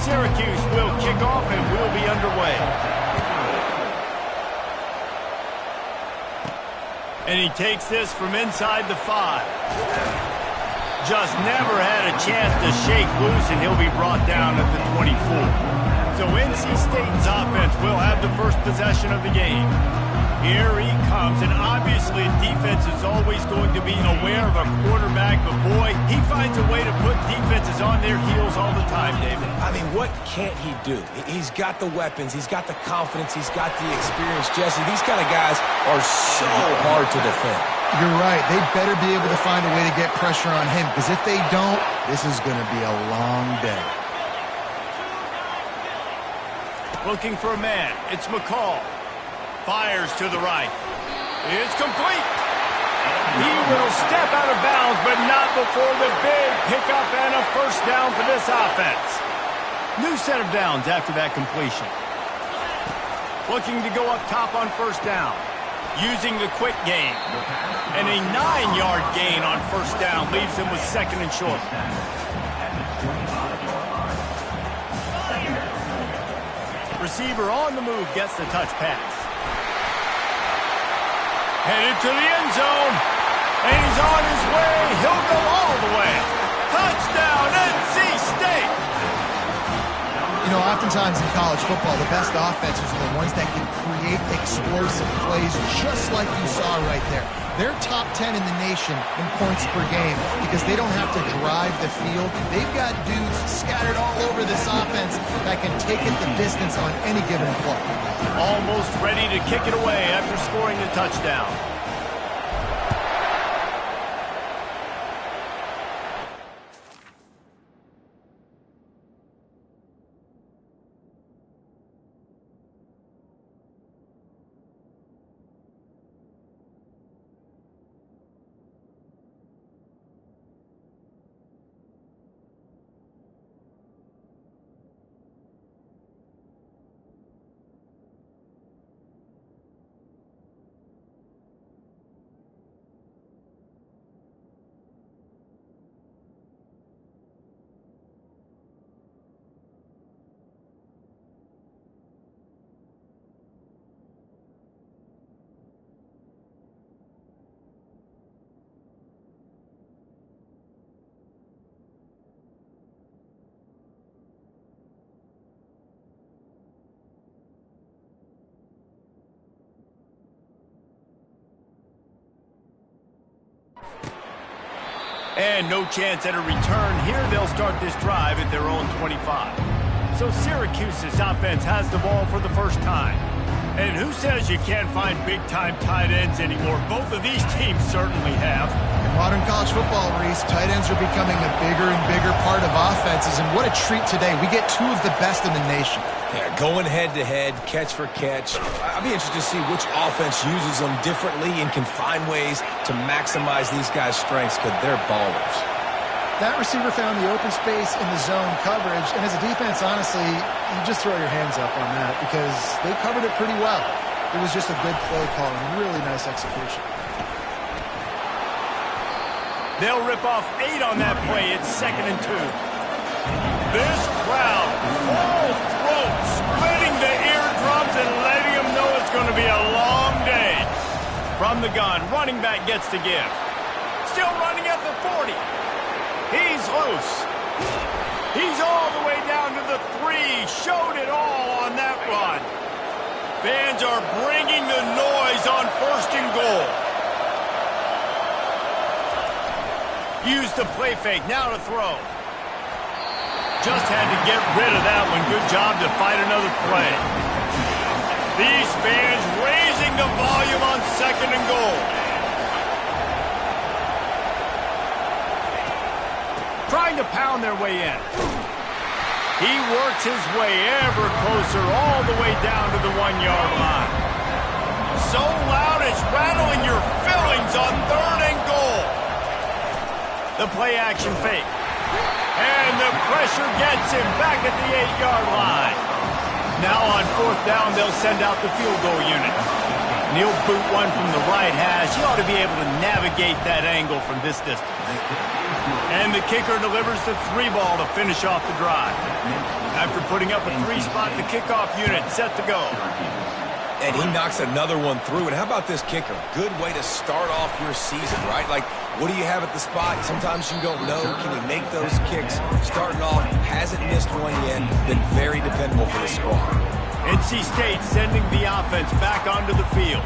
Syracuse will kick off and we'll be underway. And he takes this from inside the 5. Just never had a chance to shake loose, and he'll be brought down at the 24. So NC State's offense will have the first possession of the game. Here he comes, and obviously defense is always going to be aware of a quarterback, but boy, he finds a way to put defenses on their heels all the time, David. I mean, what can't he do? He's got the weapons, he's got the confidence, he's got the experience. Jesse, these kind of guys are so hard to defend. You're right. They better be able to find a way to get pressure on him, because if they don't, this is going to be a long day. Looking for a man. It's McCall. Fires to the right. It's complete. He will step out of bounds, but not before the big pickup and a first down for this offense. New set of downs after that completion. Looking to go up top on first down. Using the quick game. And a 9-yard gain on first down leaves him with second and short. Receiver on the move gets the touch pass. Headed to the end zone. And he's on his way. He'll go all the way. Touchdown, NC State. You know, oftentimes in college football, the best offenses are the ones that can create explosive plays, just like you saw right there. They're top 10 in the nation in points per game because they don't have to drive the field. They've got dudes scattered all over this offense that can take it the distance on any given play. Almost ready to kick it away after scoring the touchdown. And no chance at a return. Here they'll start this drive at their own 25. So Syracuse's offense has the ball for the first time. And who says you can't find big-time tight ends anymore? Both of these teams certainly have. In modern college football, Reese, tight ends are becoming a bigger and bigger part of offenses. And what a treat today. We get two of the best in the nation. Yeah, going head-to-head, catch for catch. I'll be interested to see which offense uses them differently and can find ways to maximize these guys' strengths because they're ballers. That receiver found the open space in the zone coverage, and as a defense, honestly, you just throw your hands up on that because they covered it pretty well. It was just a good play call and really nice execution. They'll rip off 8 on that play. It's 2nd and 2. This crowd, full throat, splitting the eardrums and letting them know it's going to be a long day. From the gun, running back gets to give. Still running at the 40. He's loose. He's all the way down to the 3. Showed it all on that run. Fans are bringing the noise on 1st and goal. Use the play fake. Now to throw. Just had to get rid of that one. Good job to fight another play. These fans raising the volume on 2nd and goal. Trying to pound their way in. He works his way ever closer all the way down to the 1-yard line. So loud it's rattling your fillings on 3rd and goal. The play action fake. And the pressure gets him back at the 8-yard line. Now on 4th down, they'll send out the field goal unit. And he'll boot one from the right hash. He ought to be able to navigate that angle from this distance. And the kicker delivers the 3-ball to finish off the drive. After putting up a 3-spot, the kickoff unit set to go. And he knocks another one through. And how about this kicker? Good way to start off your season, right? Like, what do you have at the spot? Sometimes you don't know. Can he make those kicks? Starting off, hasn't missed one yet. Been very dependable for the squad. NC State sending the offense back onto the field.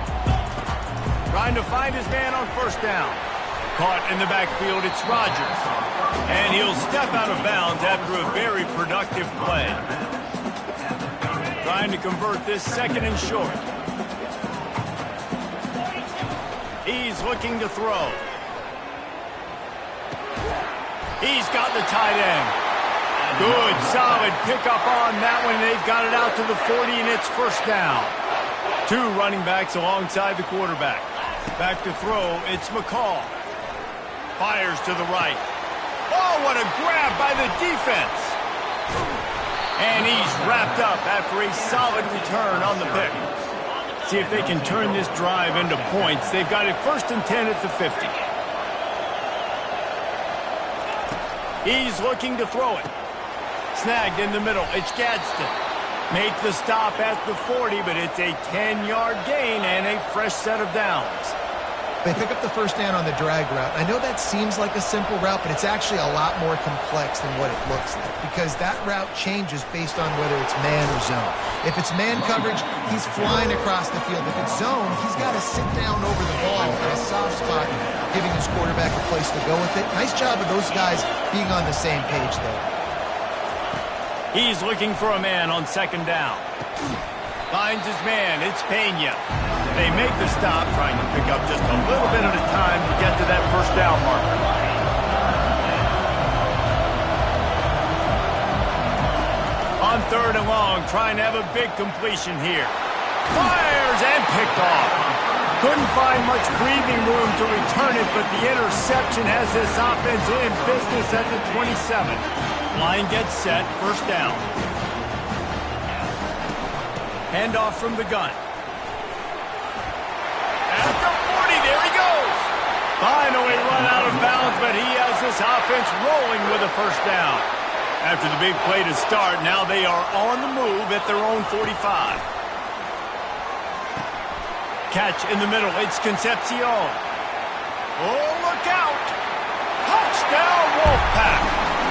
Trying to find his man on first down. Caught in the backfield, it's Rogers. And he'll step out of bounds after a very productive play. Trying to convert this second and short. He's looking to throw. He's got the tight end. Good, solid pickup on that one. They've got it out to the 40, and it's first down. 2 running backs alongside the quarterback. Back to throw, it's McCall. Fires to the right. Oh, what a grab by the defense. And he's wrapped up after a solid return on the pick. See if they can turn this drive into points. They've got it 1st and 10 at the 50. He's looking to throw it. Snagged in the middle. It's Gadsden. Make the stop at the 40, but it's a 10-yard gain and a fresh set of downs. They pick up the first down on the drag route. I know that seems like a simple route, but it's actually a lot more complex than what it looks like because that route changes based on whether it's man or zone. If it's man coverage, he's flying across the field. If it's zone, he's got to sit down over the ball in a soft spot, giving his quarterback a place to go with it. Nice job of those guys being on the same page there. He's looking for a man on second down. Finds his man. It's Pena. They make the stop, trying to pick up just a little bit at a time to get to that first down marker. On 3rd and long, trying to have a big completion here. Fires and picked off. Couldn't find much breathing room to return it, but the interception has this offense in business at the 27. Line gets set, first down. Handoff from the gun. At the 40, there he goes. Finally run out of bounds, but he has this offense rolling with a first down. After the big play to start, now they are on the move at their own 45. Catch in the middle, it's Concepcion. Oh, look out. Touchdown, Wolfpack.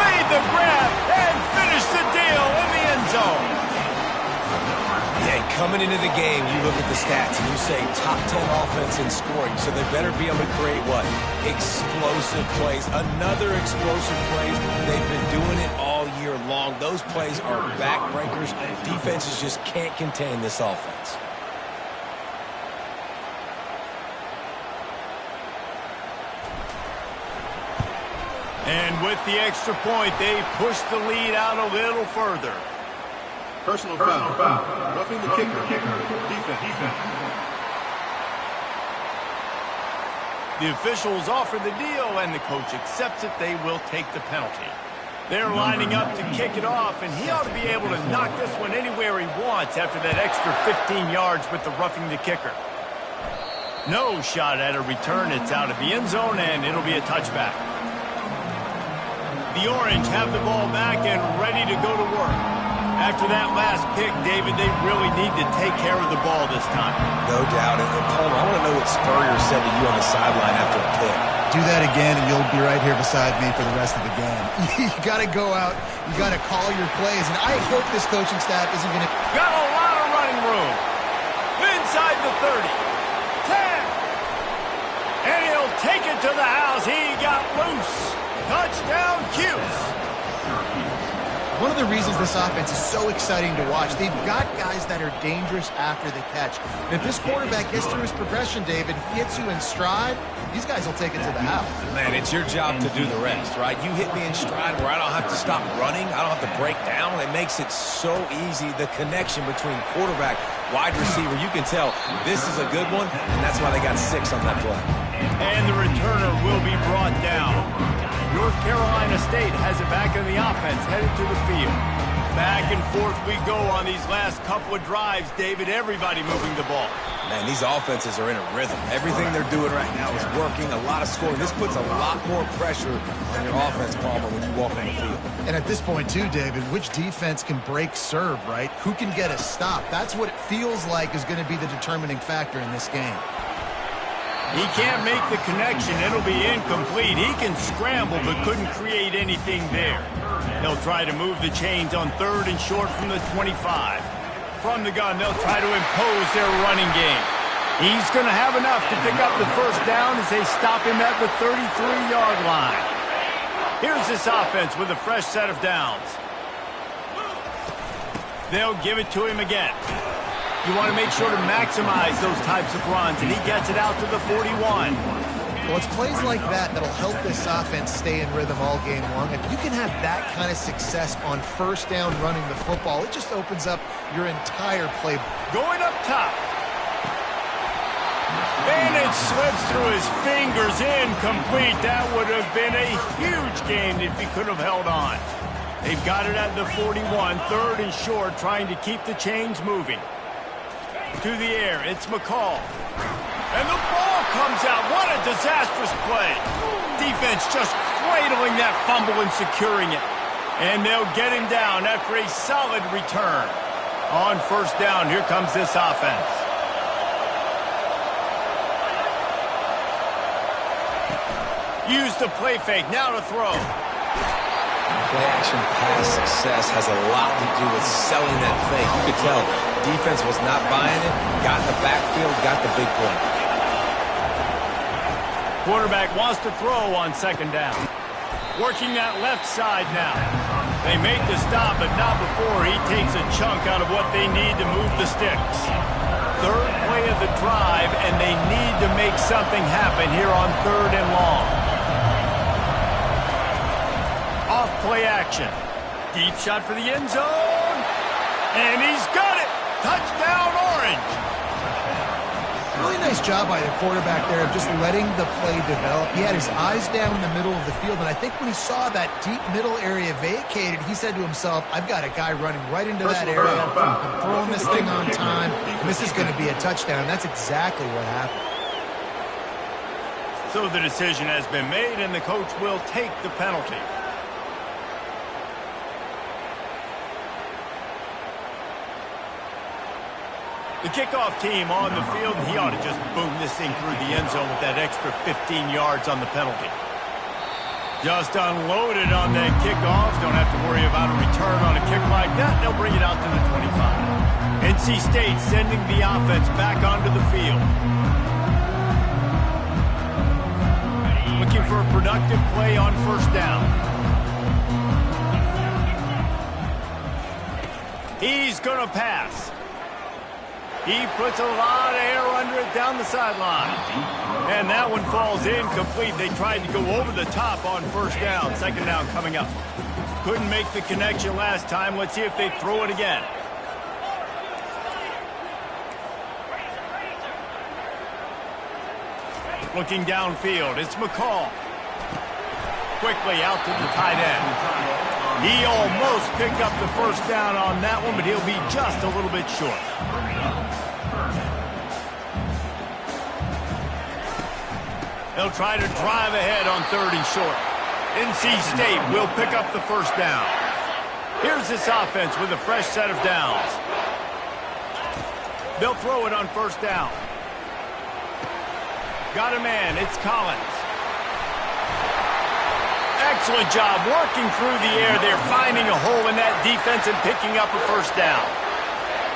Made the grab and finished the deal in the end zone. Yeah, coming into the game, you look at the stats and you say top 10 offense in scoring, so they better be able to create what? Explosive plays. Another explosive plays. They've been doing it all year long. Those plays are backbreakers. Defenses just can't contain this offense. And with the extra point, they push the lead out a little further. Personal foul. Roughing the kicker. Defense. The officials offer the deal, and the coach accepts it. They will take the penalty. They're lining up to kick it off, and he ought to be able to knock this one anywhere he wants after that extra 15 yards with the roughing the kicker. No shot at a return. It's out of the end zone, and it'll be a touchback. The Orange have the ball back and ready to go to work. After that last pick, David, they really need to take care of the ball this time. No doubt. And Palmer, I want to know what Spurrier said to you on the sideline after a pick. Do that again, and you'll be right here beside me for the rest of the game. You got to go out. You got to call your plays. And I hope this coaching staff isn't going to... Got a lot of running room. Inside the 30. 10. And he'll take it to the house. He got loose. Touchdown, Cuse. One of the reasons this offense is so exciting to watch, they've got guys that are dangerous after the catch. And if this quarterback gets through his progression, David, hits you in stride, these guys will take it to the house. Man, it's your job to do the rest, right? You hit me in stride where I don't have to stop running. I don't have to break down. It makes it so easy, the connection between quarterback, wide receiver. You can tell this is a good one, and that's why they got 6 on that play. And the returner will be brought down. North Carolina State has it back in the offense, headed to the field. Back and forth we go on these last couple of drives, David. Everybody moving the ball. Man, these offenses are in a rhythm. Everything they're doing right now is working. A lot of scoring. This puts a lot more pressure on your offense, Palmer, when you walk on the field. And at this point, too, David, which defense can break serve, right? Who can get a stop? That's what it feels like is going to be the determining factor in this game. He can't make the connection. It'll be incomplete. He can scramble, but couldn't create anything there. They'll try to move the chains on 3rd and short from the 25. From the gun, they'll try to impose their running game. He's going to have enough to pick up the first down as they stop him at the 33-yard line. Here's this offense with a fresh set of downs. They'll give it to him again. You want to make sure to maximize those types of runs, and he gets it out to the 41. Well, it's plays like that that'll help this offense stay in rhythm all game long. If you can have that kind of success on first down running the football, it just opens up your entire playbook. Going up top. And it slips through his fingers, incomplete. That would have been a huge gain if he could have held on. They've got it at the 41, 3rd and short, trying to keep the chains moving. To the air, it's McCall. And the ball comes out. What a disastrous play. Defense just cradling that fumble and securing it. And they'll get him down after a solid return. On first down, here comes this offense. Use the play fake, now to throw. Play-action pass success has a lot to do with selling that fake. You could tell defense was not buying it, got in the backfield, got the big play. Quarterback wants to throw on 2nd down. Working that left side now. They make the stop, but not before he takes a chunk out of what they need to move the sticks. 3rd play of the drive, and they need to make something happen here on 3rd and long. Off play action. Deep shot for the end zone. And he's got it. Touchdown, Orange. Really nice job by the quarterback there of just letting the play develop. He had his eyes down in the middle of the field, and I think when he saw that deep middle area vacated, he said to himself, I've got a guy running right into that area. I'm throwing this thing on time, and this is going to be a touchdown. That's exactly what happened. So the decision has been made, and the coach will take the penalty. The kickoff team on the field, and he ought to just boom this thing through the end zone with that extra 15 yards on the penalty. Just unloaded on that kickoff. Don't have to worry about a return on a kick like that. They'll bring it out to the 25. NC State sending the offense back onto the field. Looking for a productive play on first down. He's going to pass. He puts a lot of air under it down the sideline. And that one falls incomplete. They tried to go over the top on first down. 2nd down coming up. Couldn't make the connection last time. Let's see if they throw it again. Looking downfield, it's McCall. Quickly out to the tight end. He almost picked up the first down on that one, but he'll be just a little bit short. They'll try to drive ahead on 3rd and short. NC State will pick up the first down. Here's this offense with a fresh set of downs. They'll throw it on first down. Got a man, it's Collins. Excellent job working through the air. They're finding a hole in that defense and picking up a first down.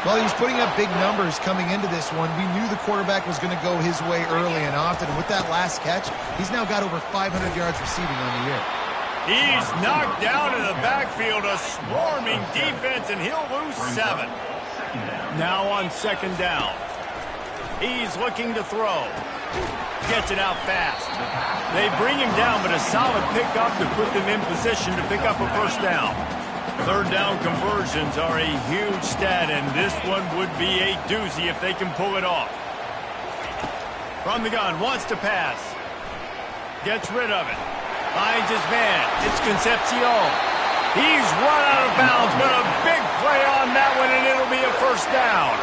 Well, he was putting up big numbers coming into this one. We knew the quarterback was going to go his way early and often. And with that last catch, he's now got over 500 yards receiving on the year. He's knocked down in the backfield, a swarming defense, and he'll lose 7. Now on 2nd down. He's looking to throw. Gets it out fast. They bring him down, but a solid pickup to put them in position to pick up a first down. 3rd down conversions are a huge stat, and this one would be a doozy if they can pull it off. From the gun, wants to pass. Gets rid of it. Finds his man. It's Concepcion. He's run out of bounds, but a play on that one, and it'll be a first down.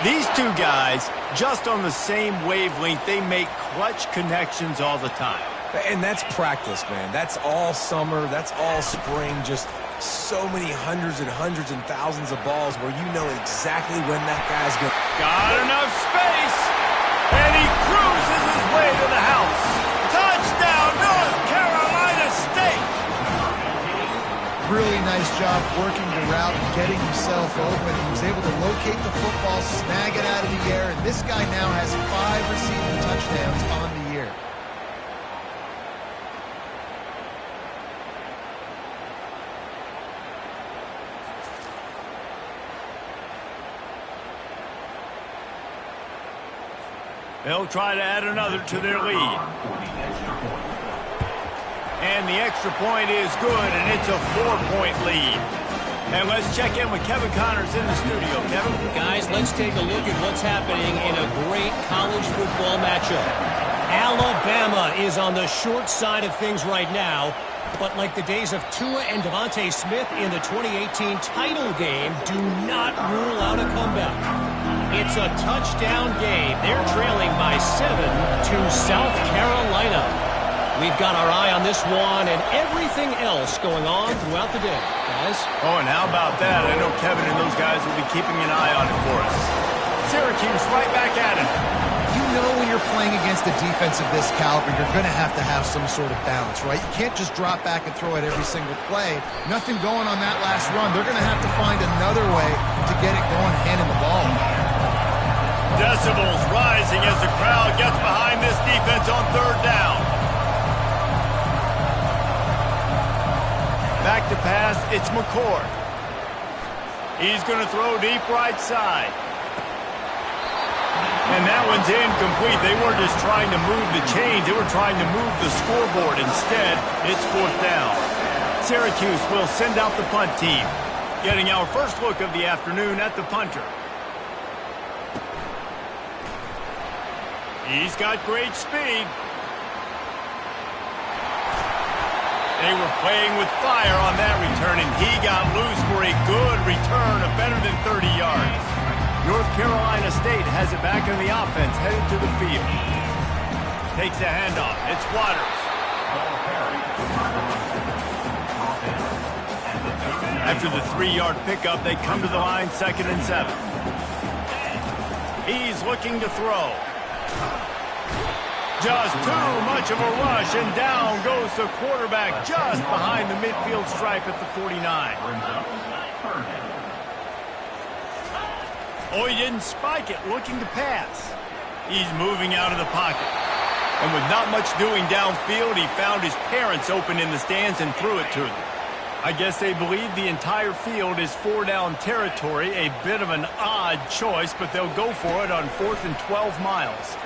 These two guys, just on the same wavelength, they make clutch connections all the time. And that's practice, man. That's all summer. That's all spring. Just so many hundreds and thousands of balls where you know exactly when that guy's going to... Got enough space, and he cruises his way to the house. Touchdown, North Carolina State! Really nice job working the route and getting himself open. He was able to locate the football, snag it out of the air, and this guy now has 5 receiving touchdowns on the year. They'll try to add another to their lead. And the extra point is good, and it's a 4-point lead. And let's check in with Kevin Connors in the studio. Kevin? Guys, let's take a look at what's happening in a great college football matchup. Alabama is on the short side of things right now, but like the days of Tua and Devontae Smith in the 2018 title game, do not rule out a comeback. It's a touchdown game. They're trailing by 7 to South Carolina. We've got our eye on this one and everything else going on throughout the day, guys. Oh, and how about that? I know Kevin and those guys will be keeping an eye on it for us. Syracuse right back at it. You know when you're playing against a defense of this caliber, you're going to have some sort of balance, right? You can't just drop back and throw it every single play. Nothing going on that last run. They're going to have to find another way to get it going, handing the ball. Decibels rising as the crowd gets behind this defense on 3rd down. Back to pass, it's McCord. He's going to throw deep right side. And that one's incomplete. They weren't just trying to move the chains. They were trying to move the scoreboard. Instead, it's 4th down. Syracuse will send out the punt team. Getting our first look of the afternoon at the punter. He's got great speed. They were playing with fire on that return, and he got loose for a good return of better than 30 yards. North Carolina State has it back in the offense, headed to the field. Takes the handoff. It's Waters. After the 3-yard pickup, they come to the line, 2nd and 7. He's looking to throw. Just too much of a rush, and down goes the quarterback just behind the midfield stripe at the 49. Oh, he didn't spike it, looking to pass. He's moving out of the pocket. And with not much doing downfield, he found his parents open in the stands and threw it to them. I guess they believe the entire field is 4-down territory, a bit of an odd choice, but they'll go for it on 4th and 12 miles.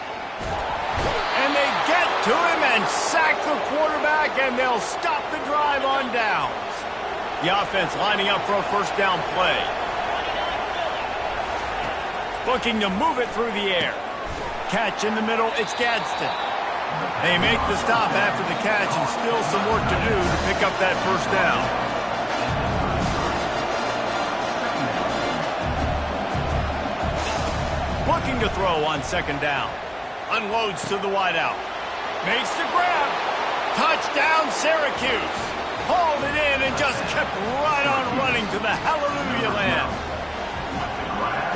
And they get to him and sack the quarterback, and they'll stop the drive on downs. The offense lining up for a first down play. Looking to move it through the air. Catch in the middle, it's Gadsden. They make the stop after the catch, and still some work to do to pick up that first down. Looking to throw on 2nd down. Unloads to the wideout. Makes the grab. Touchdown, Syracuse. Hauled it in and just kept right on running to the hallelujah land.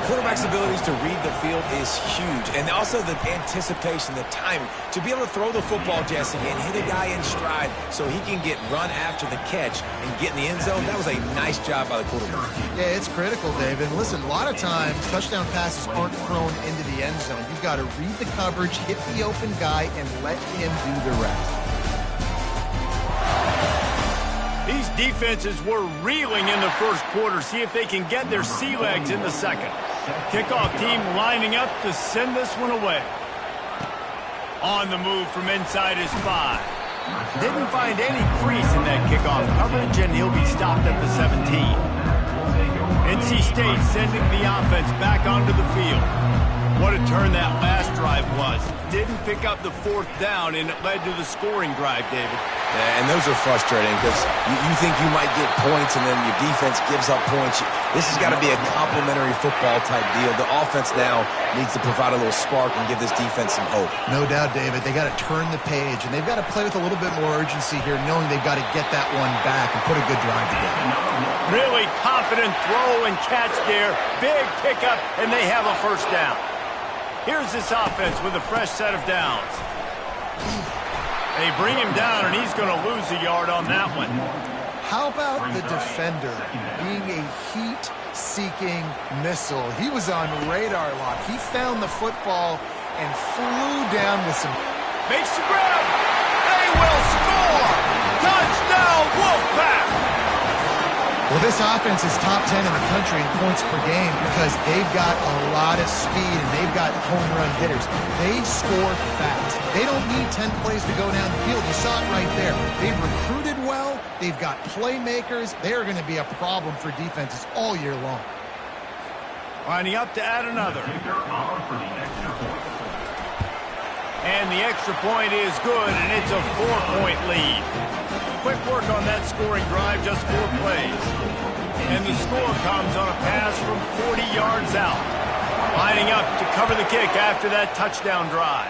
Quarterback's abilities to read the field is huge, and also the anticipation, the timing. To be able to throw the football, Jesse, and hit a guy in stride so he can get run after the catch and get in the end zone, that was a nice job by the quarterback. Yeah, it's critical, David. And listen, a lot of times, touchdown passes aren't thrown into the end zone. You've got to read the coverage, hit the open guy, and let him do the rest. These defenses were reeling in the first quarter. See if they can get their sea legs in the second. Kickoff team lining up to send this one away. On the move from inside his 5. Didn't find any crease in that kickoff coverage, and he'll be stopped at the 17. NC State sending the offense back onto the field. What a turn that last drive was. Didn't pick up the 4th down, and it led to the scoring drive, David. And those are frustrating because you think you might get points and then your defense gives up points. This has got to be a complementary football type deal. The offense now needs to provide a little spark and give this defense some hope. No doubt, David. They got to turn the page, and they've got to play with a little bit more urgency here, knowing they've got to get that one back and put a good drive together. Really confident throw and catch there. Big pickup, and they have a first down. Here's this offense with a fresh set of downs. They bring him down, and he's going to lose a yard on that one. How about the defender being a heat-seeking missile? He was on radar lock. He found the football and flew down with some... Makes the grab. They will score. Touchdown, Wolfpack. Well, this offense is top 10 in the country in points per game because they've got a lot of speed and they've got home run hitters. They score fast. They don't need 10 plays to go down the field. You saw it right there. They've recruited well. They've got playmakers. They are going to be a problem for defenses all year long. Lining up to add another. And the extra point is good, and it's a 4-point lead. Quick work on that scoring drive, just 4 plays. And the score comes on a pass from 40 yards out. Lining up to cover the kick after that touchdown drive.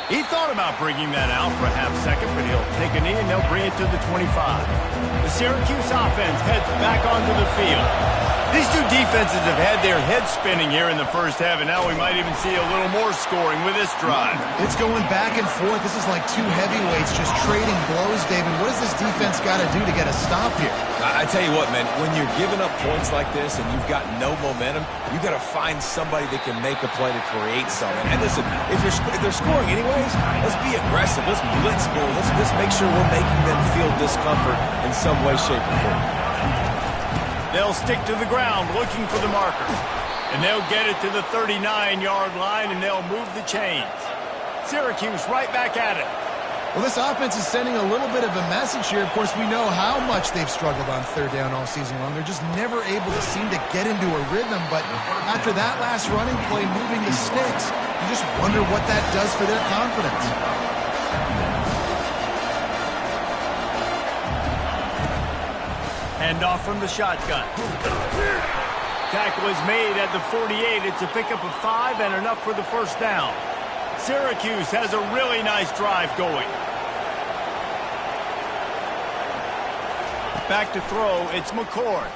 He thought about bringing that out for a half second, but he'll take a knee and they'll bring it to the 25. The Syracuse offense heads back onto the field. These two defenses have had their heads spinning here in the first half, and now we might even see a little more scoring with this drive. It's going back and forth. This is like two heavyweights just trading blows, David. What does this defense got to do to get a stop here? I tell you what, man, when you're giving up points like this and you've got no momentum, you got to find somebody that can make a play to create something. And listen, if they're scoring anyways, let's be aggressive. Let's blitz score. Let's make sure we're making them feel discomfort in some way, shape, or form. They'll stick to the ground looking for the marker. And they'll get it to the 39-yard line, and they'll move the chains. Syracuse right back at it. Well, this offense is sending a little bit of a message here. Of course, we know how much they've struggled on third down all season long. They're just never able to seem to get into a rhythm. But after that last running play, moving the sticks, you just wonder what that does for their confidence. Hand off from the shotgun. Tackle is made at the 48. It's a pickup of 5 and enough for the first down. Syracuse has a really nice drive going. Back to throw, it's McCord.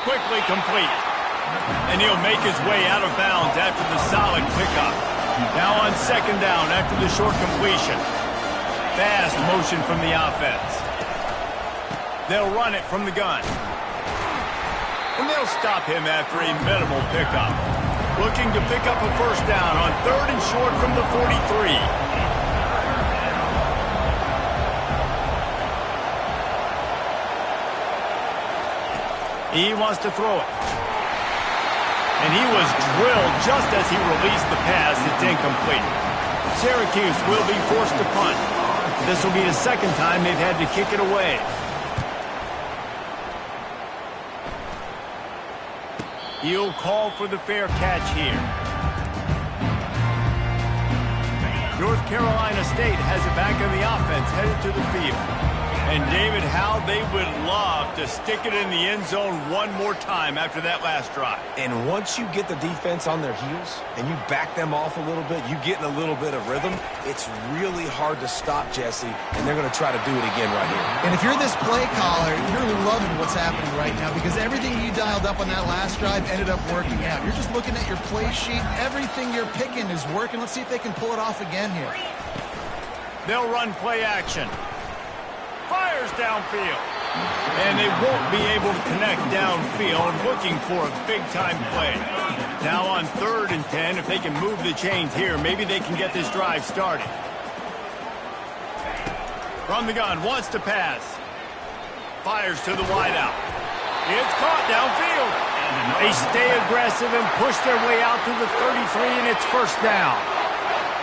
Quickly complete. And he'll make his way out of bounds after the solid pickup. Now on second down after the short completion. Fast motion from the offense. They'll run it from the gun. And they'll stop him after a minimal pickup. Looking to pick up a first down on third and short from the 43. He wants to throw it. And he was drilled just as he released the pass. It's incomplete. Syracuse will be forced to punt. This will be the second time they've had to kick it away. He'll call for the fair catch here. North Carolina State has it back on the offense, headed to the field. And David, how they would love to stick it in the end zone one more time after that last drive. And once you get the defense on their heels and you back them off a little bit, you get in a little bit of rhythm, it's really hard to stop, Jesse, and they're going to try to do it again right here. And if you're this play caller, you're loving what's happening right now because everything you dialed up on that last drive ended up working out. You're just looking at your play sheet. Everything you're picking is working. Let's see if they can pull it off again here. They'll run play action. Fires downfield. And they won't be able to connect downfield, looking for a big-time play. Now on 3rd and 10, if they can move the chains here, maybe they can get this drive started. From the gun, wants to pass. Fires to the wideout. It's caught downfield. They stay aggressive and push their way out to the 33, and it's first down.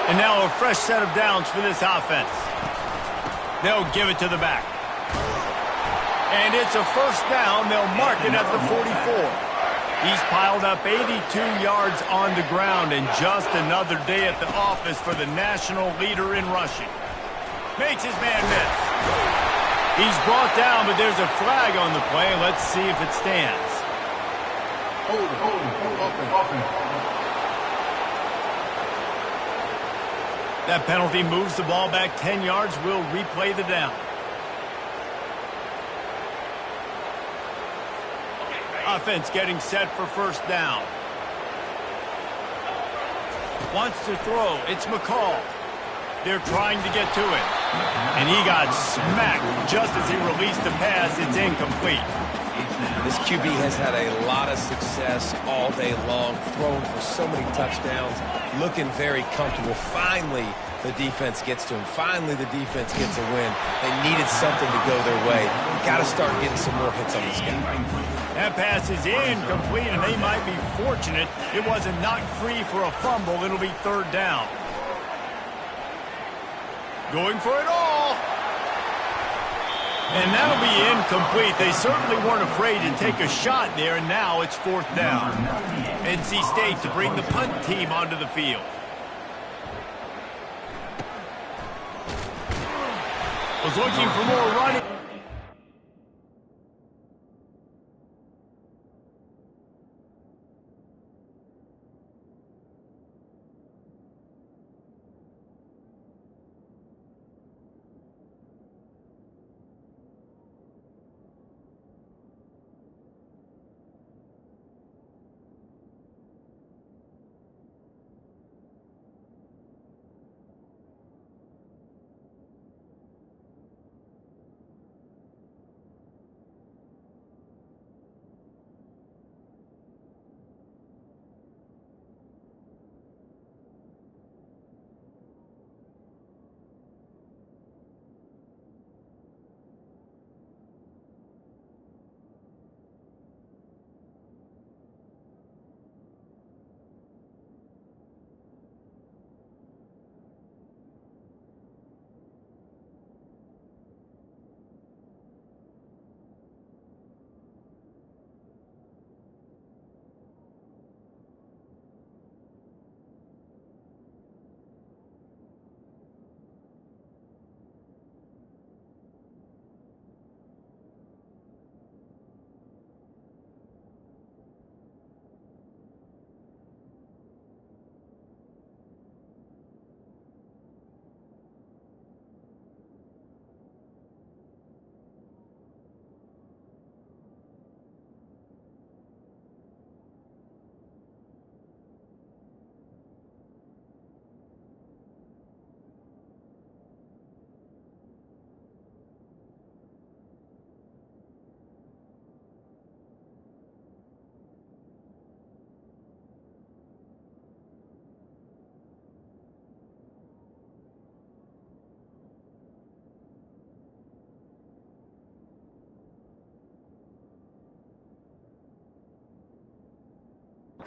And now a fresh set of downs for this offense. They'll give it to the back. And it's a first down. They'll mark it at the 44. He's piled up 82 yards on the ground, and just another day at the office for the national leader in rushing. Makes his man miss. He's brought down, but there's a flag on the play. Let's see if it stands. That penalty moves the ball back 10 yards. We'll replay the down. Offense getting set for first down. Wants to throw. It's McCall. They're trying to get to it. And he got smacked just as he released the pass. It's incomplete. This QB has had a lot of success all day long, throwing for so many touchdowns, looking very comfortable. Finally, the defense gets to him. Finally, the defense gets a win. They needed something to go their way. Got to start getting some more hits on this guy. That pass is incomplete, and they might be fortunate it wasn't knocked free for a fumble. It'll be third down. Going for it all. And that'll be incomplete. They certainly weren't afraid to take a shot there, and now it's fourth down. NC State to bring the punt team onto the field. Was looking for more running.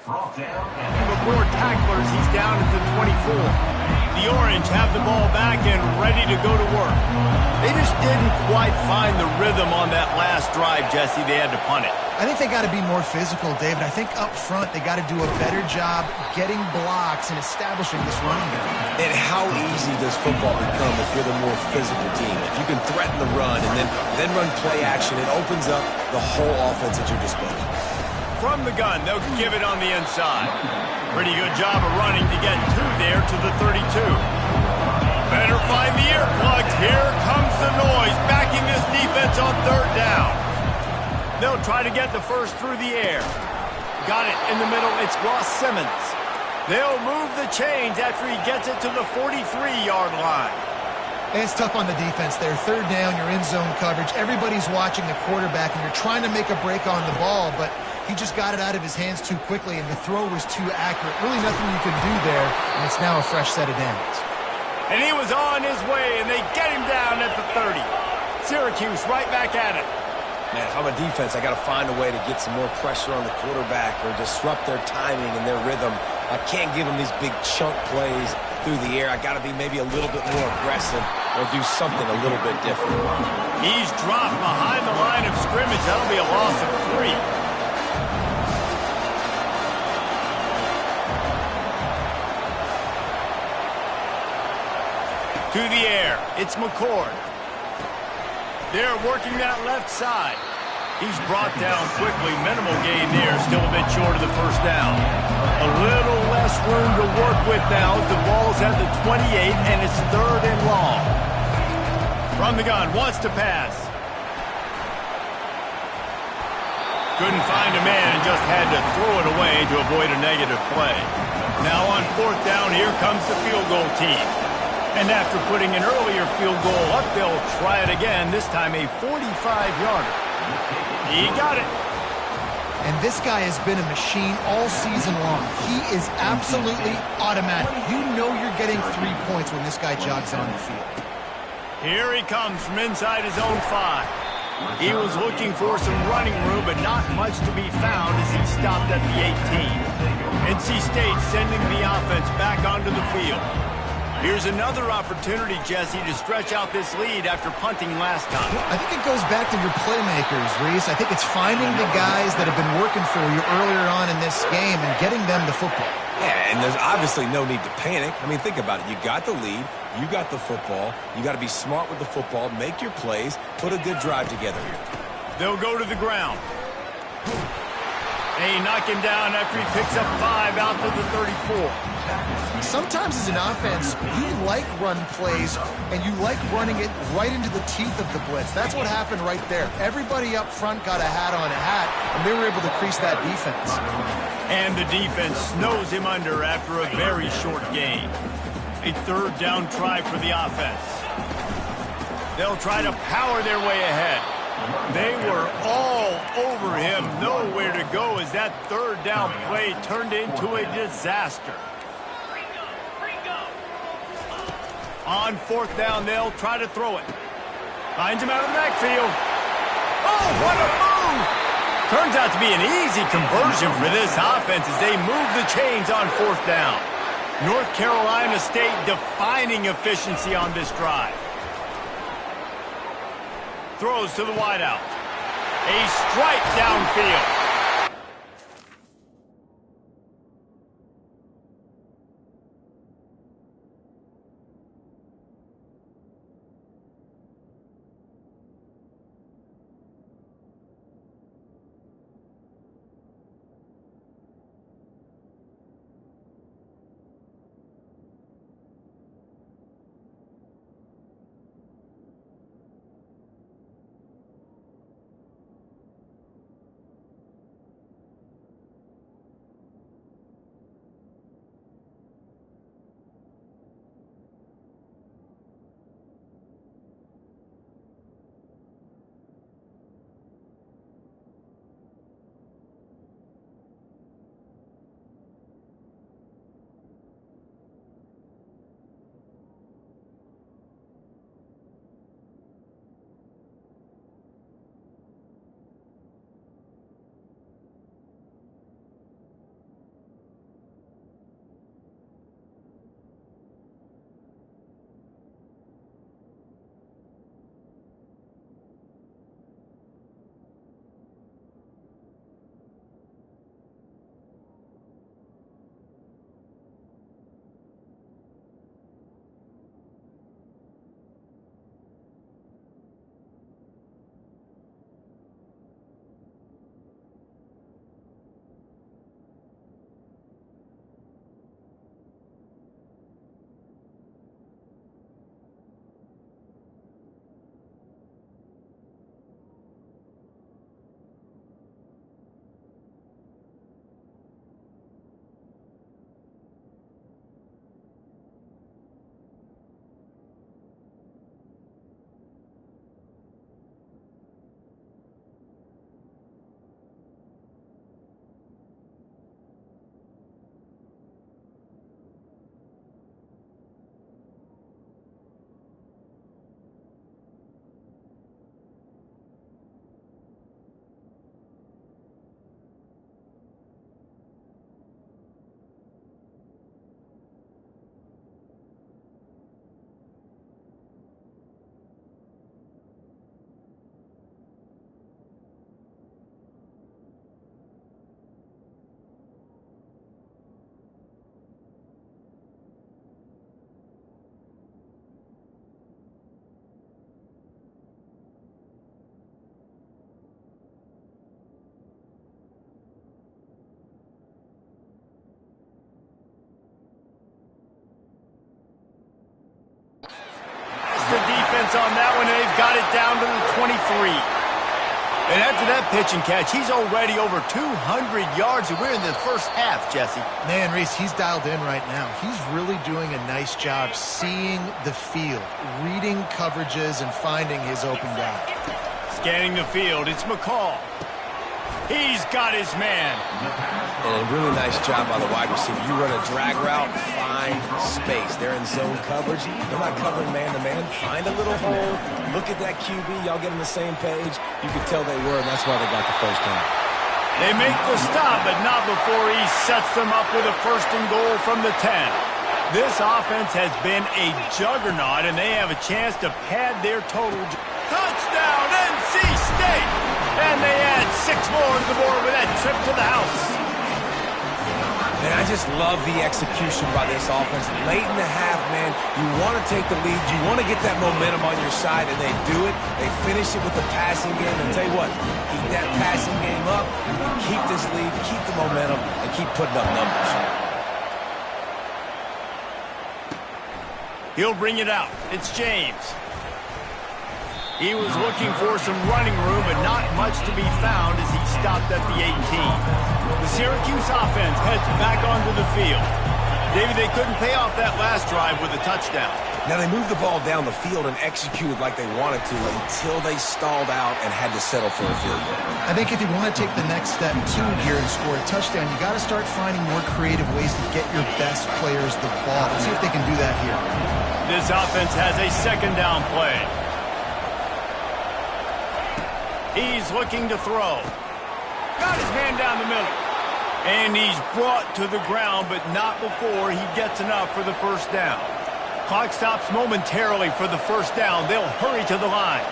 Before tacklers, he's down at the 24. The Orange have the ball back and ready to go to work. They just didn't quite find the rhythm on that last drive, Jesse. They had to punt it. I think they got to be more physical, David. I think up front they got to do a better job getting blocks and establishing this running game. And how easy does football become if you're the more physical team? If you can threaten the run and then run play action, it opens up the whole offense at your disposal. From the gun, they'll give it on the inside. Pretty good job of running to get there to the 32. Better find the earplugs. Here comes the noise, backing this defense on third down. They'll try to get the first through the air. Got it in the middle. It's Ross Simmons. They'll move the chains after he gets it to the 43-yard line. And it's tough on the defense there. Third down, you're in zone coverage. Everybody's watching the quarterback, and you're trying to make a break on the ball, but he just got it out of his hands too quickly, and the throw was too accurate. Really nothing you could do there, and it's now a fresh set of downs. And he was on his way, and they get him down at the 30. Syracuse right back at it. Man, if I'm a defense, I got to find a way to get some more pressure on the quarterback or disrupt their timing and their rhythm. I can't give them these big chunk plays through the air. I got to be maybe a little bit more aggressive or do something a little bit different. He's dropped behind the line of scrimmage. That'll be a loss of 3. To the air. It's McCord. They're working that left side. He's brought down quickly. Minimal gain there. Still a bit short of the first down. A little less room to work with now as the ball's at the 28, and it's 3rd and long. From the gun. Wants to pass. Couldn't find a man and just had to throw it away to avoid a negative play. Now on 4th down, here comes the field goal team. And after putting an earlier field goal up, they'll try it again, this time a 45-yarder. He got it. And this guy has been a machine all season long. He is absolutely automatic. You know you're getting 3 points when this guy jogs on the field. Here he comes from inside his own 5. He was looking for some running room, but not much to be found as he stopped at the 18. NC State sending the offense back onto the field. Here's another opportunity, Jesse, to stretch out this lead after punting last time. I think it goes back to your playmakers, Reese. I think it's finding the guys that have been working for you earlier on in this game and getting them the football. Yeah, and there's obviously no need to panic. I mean, think about it. You got the lead. You got the football. You got to be smart with the football. Make your plays. Put a good drive together here. They'll go to the ground. They knock him down after he picks up 5 out to the 34. Sometimes as an offense, you like run plays, and you like running it right into the teeth of the blitz. That's what happened right there. Everybody up front got a hat on a hat, and they were able to crease that defense. And the defense snows him under after a very short gain. A 3rd down try for the offense. They'll try to power their way ahead. They were all over him. Nowhere to go as that 3rd down play turned into a disaster. On 4th down, they'll try to throw it. Finds him out of the backfield. Oh, what a move! Turns out to be an easy conversion for this offense as they move the chains on 4th down. North Carolina State defining efficiency on this drive. Throws to the wideout. A strike downfield. offense on that one, and they've got it down to the 23. And after that pitch and catch, he's already over 200 yards, and we're in the first half, Jesse. Man, Reese, he's dialed in right now. He's really doing a nice job seeing the field, reading coverages, and finding his open guy. Scanning the field, it's McCall. He's got his man. And a really nice job by the wide receiver. You run a drag route, find space. They're in zone coverage. They're not covering man-to-man. Find a little hole. Look at that QB. Y'all get on the same page. You could tell they were, and that's why they got the first down. They make the stop, but not before he sets them up with a first and goal from the 10. This offense has been a juggernaut, and they have a chance to pad their total. Touchdown, NC State! And they add 6 more to the board with that trip to the house. And I just love the execution by this offense. Late in the half, man, you want to take the lead. You want to get that momentum on your side, and they do it. They finish it with the passing game. And tell you what, keep that passing game up, keep this lead, keep the momentum, and keep putting up numbers. He'll bring it out. It's James. He was looking for some running room, but not much to be found as he stopped at the 18. The Syracuse offense heads back onto the field. David, they couldn't pay off that last drive with a touchdown. Now, they moved the ball down the field and executed like they wanted to until they stalled out and had to settle for a field goal. I think if you want to take the next step, too, here and score a touchdown, you got to start finding more creative ways to get your best players the ball. Let's see if they can do that here. This offense has a second down play. He's looking to throw. Got his man down the middle. And he's brought to the ground, but not before he gets enough for the first down. Clock stops momentarily for the first down. They'll hurry to the line.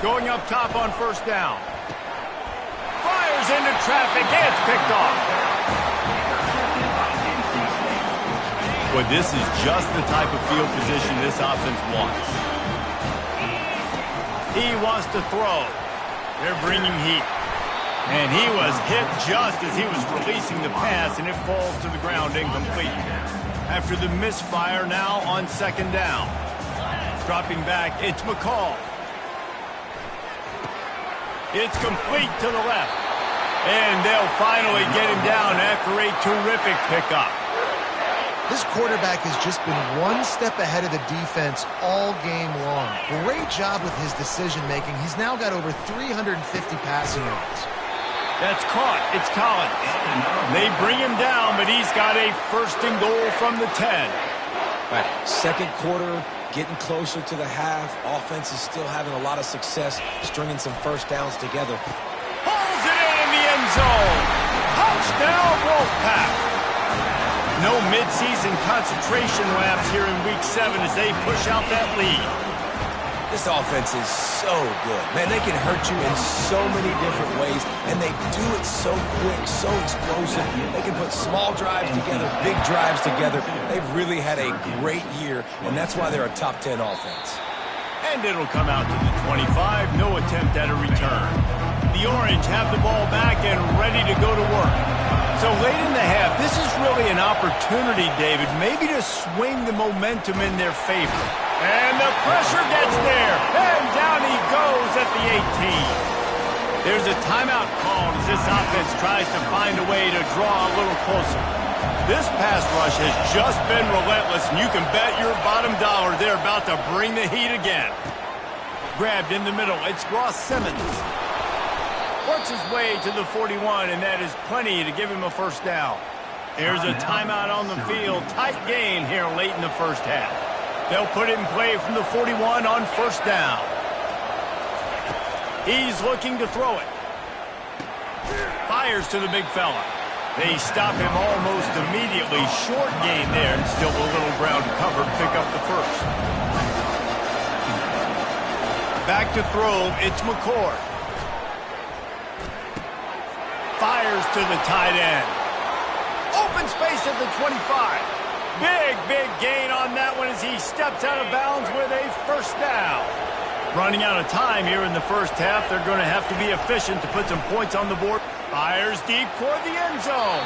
Going up top on first down. Fires into traffic, and it's picked off. But this is just the type of field position this offense wants. He wants to throw. They're bringing heat. And he was hit just as he was releasing the pass, and it falls to the ground incomplete. After the misfire, now on second down. Dropping back, it's McCall. It's complete to the left. And they'll finally get him down after a terrific pickup. This quarterback has just been one step ahead of the defense all game long. Great job with his decision-making. He's now got over 350 passing yards. That's caught. It's Collins. They bring him down, but he's got a first and goal from the 10. Right. Second quarter, getting closer to the half. Offense is still having a lot of success stringing some first downs together. Pulls it in the end zone. Touchdown, Wolfpack. No midseason concentration laps here in Week 7 as they push out that lead. This offense is so good. Man, they can hurt you in so many different ways, and they do it so quick, so explosive. They can put small drives together, big drives together. They've really had a great year, and that's why they're a top 10 offense. And it'll come out to the 25. No attempt at a return. The Orange have the ball back and ready to go to work. So late in the half, this is really an opportunity, David, maybe to swing the momentum in their favor. And the pressure gets there, and down he goes at the 18. There's a timeout called as this offense tries to find a way to draw a little closer. This pass rush has just been relentless, and you can bet your bottom dollar they're about to bring the heat again. Grabbed in the middle, it's Ross Simmons. Works his way to the 41, and that is plenty to give him a first down. There's a timeout on the field. Tight game here late in the first half. They'll put it in play from the 41 on first down. He's looking to throw it. Fires to the big fella. They stop him almost immediately. Short gain there, and still a little ground to cover to pick up the first. Back to throw, it's McCord. Fires to the tight end. Open space at the 25. Big gain on that one as he steps out of bounds with a first down. Running out of time here in the first half. They're going to have to be efficient to put some points on the board. Fires deep toward the end zone.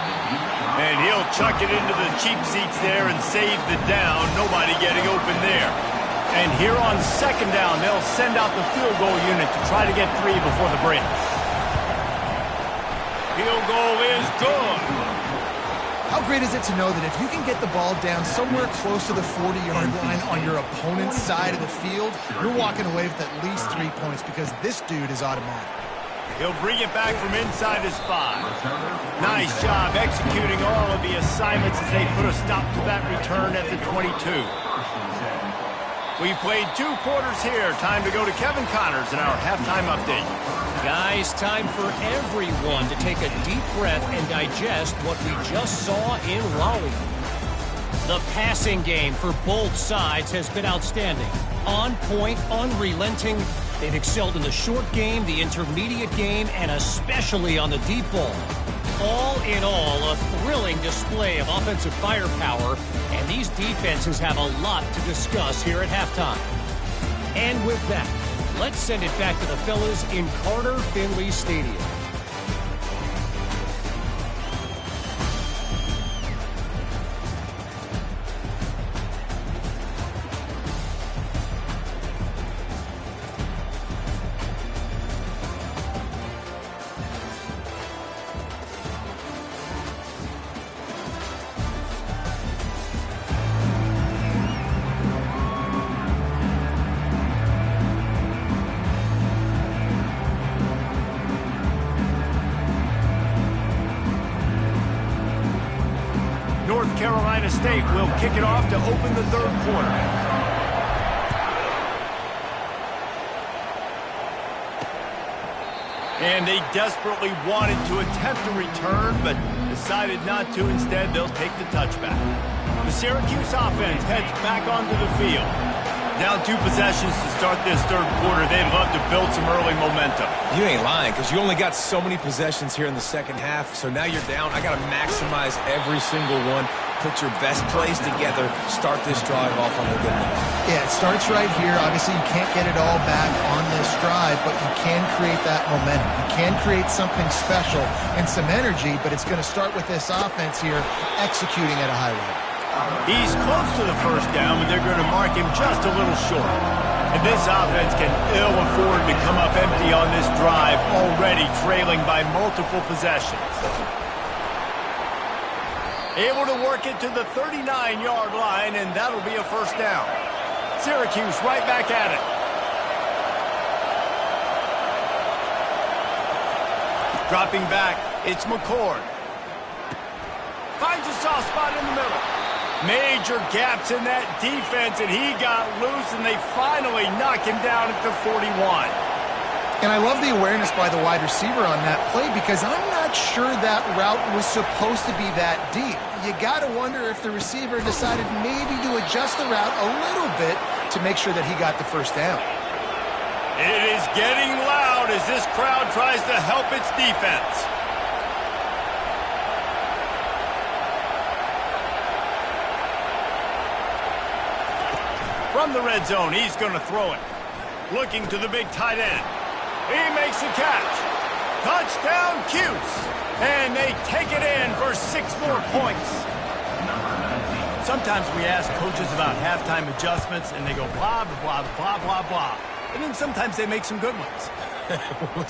And he'll chuck it into the cheap seats there and save the down. Nobody getting open there. And here on second down, they'll send out the field goal unit to try to get 3 before the break. Field goal is good. How great is it to know that if you can get the ball down somewhere close to the 40-yard line on your opponent's side of the field, you're walking away with at least 3 points because this dude is automatic. He'll bring it back from inside his 5. Nice job executing all of the assignments as they put a stop to that return at the 22. We've played 2 quarters here. Time to go to Kevin Connors in our halftime update. Guys, time for everyone to take a deep breath and digest what we just saw in Raleigh. The passing game for both sides has been outstanding. On point, unrelenting. They've excelled in the short game, the intermediate game, and especially on the deep ball. All in all, a thrilling display of offensive firepower, and these defenses have a lot to discuss here at halftime. And with that, let's send it back to the fellas in Carter Finley Stadium. North Carolina State will kick it off to open the third quarter. And they desperately wanted to attempt a return, but decided not to. Instead, they'll take the touchback. The Syracuse offense heads back onto the field. Down 2 possessions to start this third quarter. They'd love to build some early momentum. You ain't lying, because you only got so many possessions here in the second half, so now you're down. I got to maximize every single one. Put your best plays together. Start this drive off on a good note. Yeah, it starts right here. Obviously, you can't get it all back on this drive, but you can create that momentum. You can create something special and some energy, but it's going to start with this offense here executing at a high level. He's close to the first down, but they're going to mark him just a little short. And this offense can ill afford to come up empty on this drive, already trailing by multiple possessions. Able to work it to the 39-yard line, and that'll be a first down. Syracuse right back at it. Dropping back, it's McCord. Finds a soft spot in the middle. Major gaps in that defense, and he got loose, and they finally knock him down at the 41. And I love the awareness by the wide receiver on that play because I'm not sure that route was supposed to be that deep. You got to wonder if the receiver decided maybe to adjust the route a little bit to make sure that he got the first down. It is getting loud as this crowd tries to help its defense. From the red zone, he's going to throw it. Looking to the big tight end. He makes the catch. Touchdown, Cuse. And they take it in for 6 more points. Sometimes we ask coaches about halftime adjustments, and they go blah, blah, blah, blah, blah. And then sometimes they make some good ones.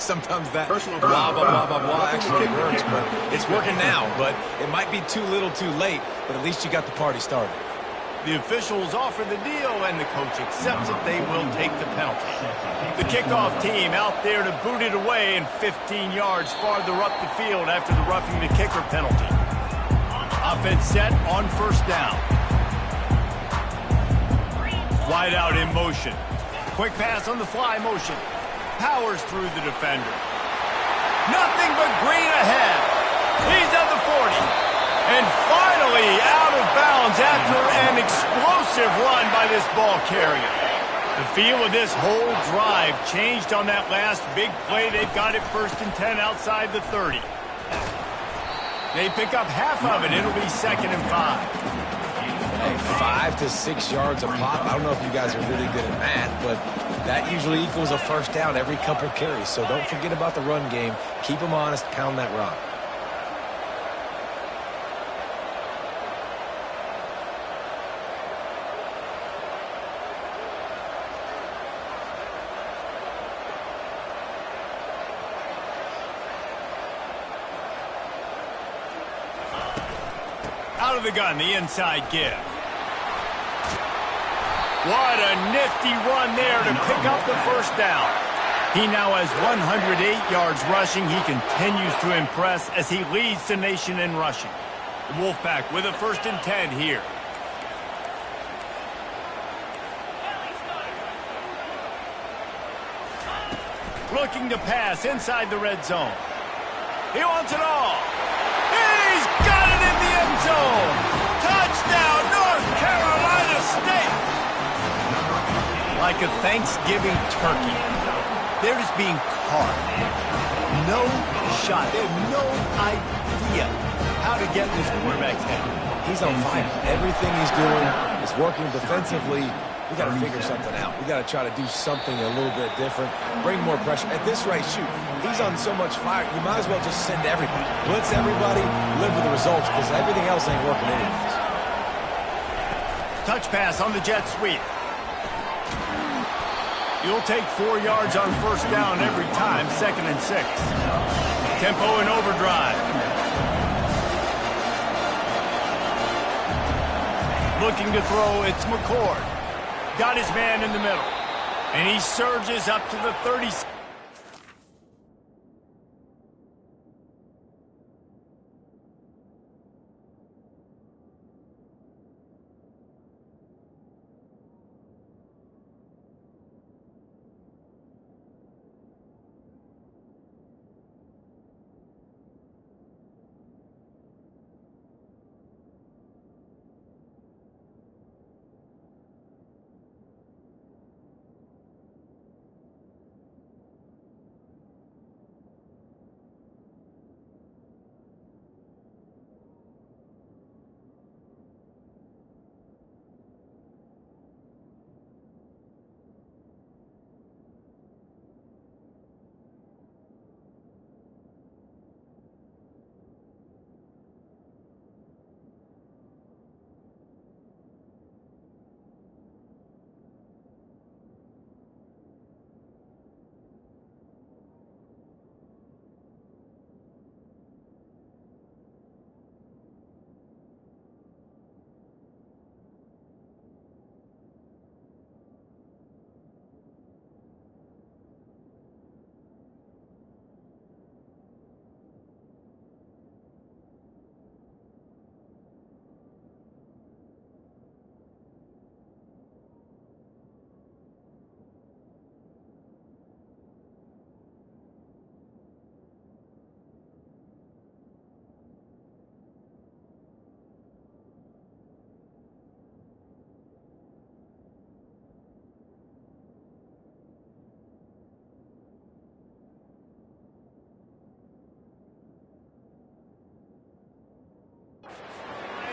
Sometimes that Personal blah, foul. blah, blah, blah, blah actually works, but it's working now. But it might be too little too late, but at least you got the party started. The officials offer the deal, and the coach accepts it. They will take the penalty. The kickoff team out there to boot it away, and 15 yards farther up the field after the roughing the kicker penalty. Offense set on first down. Wide out in motion. Quick pass on the fly motion. Powers through the defender. Nothing but green ahead. He's at the 40. And finally out of bounds after an explosive run by this ball carrier. The feel of this whole drive changed on that last big play. They've got it 1st and 10 outside the 30. They pick up half of it. It'll be 2nd and 5. Hey, 5 to 6 yards a pop. I don't know if you guys are really good at math, but that usually equals a first down every couple carries. So don't forget about the run game. Keep them honest. Pound that rock. out of the gun, the inside give. What a nifty run there to pick up the first down. He now has 108 yards rushing. He continues to impress as he leads the nation in rushing. The Wolfpack with a 1st and 10 here. Looking to pass inside the red zone. He wants it all. He's got it in the end zone. Touchdown, North Carolina State. Like a Thanksgiving turkey, they're just being carved. No shot. They have no idea how to get this quarterback's head. He's on fire. Everything he's doing is working defensively. We got to figure something out. We got to try to do something a little bit different. Bring more pressure. At this rate, shoot, he's on so much fire, you might as well just send everybody. Blitz everybody, live with the results, because everything else ain't working anyways. Touch pass on the jet sweep. You'll take 4 yards on 1st down every time, 2nd and 6. Tempo and overdrive. Looking to throw, it's McCord. Got his man in the middle. And he surges up to the 30.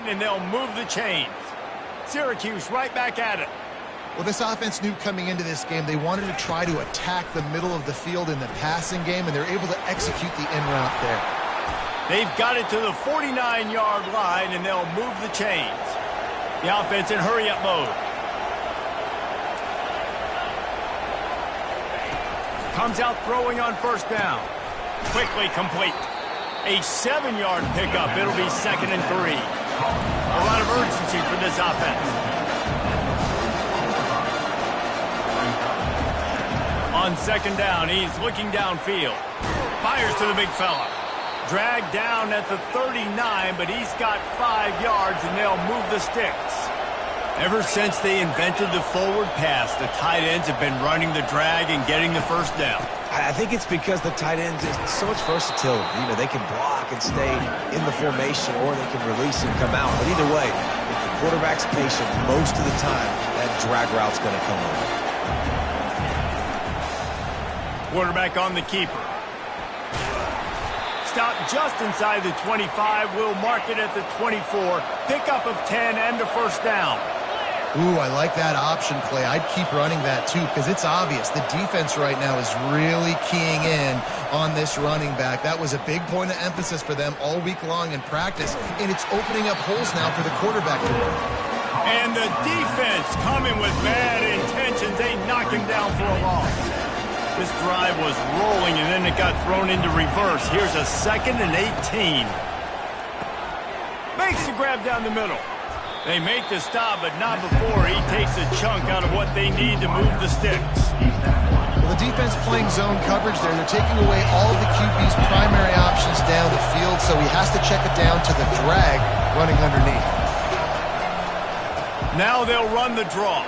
And they'll move the chains. Syracuse right back at it. Well, this offense knew coming into this game they wanted to try to attack the middle of the field in the passing game, and they're able to execute the in route there. They've got it to the 49-yard line, and they'll move the chains. The offense in hurry-up mode. Comes out throwing on 1st down. Quickly complete. A 7-yard pickup. It'll be 2nd and 3. A lot of urgency for this offense. On 2nd down, he's looking downfield. Fires to the big fella. Dragged down at the 39, but he's got 5 yards, and they'll move the sticks. Ever since they invented the forward pass, the tight ends have been running the drag and getting the 1st down. I think it's because the tight ends is so much versatility. You know, they can block and stay in the formation, or they can release and come out. But either way, if the quarterback's patient, most of the time, that drag route's going to come over. Quarterback on the keeper. Stop just inside the 25. We'll mark it at the 24. Pickup of 10 and a 1st down. Ooh, I like that option play. I'd keep running that too, because it's obvious the defense right now is really keying in on this running back. That was a big point of emphasis for them all week long in practice, and it's opening up holes now for the quarterback to work. And the defense coming with bad intentions. They knock him down for a loss. This drive was rolling, and then it got thrown into reverse. Here's a 2nd and 18. Makes the grab down the middle. They make the stop, but not before he takes a chunk out of what they need to move the sticks. Well, the defense playing zone coverage there. They're taking away all of the QB's primary options down the field, so he has to check it down to the drag running underneath. Now they'll run the draw.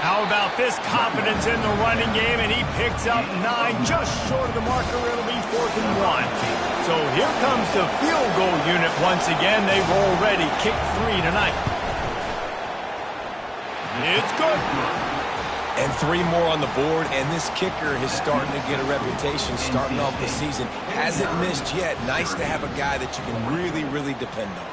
How about this confidence in the running game, and he picks up 9, just short of the marker. It'll be 4th and 1. So here comes the field goal unit once again. They've already kicked 3 tonight. It's good. And 3 more on the board, and this kicker is starting to get a reputation starting off the season. Hasn't missed yet. Nice to have a guy that you can really, really depend on.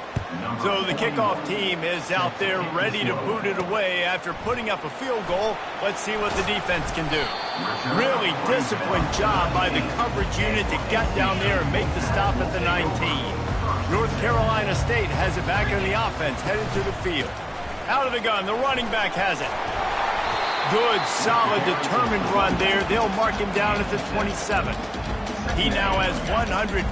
So the kickoff team is out there ready to boot it away after putting up a field goal. Let's see what the defense can do. Really disciplined job by the coverage unit to get down there and make the stop at the 19. North Carolina State has it back in the offense, headed to the field. Out of the gun, the running back has it. Good, solid, determined run there. They'll mark him down at the 27. He now has 115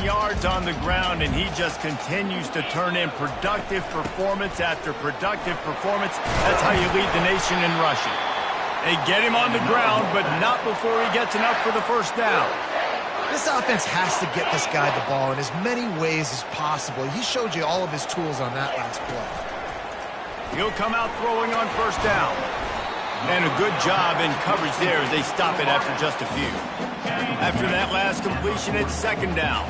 yards on the ground, and he just continues to turn in productive performance after productive performance. That's how you lead the nation in rushing. They get him on the ground, but not before he gets enough for the first down. This offense has to get this guy the ball in as many ways as possible. He showed you all of his tools on that last play. He'll come out throwing on first down. And a good job in coverage there as they stop it after just a few. After that last completion, it's 2nd down.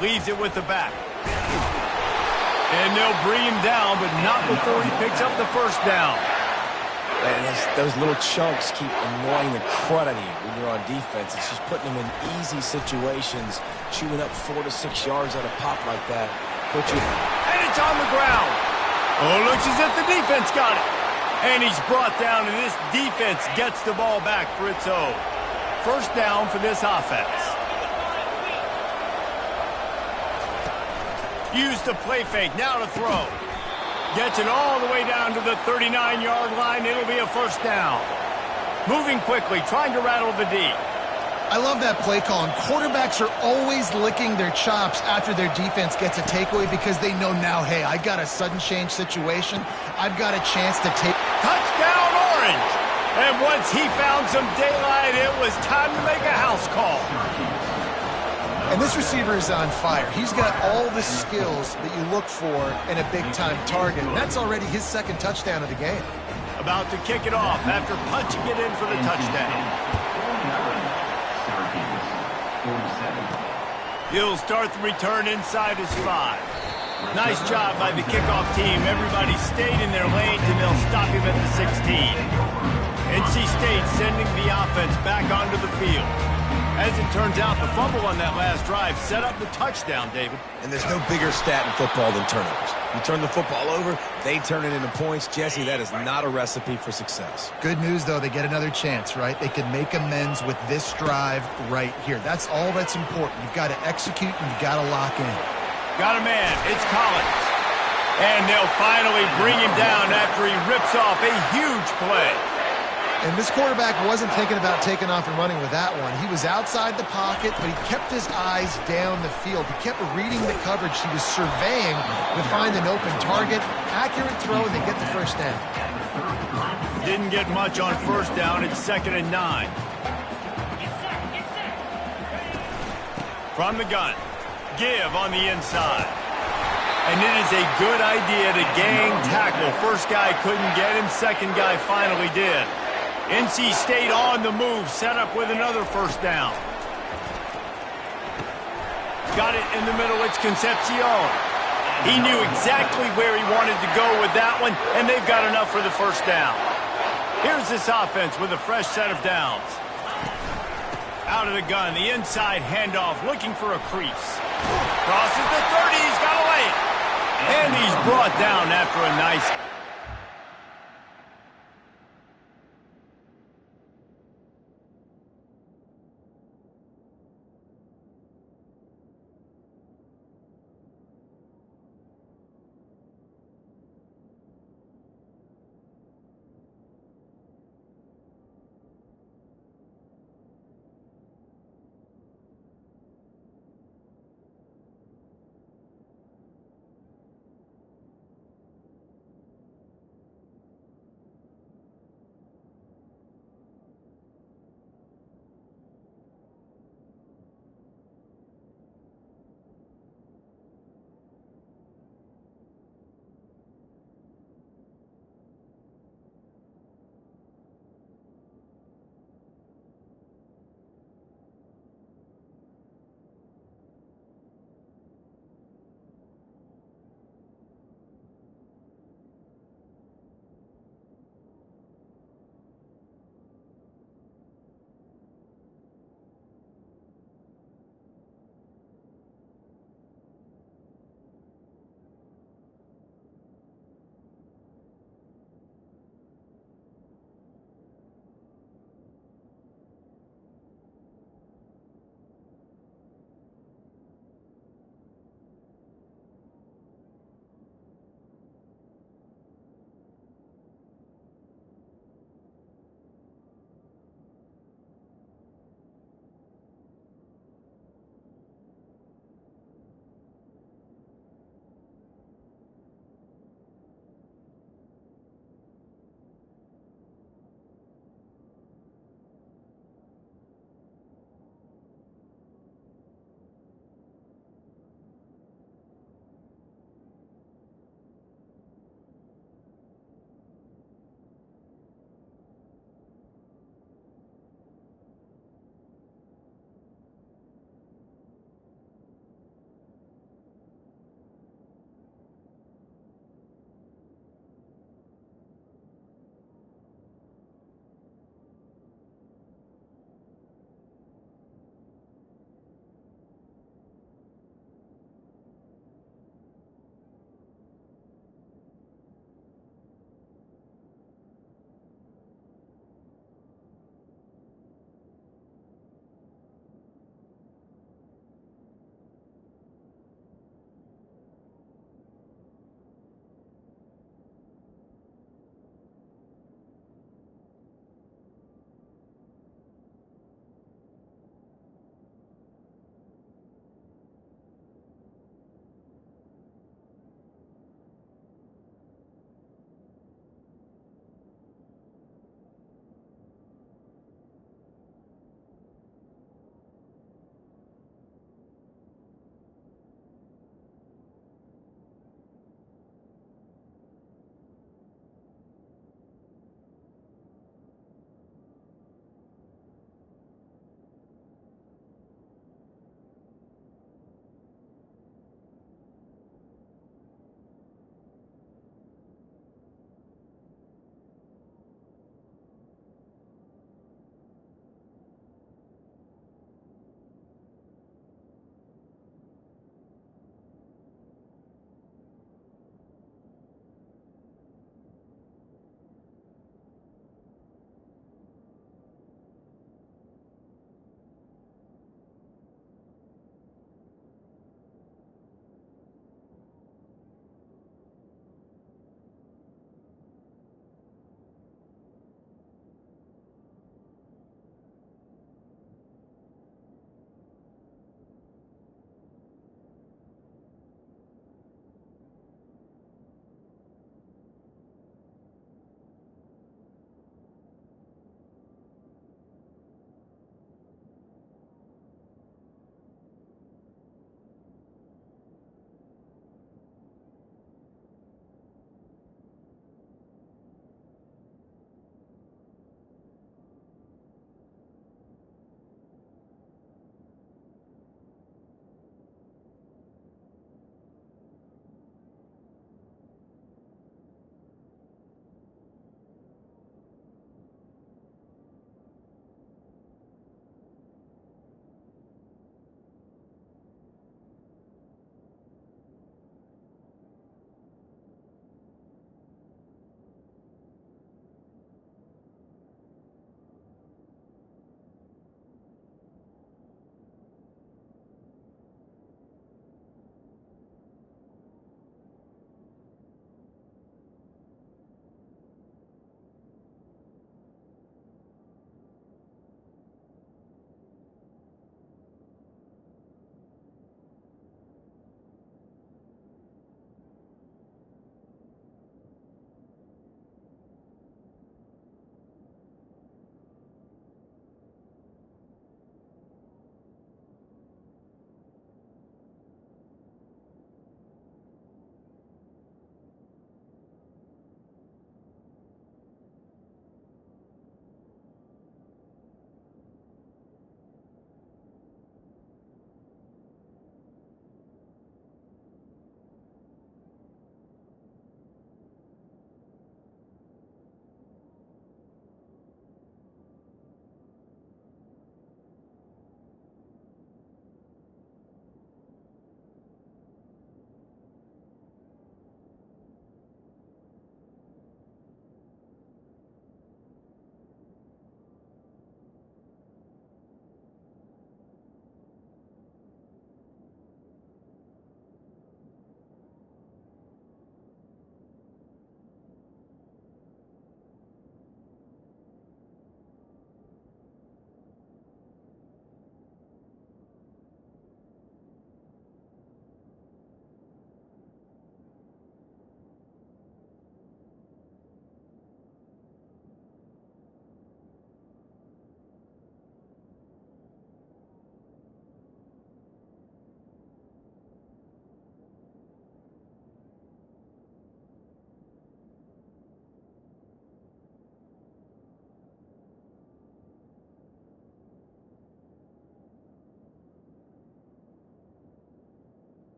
Leaves it with the back. And they'll bring him down, but not before he picks up the first down. And those little chunks keep annoying the crud out of you when you're on defense. It's just putting them in easy situations, chewing up 4 to 6 yards at a pop like that. And it's on the ground. Oh, looks as if the defense got it. And he's brought down, and this defense gets the ball back for its own. First down for this offense. Use the play fake, now to throw. Gets it all the way down to the 39-yard line. It'll be a first down. Moving quickly, trying to rattle the D. I love that play call, and quarterbacks are always licking their chops after their defense gets a takeaway because they know now, hey, I got a sudden change situation. I've got a chance to take... Touchdown, Orange! And once he found some daylight, it was time to make a house call. And this receiver is on fire. He's got all the skills that you look for in a big-time target. And that's already his 2nd touchdown of the game. About to kick it off after punching it in for the touchdown. He'll start the return inside his 5. Nice job by the kickoff team. Everybody stayed in their lanes, and they'll stop him at the 16. NC State sending the offense back onto the field. As it turns out, the fumble on that last drive set up the touchdown, David. And there's no bigger stat in football than turnovers. You turn the football over, they turn it into points. Jesse, that is not a recipe for success. Good news, though, they get another chance, right? They can make amends with this drive right here. That's all that's important. You've got to execute, and you've got to lock in. Got a man. It's Collins. And they'll finally bring him down after he rips off a huge play. And this quarterback wasn't thinking about taking off and running with that one. He was outside the pocket, but he kept his eyes down the field. He kept reading the coverage. He was surveying to find an open target. Accurate throw, and they get the first down. Didn't get much on first down. It's 2nd and 9. From the gun. Give on the inside. And it is a good idea to gang tackle. First guy couldn't get him. Second guy finally did. NC State on the move, set up with another first down. Got it in the middle, it's Concepcion. He knew exactly where he wanted to go with that one, and they've got enough for the first down. Here's this offense with a fresh set of downs. Out of the gun, the inside handoff, looking for a crease. Crosses the 30, he's got a lane. And he's brought down after a nice...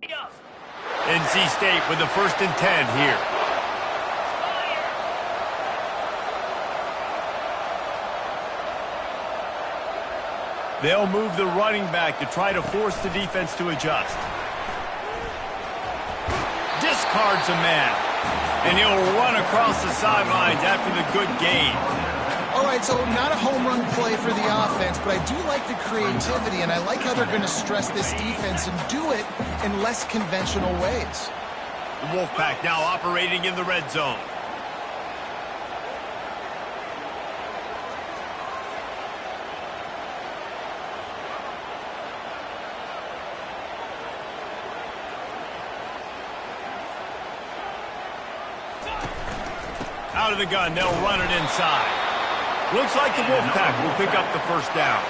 NC State with the 1st and 10 here. They'll move the running back to try to force the defense to adjust. Discards a man, and he'll run across the sidelines after the good gain. All right, so not a home run play for the offense, but I do like the creativity, and I like how they're going to stress this defense and do it in less conventional ways. The Wolfpack now operating in the red zone. Out of the gun, they'll run it inside. Looks like the Wolfpack will pick up the 1st down.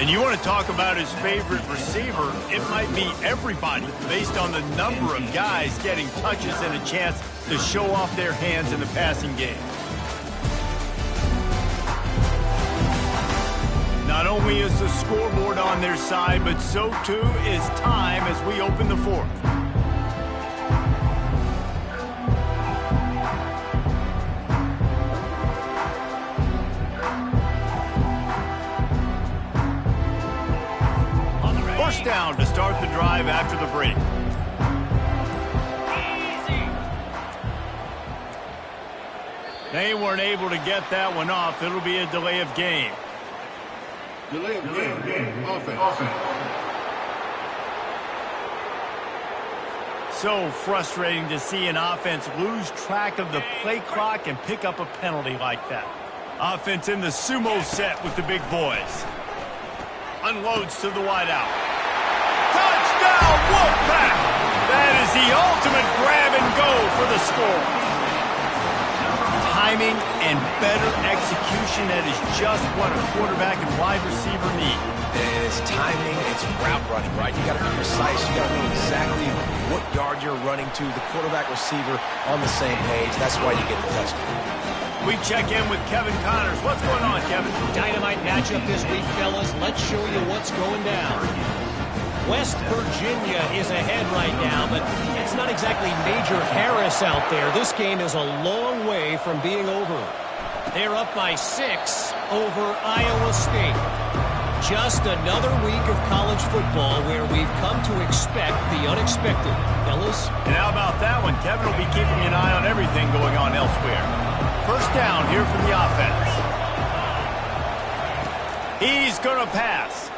And you want to talk about his favorite receiver, it might be everybody based on the number of guys getting touches and a chance to show off their hands in the passing game. Not only is the scoreboard on their side, but so too is time as we open the 4th. First down to start the drive after the break. They weren't able to get that one off. It'll be a delay of game. Delay of game. Offense. So frustrating to see an offense lose track of the play clock and pick up a penalty like that. Offense in the sumo set with the big boys. Unloads to the wideout. Touchdown, Wolfpack! That is the ultimate grab and go for the score. Timing and better execution, that is just what a quarterback and wide receiver need. It's timing, it's route running, right? You got to be precise. You got to know exactly what yard you're running to. The quarterback receiver on the same page. That's why you get the touchdown. We check in with Kevin Connors. What's going on, Kevin? Dynamite matchup this week, fellas. Let's show you what's going down. West Virginia is ahead right now, but it's not exactly Major Harris out there. This game is a long way from being over. They're up by 6 over Iowa State. Just another week of college football where we've come to expect the unexpected. Fellas? And how about that one? Kevin will be keeping an eye on everything going on elsewhere. First down here from the offense. He's going to pass.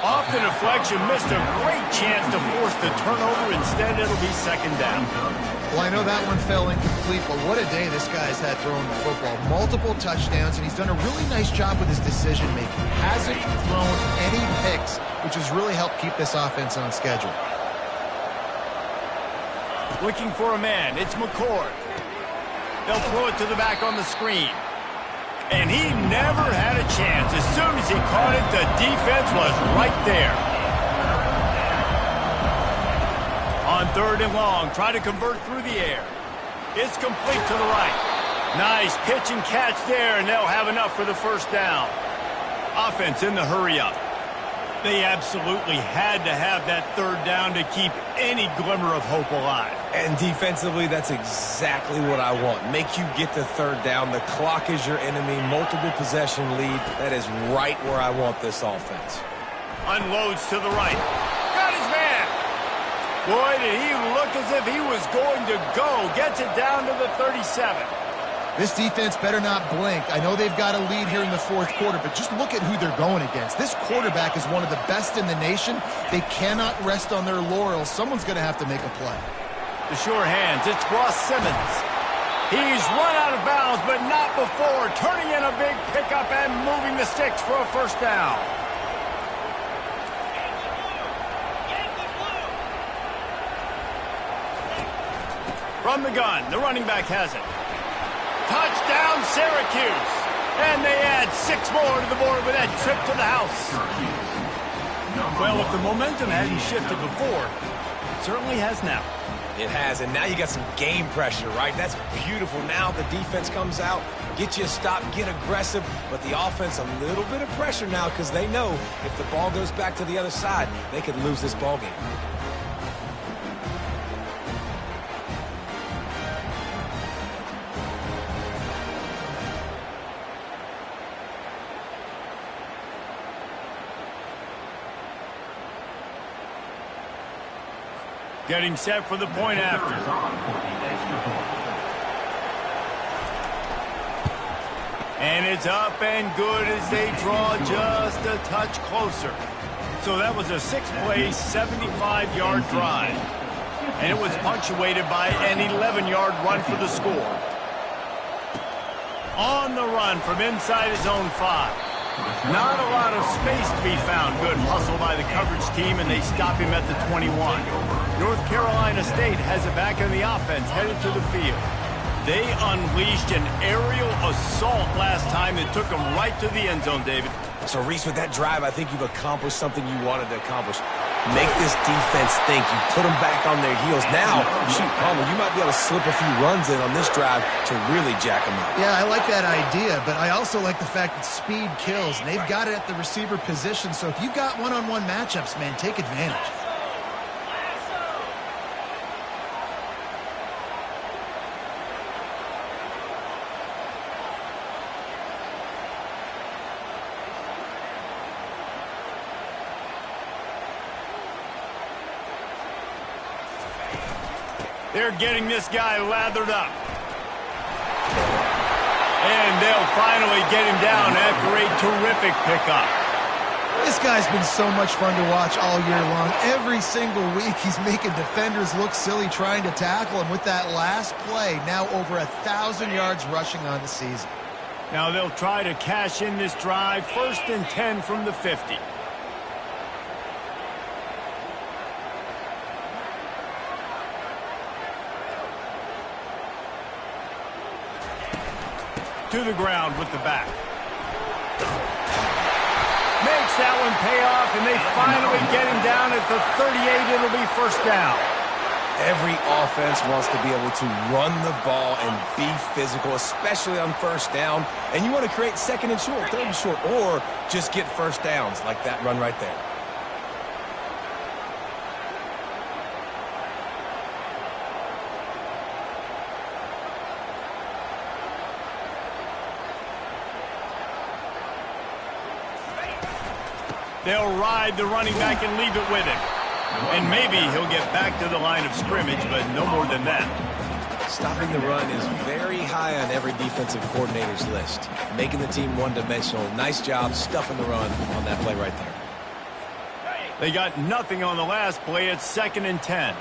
Off the deflection, missed a great chance to force the turnover. Instead, it'll be 2nd down. Well, I know that one fell incomplete, but what a day this guy's had throwing the football. Multiple touchdowns, and he's done a really nice job with his decision-making. Hasn't thrown any picks, which has really helped keep this offense on schedule. Looking for a man. It's McCord. They'll throw it to the back on the screen. And he never had a chance. As soon as he caught it, the defense was right there. On 3rd and long, try to convert through the air. It's complete to the right. Nice pitch and catch there, and they'll have enough for the 1st down. Offense in the hurry-up. They absolutely had to have that 3rd down to keep any glimmer of hope alive. And defensively, that's exactly what I want. Make you get the 3rd down. The clock is your enemy. Multiple possession lead. That is right where I want this offense. Unloads to the right. Got his man. Boy, did he look as if he was going to go. Gets it down to the 37. This defense better not blink. I know they've got a lead here in the 4th quarter, but just look at who they're going against. This quarterback is one of the best in the nation. They cannot rest on their laurels. Someone's going to have to make a play. The sure hands, it's Ross Simmons. He's run out of bounds, but not before. Turning in a big pickup and moving the sticks for a 1st down. From the gun, the running back has it. Touchdown, Syracuse. And they add 6 more to the board with that trip to the house. Well, if the momentum hadn't shifted before, it certainly has now. It has, and now you got some game pressure, right? That's beautiful. Now the defense comes out, get you a stop, get aggressive, but the offense a little bit of pressure now because they know if the ball goes back to the other side, they could lose this ball game. Getting set for the point after. And it's up and good as they draw just a touch closer. So that was a 6-play, 75-yard drive. And it was punctuated by an 11-yard run for the score. On the run from inside his own 5. Not a lot of space to be found. Good hustle by the coverage team, and they stop him at the 21. North Carolina State has it back in the offense, headed to the field. They unleashed an aerial assault last time that took them right to the end zone, David. So, Reese, with that drive, I think you've accomplished something you wanted to accomplish. Make this defense think. You put them back on their heels. Now, shoot, Palmer, you might be able to slip a few runs in on this drive to really jack them up. Yeah, I like that idea, but I also like the fact that speed kills. And they've got it at the receiver position, so if you've got one-on-one matchups, man, take advantage. They're getting this guy lathered up. And they'll finally get him down after a terrific pickup. This guy's been so much fun to watch all year long. Every single week he's making defenders look silly trying to tackle him. With that last play, now over 1,000 yards rushing on the season. Now they'll try to cash in this drive. 1st and 10 from the 50. To the ground with the back. Makes that one pay off, and they finally get him down at the 38. It'll be 1st down. Every offense wants to be able to run the ball and be physical, especially on 1st down. And you want to create 2nd and short, 3rd and short, or just get 1st downs like that run right there. They'll ride the running back and leave it with him. And maybe he'll get back to the line of scrimmage, but no more than that. Stopping the run is very high on every defensive coordinator's list. Making the team one-dimensional. Nice job stuffing the run on that play right there. They got nothing on the last play. It's 2nd and 10.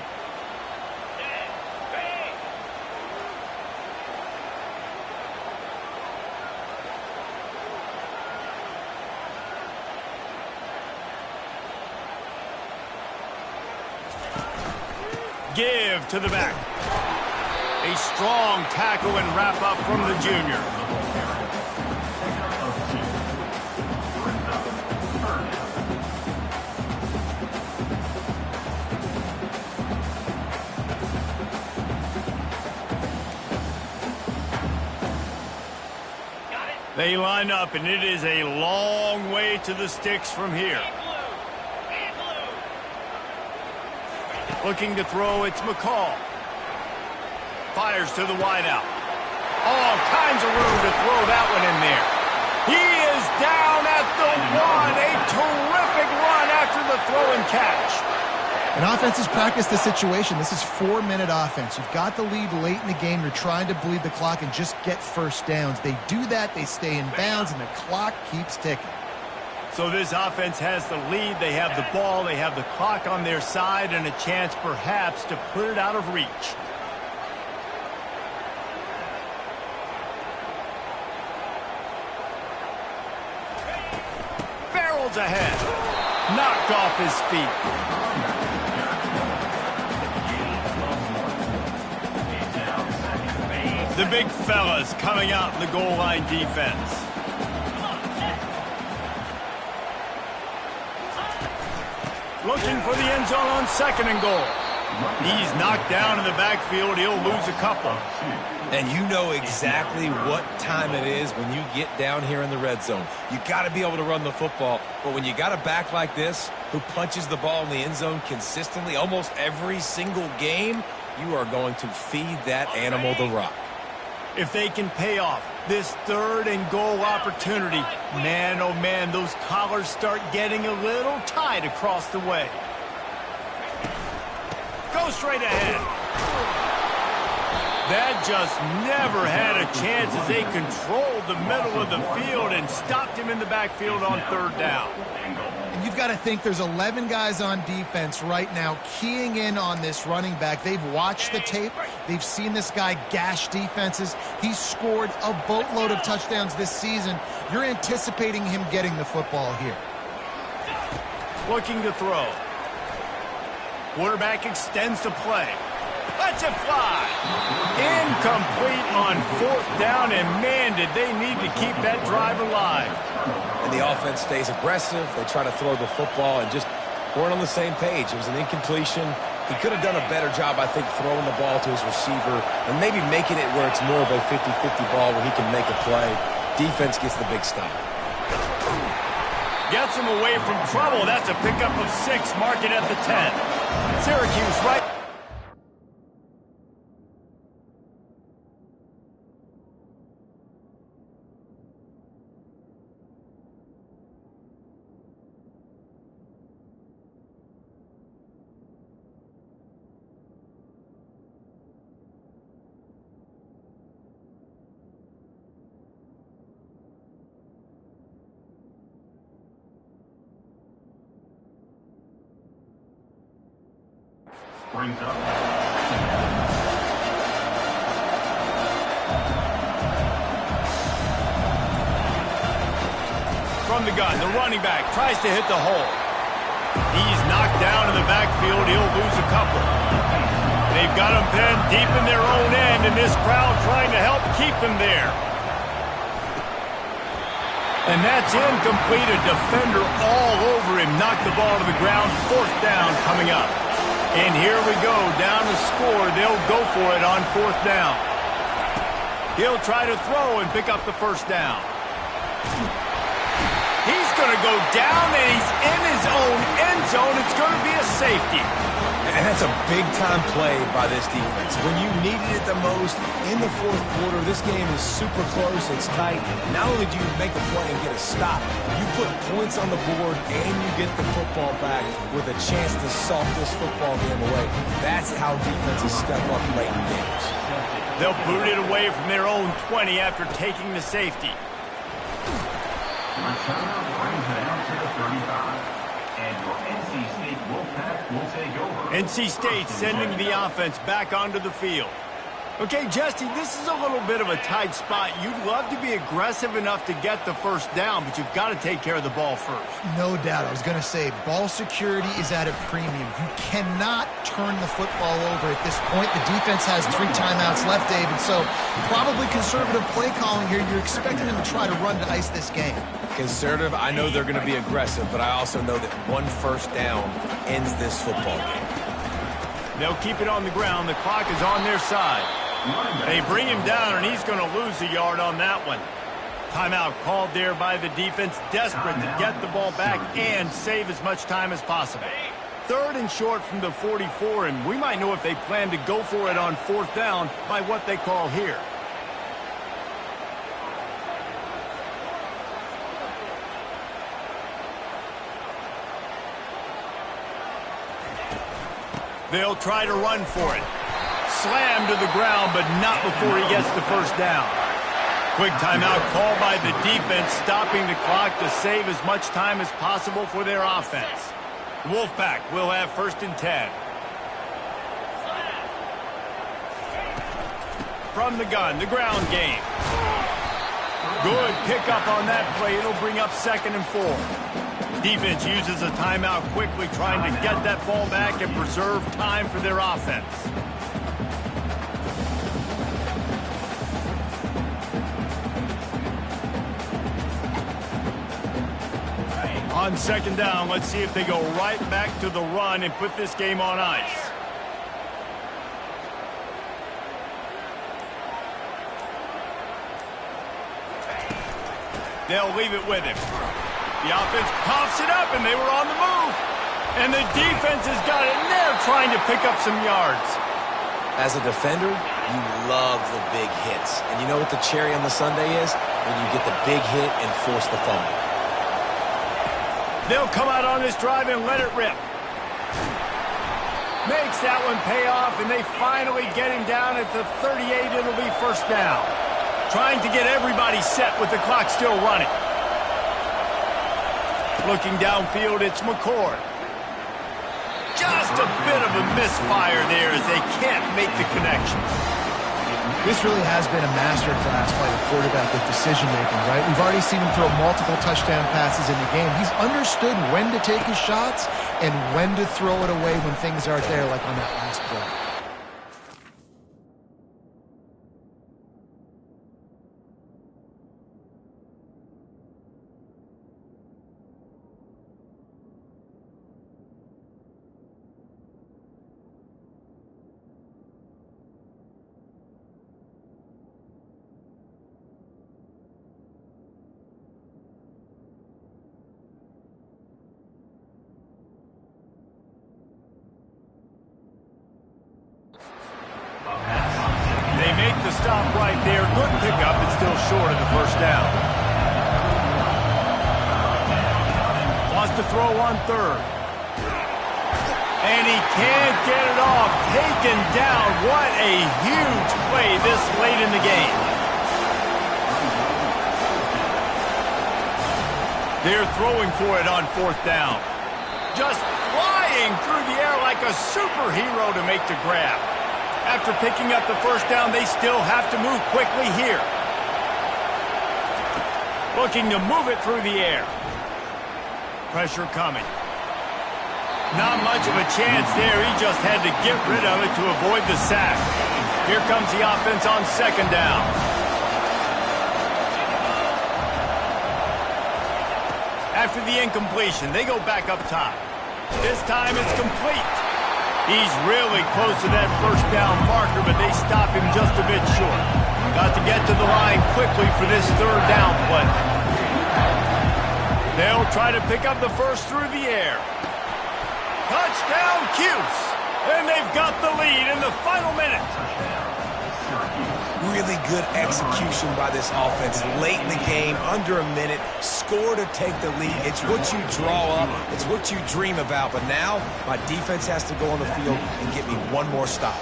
Give to the back. A strong tackle and wrap up from the junior. They line up, and it is a long way to the sticks from here. Looking to throw, it's McCall. Fires to the wideout. All kinds of room to throw that one in there. He is down at the 1. A terrific run after the throw and catch. And offenses practice the situation. This is 4-minute offense. You've got the lead late in the game. You're trying to bleed the clock and just get 1st downs. They do that, they stay in bounds, and the clock keeps ticking. So this offense has the lead. They have the ball. They have the clock on their side and a chance perhaps to put it out of reach. Barrels ahead. Knocked off his feet. The big fellas coming out in the goal line defense. Looking for the end zone on 2nd and goal. He's knocked down in the backfield. He'll lose a couple. And you know exactly what time it is when you get down here in the red zone. You got to be able to run the football. But when you got a back like this who punches the ball in the end zone consistently almost every single game, you are going to feed that animal the rock. If they can pay off this 3rd and goal opportunity, man, oh man, those collars start getting a little tight across the way. Go straight ahead. That just never had a chance as they controlled the middle of the field and stopped him in the backfield on 3rd down. And you've got to think there's 11 guys on defense right now keying in on this running back. They've watched the tape. They've seen this guy gash defenses. He's scored a boatload of touchdowns this season. You're anticipating him getting the football here. Looking to throw. Quarterback extends the play. Lets it fly. Incomplete on 4th down, and man, did they need to keep that drive alive. And the offense stays aggressive. They try to throw the football and just weren't on the same page. It was an incompletion. He could have done a better job, I think, throwing the ball to his receiver and maybe making it where it's more of a 50-50 ball where he can make a play. Defense gets the big stop. Gets him away from trouble. That's a pickup of 6. Mark it at the 10. Syracuse right. Brings up. From the gun, the running back tries to hit the hole. He's knocked down in the backfield. He'll lose a couple. They've got him pinned deep in their own end, and this crowd trying to help keep him there. And that's incomplete. A defender all over him. Knocked the ball to the ground. 4th down coming up. And here we go, down to score. They'll go for it on 4th down. He'll try to throw and pick up the 1st down. He's going to go down, and he's in his own end zone. It's going to be a safety. And that's a big-time play by this defense. When you needed it the most in the 4th quarter, this game is super close, it's tight. Not only do you make a play and get a stop, you put points on the board and you get the football back with a chance to salt this football game away. That's how defenses step up late in games. They'll boot it away from their own 20 after taking the safety. Return brings it out to the 35. And your NC State Wolfpack will take over. NC State sending the offense back onto the field. Okay, Jesse, this is a little bit of a tight spot. You'd love to be aggressive enough to get the 1st down, but you've got to take care of the ball first. No doubt. I was going to say, ball security is at a premium. You cannot turn the football over at this point. The defense has 3 timeouts left, David, so probably conservative play calling here. You're expecting them to try to run to ice this game. Conservative, I know they're going to be aggressive, but I also know that 1 1st down ends this football game. They'll keep it on the ground. The clock is on their side. They bring him down, and he's going to lose a yard on that one. Timeout called there by the defense, desperate to get the ball back and save as much time as possible. 3rd and short from the 44, and we might know if they plan to go for it on 4th down by what they call here. They'll try to run for it. Slammed to the ground, but not before he gets the 1st down. Quick timeout called by the defense, stopping the clock to save as much time as possible for their offense. Wolfpack will have 1st and 10. From the gun, the ground game. Good pickup on that play. It'll bring up 2nd and 4. Defense uses a timeout quickly, trying to get that ball back and preserve time for their offense. On 2nd down, let's see if they go right back to the run and put this game on ice. They'll leave it with him. The offense pops it up, and they were on the move. And the defense has got it, and they're trying to pick up some yards. As a defender, you love the big hits. And you know what the cherry on the sundae is? When you get the big hit and force the fumble. They'll come out on this drive and let it rip. Makes that one pay off, and they finally get him down at the 38. It'll be first down. Trying to get everybody set with the clock still running. Looking downfield, it's McCord. Just a bit of a misfire there as they can't make the connection. This really has been a masterclass by the quarterback with decision-making, right? We've already seen him throw multiple touchdown passes in the game. He's understood when to take his shots and when to throw it away when things aren't there, like on that last play. The stop right there. Good pickup. It's still short of the first down. Wants to throw on third. And he can't get it off. Taken down. What a huge play this late in the game. They're throwing for it on fourth down. Just flying through the air like a superhero to make the grab. After picking up the first down, they still have to move quickly here. Looking to move it through the air. Pressure coming. Not much of a chance there. He just had to get rid of it to avoid the sack. Here comes the offense on second down. After the incompletion, they go back up top. This time it's complete. He's really close to that first down marker, but they stop him just a bit short. Got to get to the line quickly for this third down play. They'll try to pick up the first through the air. Touchdown, Cuse! And they've got the lead in the final minute. Really good execution by this offense late in the game, under a minute, score to take the lead. It's what you draw up, it's what you dream about, but now my defense has to go on the field and get me one more stop.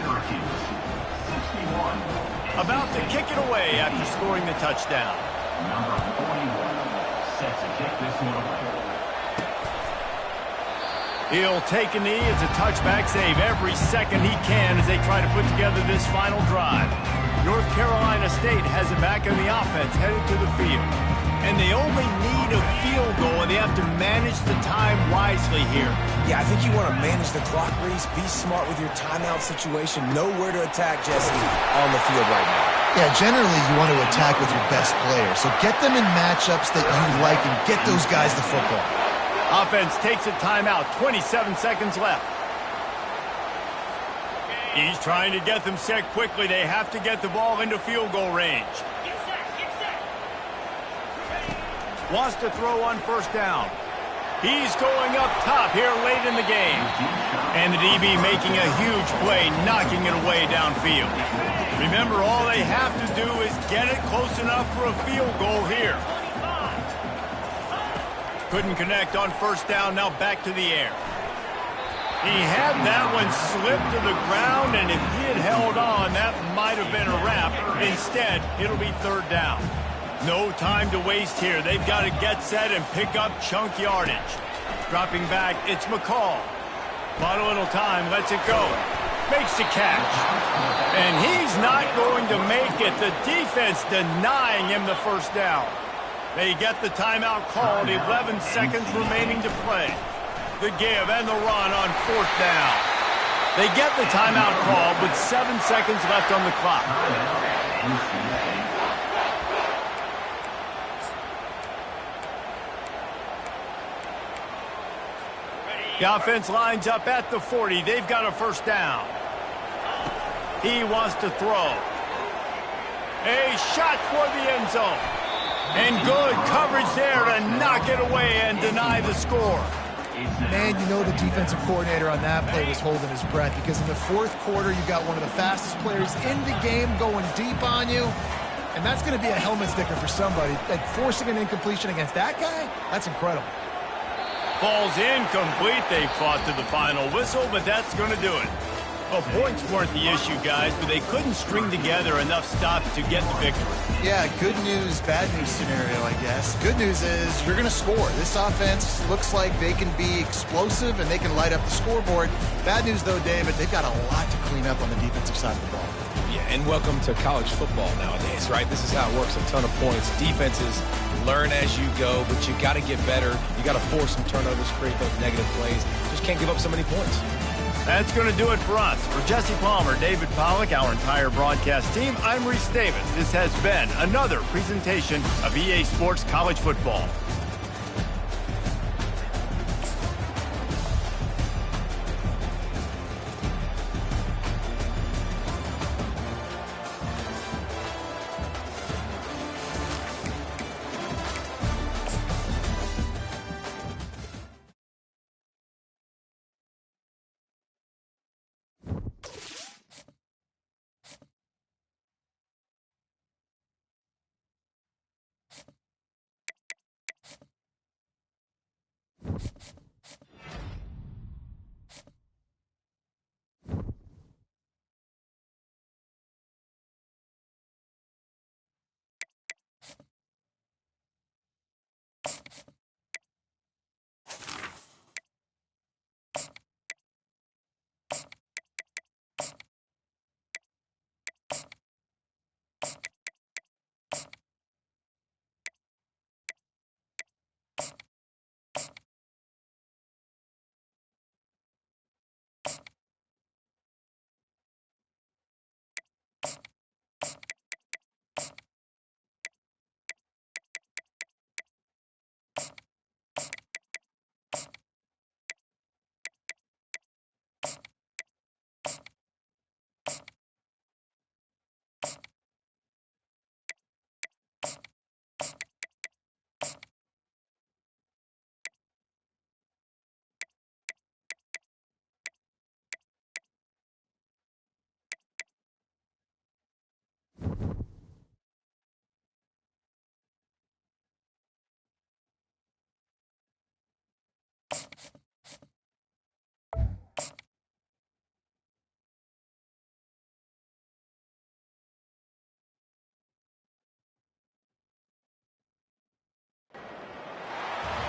About to kick it away after scoring the touchdown. Number 41 set to kick this one away. He'll take a knee. It's a touchback save every second he can as they try to put together this final drive. North Carolina State has it back in the offense headed to the field. And they only need a field goal, and they have to manage the time wisely here. Yeah, I think you want to manage the clock, Reese. Be smart with your timeout situation. Know where to attack, Jesse, on the field right now. Yeah, generally you want to attack with your best players. So get them in matchups that you like and get those guys the football. Offense takes a timeout. 27 seconds left. He's trying to get them set quickly. They have to get the ball into field goal range. Wants to throw on first down. He's going up top here late in the game. And the DB making a huge play, knocking it away downfield. Remember, all they have to do is get it close enough for a field goal here. Couldn't connect on first down, now back to the air. He had that one slip to the ground, and if he had held on, that might have been a wrap. Instead, it'll be third down. No time to waste here. They've got to get set and pick up chunk yardage. Dropping back, it's McCall. Bought a little time, lets it go. Makes the catch. And he's not going to make it. The defense denying him the first down. They get the timeout called, 11 seconds remaining to play. The give and the run on fourth down. They get the timeout called with 7 seconds left on the clock. The offense lines up at the 40. They've got a first down. He wants to throw. A shot toward the end zone. And good coverage there to knock it away and deny the score. Man, you know the defensive coordinator on that play was holding his breath, because in the fourth quarter, you got one of the fastest players in the game going deep on you, and that's going to be a helmet sticker for somebody. Like, forcing an incompletion against that guy, that's incredible. Falls incomplete. They fought to the final whistle, but that's going to do it. Well, points weren't the issue, guys, but they couldn't string together enough stops to get the victory. Yeah, good news, bad news scenario, I guess. Good news is you're going to score. This offense looks like they can be explosive and they can light up the scoreboard. Bad news, though, David, they've got a lot to clean up on the defensive side of the ball. Yeah, and welcome to college football nowadays, right? This is how it works, a ton of points. Defenses learn as you go, but you got to get better. You got to force some turnovers, create those negative plays. Just can't give up so many points. That's going to do it for us. For Jesse Palmer, David Pollack, our entire broadcast team, I'm Reese Davis. This has been another presentation of EA Sports College Football.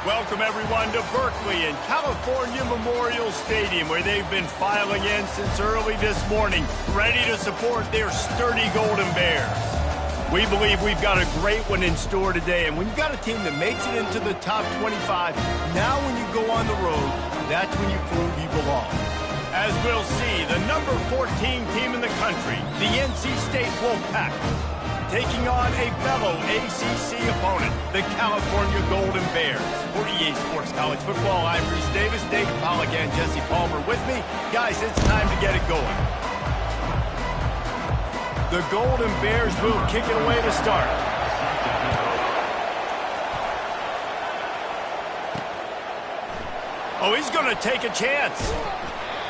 Welcome, everyone, to Berkeley and California Memorial Stadium, where they've been filing in since early this morning, ready to support their sturdy Golden Bears. We believe we've got a great one in store today, and when you've got a team that makes it into the top 25, now when you go on the road, that's when you prove you belong. As we'll see, the number 14 team in the country, the NC State Wolfpack, taking on a fellow ACC opponent, the California Golden Bears. For EA Sports College Football, I'm Reese Davis, David Pollack, and Jesse Palmer with me. Guys, it's time to get it going. The Golden Bears will kick it away to start. Oh, he's going to take a chance.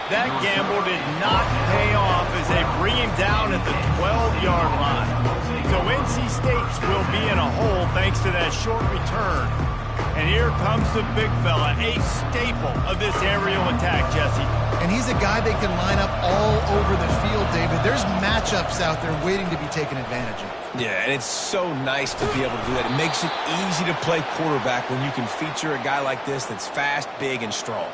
That gamble did not pay off as they bring him down at the 12-yard line. So NC State will be in a hole thanks to that short return. And here comes the big fella, a staple of this aerial attack, Jesse. And he's a guy they can line up all over the field, David. There's matchups out there waiting to be taken advantage of. Yeah, and it's so nice to be able to do that. It makes it easy to play quarterback when you can feature a guy like this that's fast, big, and strong.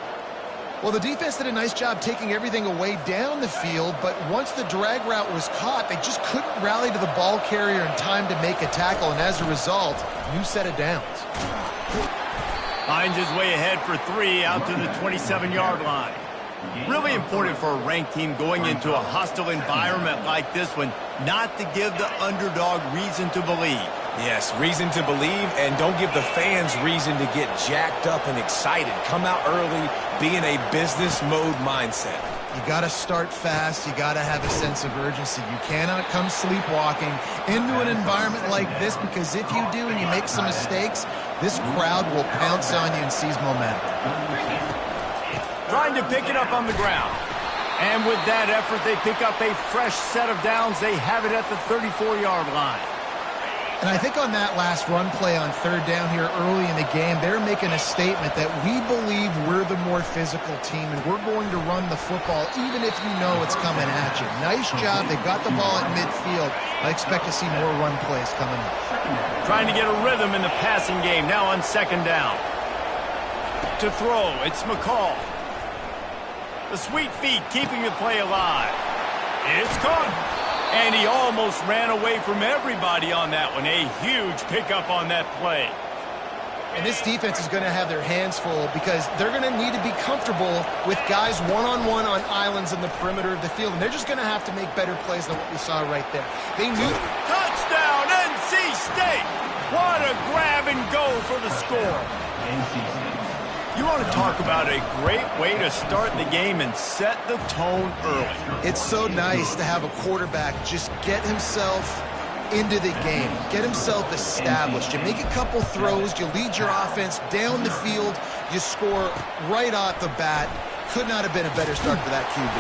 Well, the defense did a nice job taking everything away down the field, but once the drag route was caught, they just couldn't rally to the ball carrier in time to make a tackle, and as a result, new set of downs. Finds his way ahead for 3 out to the 27-yard line. Really important for a ranked team going into a hostile environment like this one, not to give the underdog reason to believe. Yes, reason to believe, and don't give the fans reason to get jacked up and excited. Come out early, be in a business mode mindset. You got to start fast. You got to have a sense of urgency. You cannot come sleepwalking into an environment like this, because if you do and you make some mistakes, this crowd will pounce on you and seize momentum. Trying to pick it up on the ground. And with that effort, they pick up a fresh set of downs. They have it at the 34-yard line. And I think on that last run play on third down here early in the game, they're making a statement that we believe we're the more physical team and we're going to run the football even if you know it's coming at you. Nice job. They got the ball at midfield. I expect to see more run plays coming up. Trying to get a rhythm in the passing game now on second down. To throw, it's McCall. The sweet feet keeping the play alive. It's caught. And he almost ran away from everybody on that one. A huge pickup on that play. And this defense is going to have their hands full because they're going to need to be comfortable with guys one-on-one on islands in the perimeter of the field. And they're just going to have to make better plays than what we saw right there. They knew. Touchdown, NC State! What a grab and go for the score. NC State. You want to talk about a great way to start the game and set the tone early. It's so nice to have a quarterback just get himself into the game, get himself established. You make a couple throws, you lead your offense down the field, you score right off the bat. Could not have been a better start for that QB.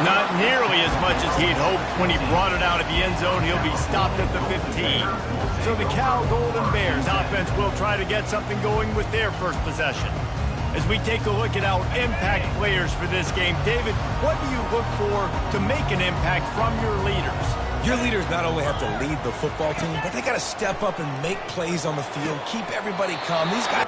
Not nearly as much as he'd hoped when he brought it out of the end zone. He'll be stopped at the 15. So the Cal Golden Bears offense will try to get something going with their first possession. As we take a look at our impact players for this game, David, what do you look for to make an impact from your leaders? Your leaders not only have to lead the football team, but they got to step up and make plays on the field, keep everybody calm. These guys...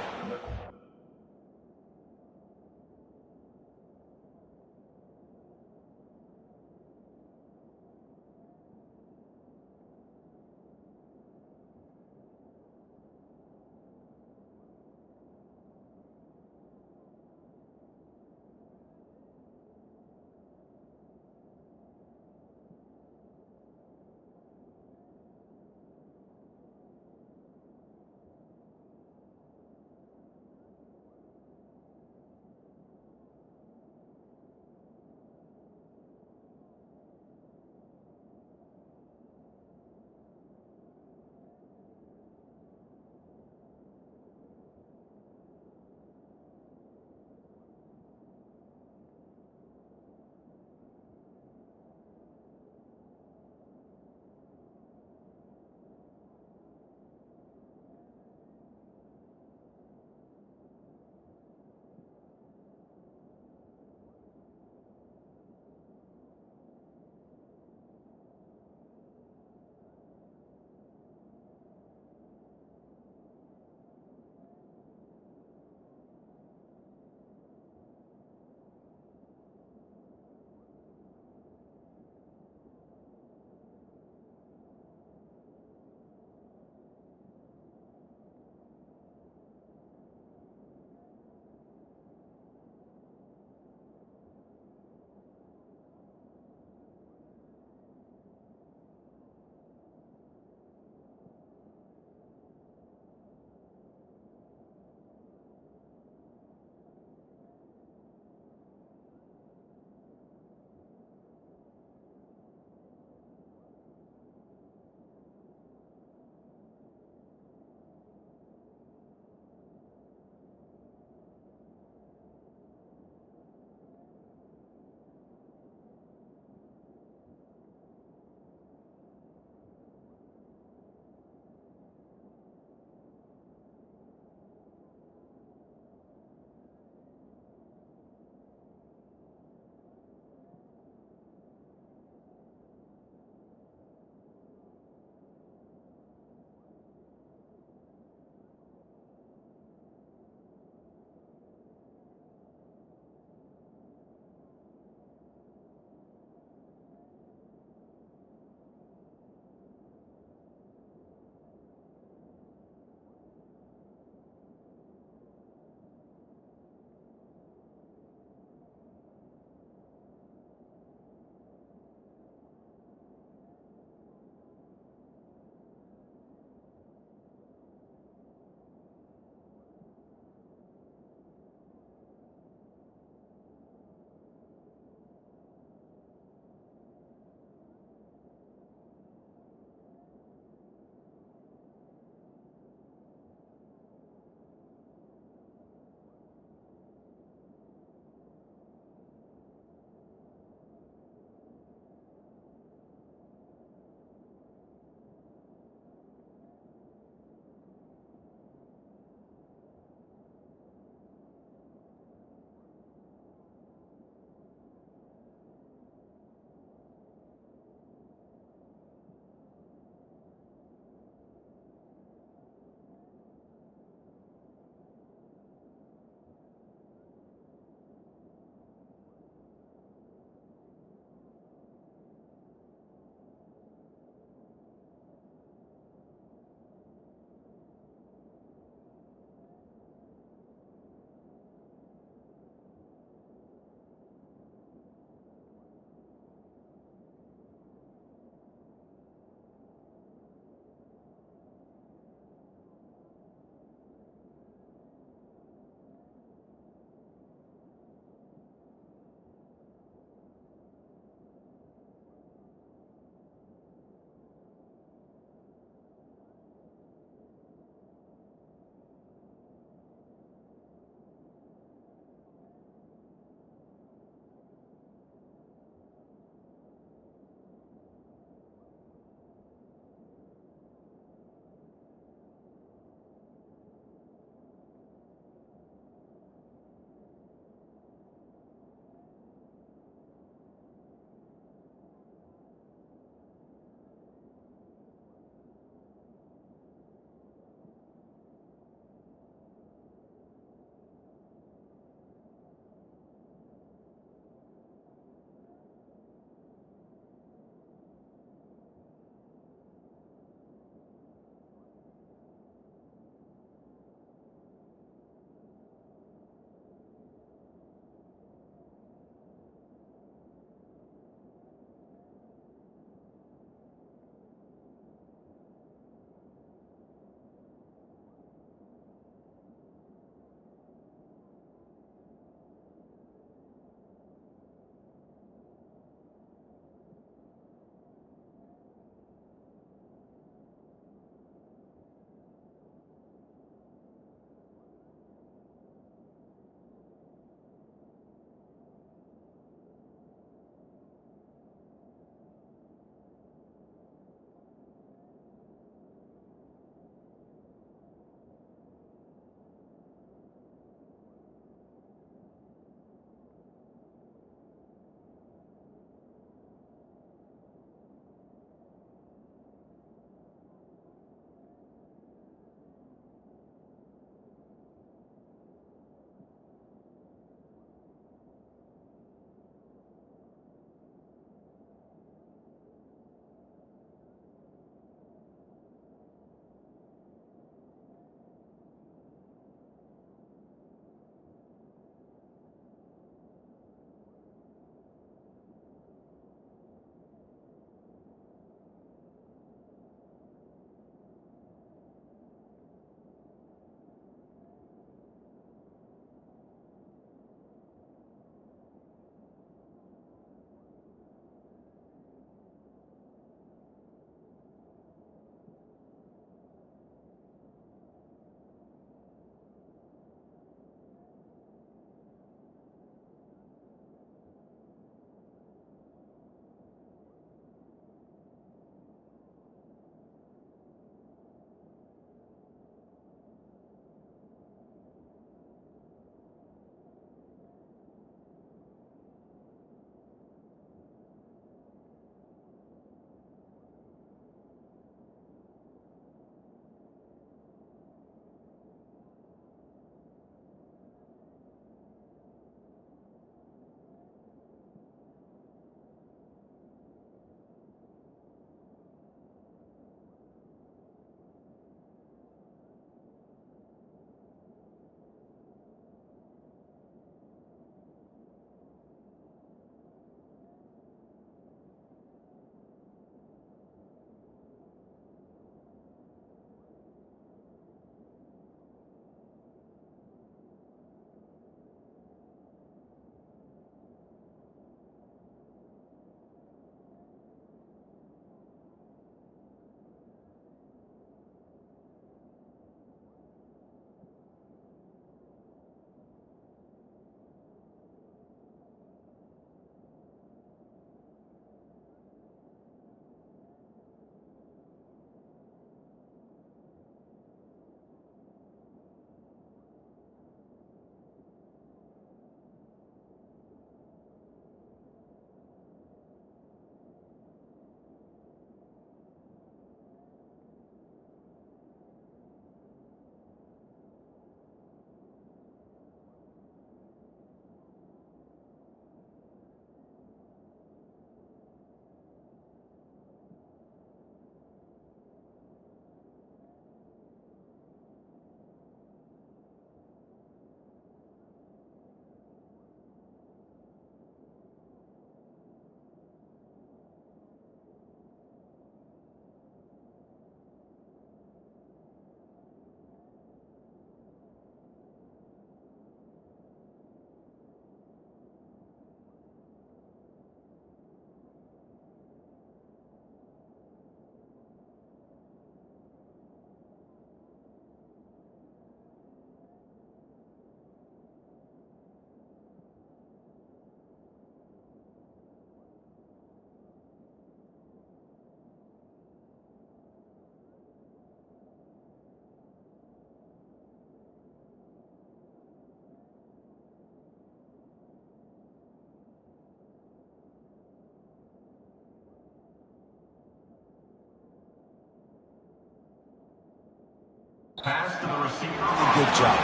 Pass to the receiver. Good job.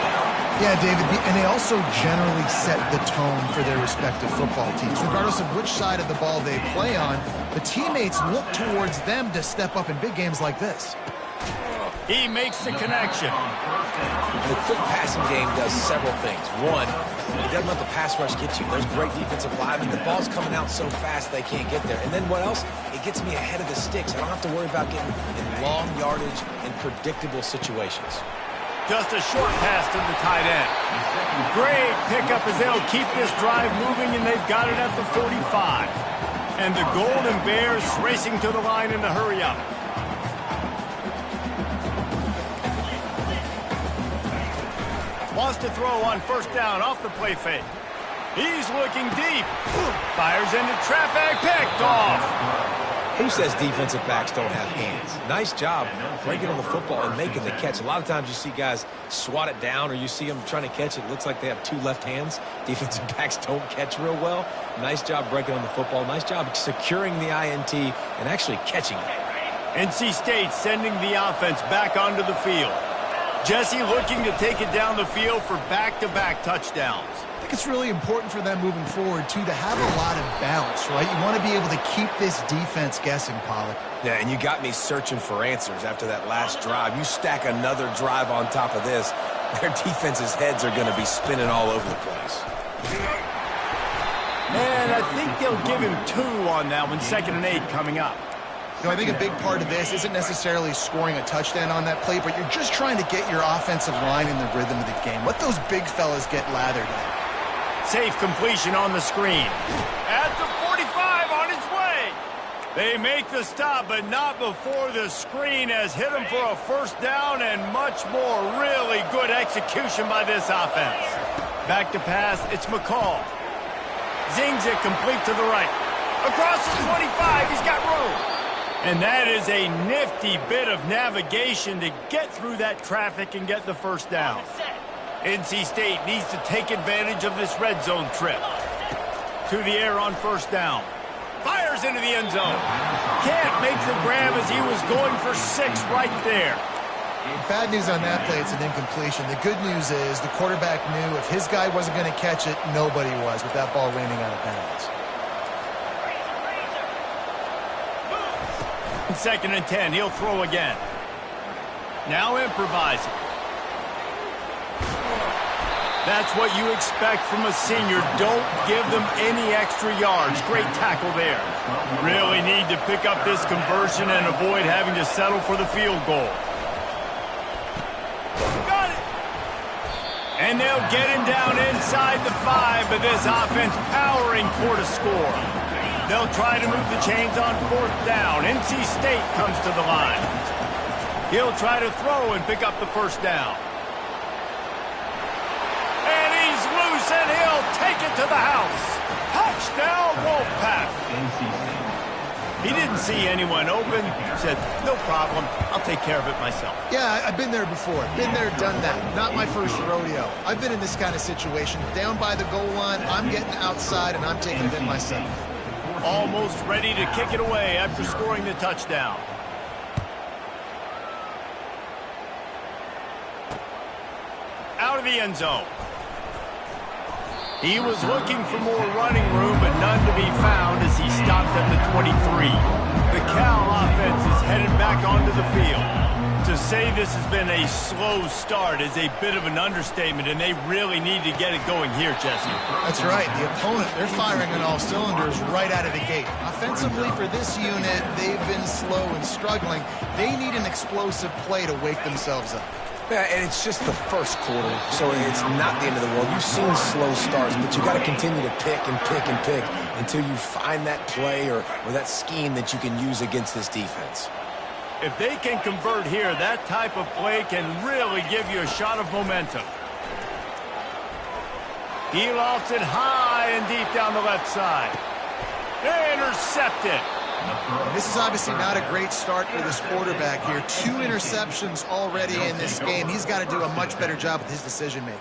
Yeah, David, and they also generally set the tone for their respective football teams. Regardless of which side of the ball they play on, the teammates look towards them to step up in big games like this. He makes the connection. The quick passing game does several things. One, it doesn't let the pass rush get you. There's great defensive linemen. The ball's coming out so fast they can't get there. And then what else? It gets me ahead of the sticks. I don't have to worry about getting in long yardage and predictable situations. Just a short pass to the tight end. Great pickup as they'll keep this drive moving, and they've got it at the 45. And the Golden Bears racing to the line in a hurry up. Wants to throw on first down off the play fake. He's looking deep. Fires into traffic, picked off. Who says defensive backs don't have hands? Nice job breaking on the football and making the catch. A lot of times you see guys swat it down or you see them trying to catch it. It looks like they have two left hands. Defensive backs don't catch real well. Nice job breaking on the football. Nice job securing the INT and actually catching it. NC State sending the offense back onto the field. Jesse looking to take it down the field for back-to-back touchdowns. I think it's really important for them moving forward, too, to have a lot of balance, right? You want to be able to keep this defense guessing, Pollack. Yeah, and you got me searching for answers after that last drive. You stack another drive on top of this, their defense's heads are going to be spinning all over the place. And I think they'll give him 2 on that one, 2nd and 8 coming up. You know, I think a big part of this isn't necessarily scoring a touchdown on that play, but you're just trying to get your offensive line in the rhythm of the game. Let those big fellas get lathered in. Safe completion on the screen. At the 45 on his way. They make the stop, but not before the screen has hit him for a first down and much more. Really good execution by this offense. Back to pass, it's McCall. Zings it complete to the right. Across the 25, he's got room. And that is a nifty bit of navigation to get through that traffic and get the first down. NC State needs to take advantage of this red zone trip. To the air on first down. Fires into the end zone. Can't make the grab as he was going for 6 right there. Bad news on that play, it's an incompletion. The good news is the quarterback knew if his guy wasn't going to catch it, nobody was with that ball raining out of bounds. 2nd and 10, he'll throw again. Now improvising. That's what you expect from a senior. Don't give them any extra yards. Great tackle there. Really need to pick up this conversion and avoid having to settle for the field goal. Got it! And they'll get him down inside the 5, but this offense powering toward a score. They'll try to move the chains on 4th down. NC State comes to the line. He'll try to throw and pick up the first down. And he's loose, and he'll take it to the house. Touchdown, Wolfpack. He didn't see anyone open. Said, no problem. I'll take care of it myself. Yeah, I've been there before. Been there, done that. Not my first rodeo. I've been in this kind of situation. Down by the goal line, I'm getting outside, and I'm taking it myself. Almost ready to kick it away after scoring the touchdown. Out of the end zone. He was looking for more running room, but none to be found as he stopped at the 23. The Cal offense is headed back onto the field. To say this has been a slow start is a bit of an understatement, and they really need to get it going here, Jesse. That's right. The opponent, they're firing on all cylinders right out of the gate. Offensively for this unit, they've been slow and struggling. They need an explosive play to wake themselves up. Yeah, and it's just the first quarter, so it's not the end of the world. You've seen slow starts, but you got to continue to pick and pick and pick until you find that play or that scheme that you can use against this defense. If they can convert here, that type of play can really give you a shot of momentum. He lofts it high and deep down the left side. Intercepted. This is obviously not a great start for this quarterback here. 2 interceptions already in this game. He's got to do a much better job with his decision-making.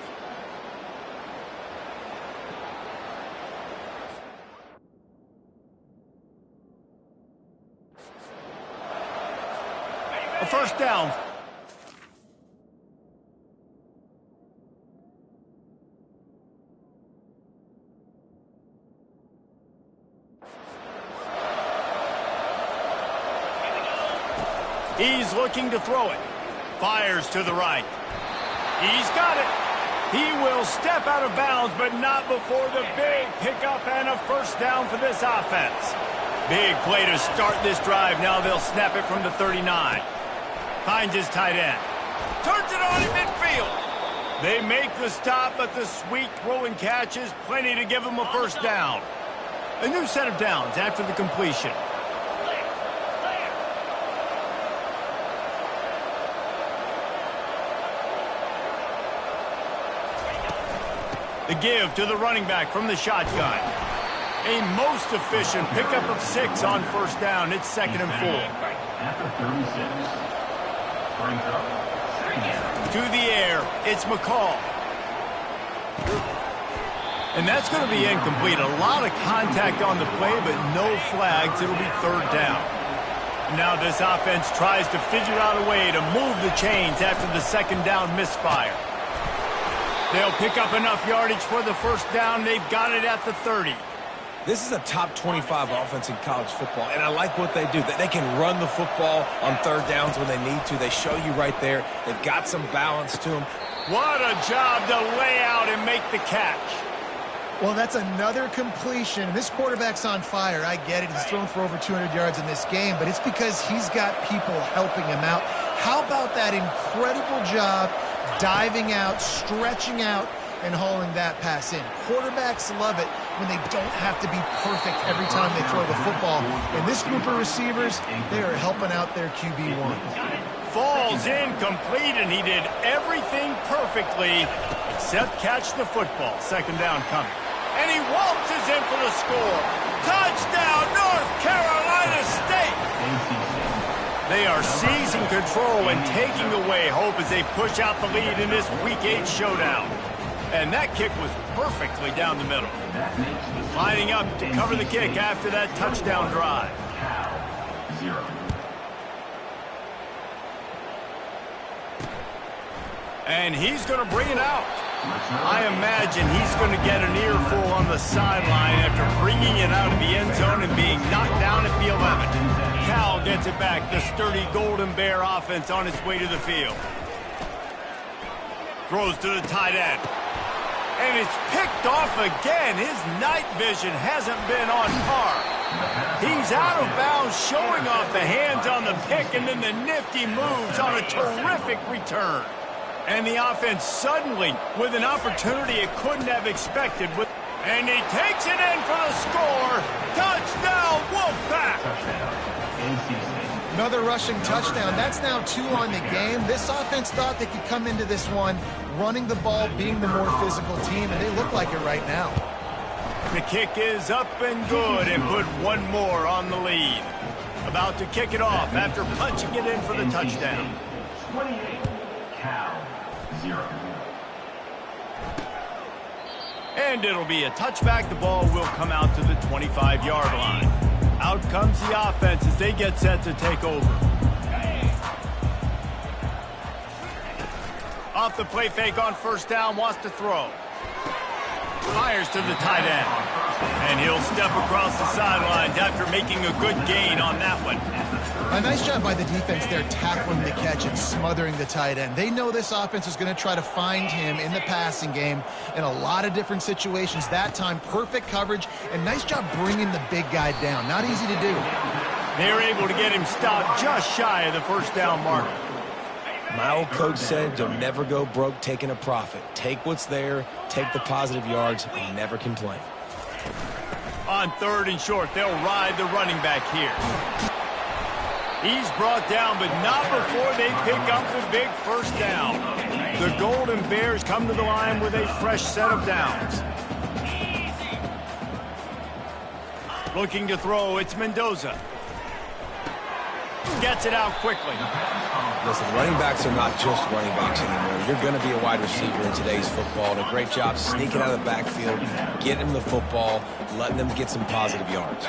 A first down. He's looking to throw it. Fires to the right. He's got it. He will step out of bounds, but not before the big pickup and a first down for this offense. Big play to start this drive. Now they'll snap it from the 39. Finds his tight end. Turns it on in midfield. They make the stop, but the sweet throw and catch is plenty to give them a first down. A new set of downs after the completion. The give to the running back from the shotgun. A most efficient pickup of 6 on first down. It's 2nd and 4. After 36. Brings up 2nd. To the air, it's McCall. And that's going to be incomplete. A lot of contact on the play, but no flags. It'll be 3rd down. Now this offense tries to figure out a way to move the chains after the 2nd down misfire. They'll pick up enough yardage for the first down. They've got it at the 30. This is a top 25 offense in college football, and I like what they do. They can run the football on 3rd downs when they need to. They show you right there. They've got some balance to them. What a job to lay out and make the catch. Well, that's another completion. This quarterback's on fire. I get it. He's thrown for over 200 yards in this game, but it's because he's got people helping him out. How about that incredible job diving out, stretching out, and hauling that pass in? Quarterbacks love it when they don't have to be perfect every time they throw the football. And this group of receivers, they are helping out their QB1. Falls incomplete, and he did everything perfectly except catch the football. 2nd down coming. And he waltzes in for the score. Touchdown, North Carolina State! They are seizing control and taking away hope as they push out the lead in this Week 8 showdown. And that kick was perfectly down the middle. Lining up to cover the kick after that touchdown drive. And he's going to bring it out. I imagine he's going to get an earful on the sideline after bringing it out of the end zone and being knocked down at the 11. Cal gets it back. The sturdy Golden Bear offense on its way to the field. Throws to the tight end. And it's picked off again. His night vision hasn't been on par. He's out of bounds, showing off the hands on the pick, and then the nifty moves on a terrific return. And the offense suddenly with an opportunity it couldn't have expected. And he takes it in for the score. Touchdown, Wolfpack! Another rushing touchdown. That's now 2 on the game. This offense thought they could come into this one running the ball, being the more physical team, and they look like it right now. The kick is up and good and put one more on the lead. About to kick it off after punching it in for the touchdown. 28, Cal 0. And it'll be a touchback. The ball will come out to the 25-yard line. Out comes the offense as they get set to take over. Off the play fake on first down, wants to throw. Fires to the tight end. And he'll step across the sidelines after making a good gain on that one. A nice job by the defense there, tackling the catch and smothering the tight end. They know this offense is going to try to find him in the passing game in a lot of different situations. That time, perfect coverage, and nice job bringing the big guy down. Not easy to do. They're able to get him stopped just shy of the first down marker. My old coach said, you'll never go broke taking a profit. Take what's there, take the positive yards, and never complain. On 3rd and short, they'll ride the running back here. He's brought down, but not before they pick up the big first down. The Golden Bears come to the line with a fresh set of downs. Looking to throw, it's Mendoza. Gets it out quickly. Listen, running backs are not just running backs anymore. You're going to be a wide receiver in today's football. And a great job sneaking out of the backfield, getting the football, letting them get some positive yards.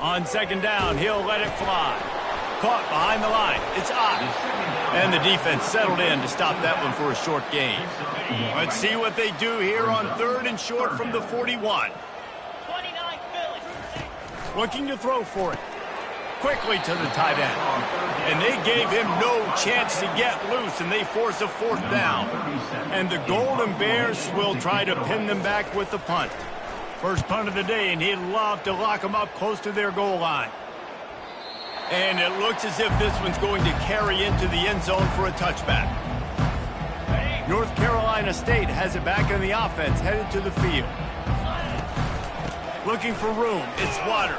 On 2nd down, he'll let it fly. Caught behind the line. It's Ott. And the defense settled in to stop that one for a short gain. Let's see what they do here on 3rd and short from the 41. Looking to throw for it. quickly to the tight end. And they gave him no chance to get loose, and they force a 4th down. And the Golden Bears will try to pin them back with the punt. First punt of the day, and he'd love to lock them up close to their goal line. And it looks as if this one's going to carry into the end zone for a touchback. North Carolina State has it back in the offense, headed to the field. Looking for room, it's Waters.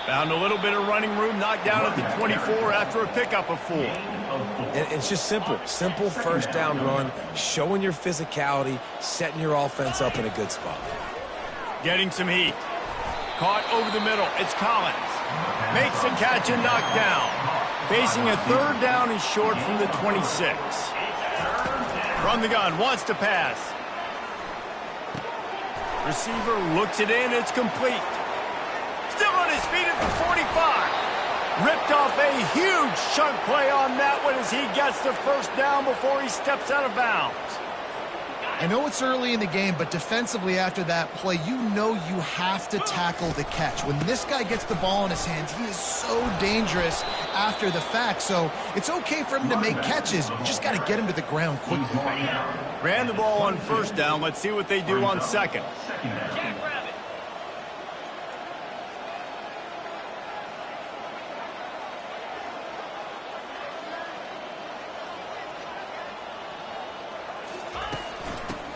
Found a little bit of running room, knocked down at the 24 after a pickup of 4. And it's just simple. Simple first down run, showing your physicality, setting your offense up in a good spot. Getting some heat. Caught over the middle, it's Collins. Makes a catch and knocked down. Facing a 3rd down and short from the 26. From the gun, wants to pass. Receiver looks it in, it's complete. Still on his feet at the 45. Ripped off a huge chunk play on that one as he gets the first down before he steps out of bounds. I know it's early in the game, but defensively after that play, you know you have to tackle the catch. When this guy gets the ball in his hands, he is so dangerous after the fact. So it's okay for him to make catches. You just got to get him to the ground quickly. Ran the ball on 1st down. Let's see what they do on 2nd.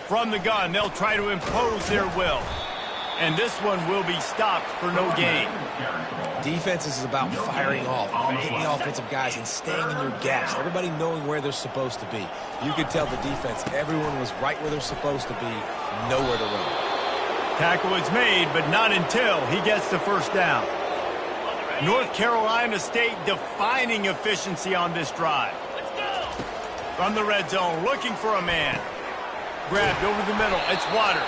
From the gun, they'll try to impose their will. And this one will be stopped for no gain. Defense is about firing off, hitting the offensive guys and staying in your gaps. Everybody knowing where they're supposed to be. You could tell the defense, everyone was right where they're supposed to be, nowhere to run. Tackle is made, but not until he gets the first down. North Carolina State defining efficiency on this drive. From the red zone, looking for a man. Grabbed over the middle, it's Waters.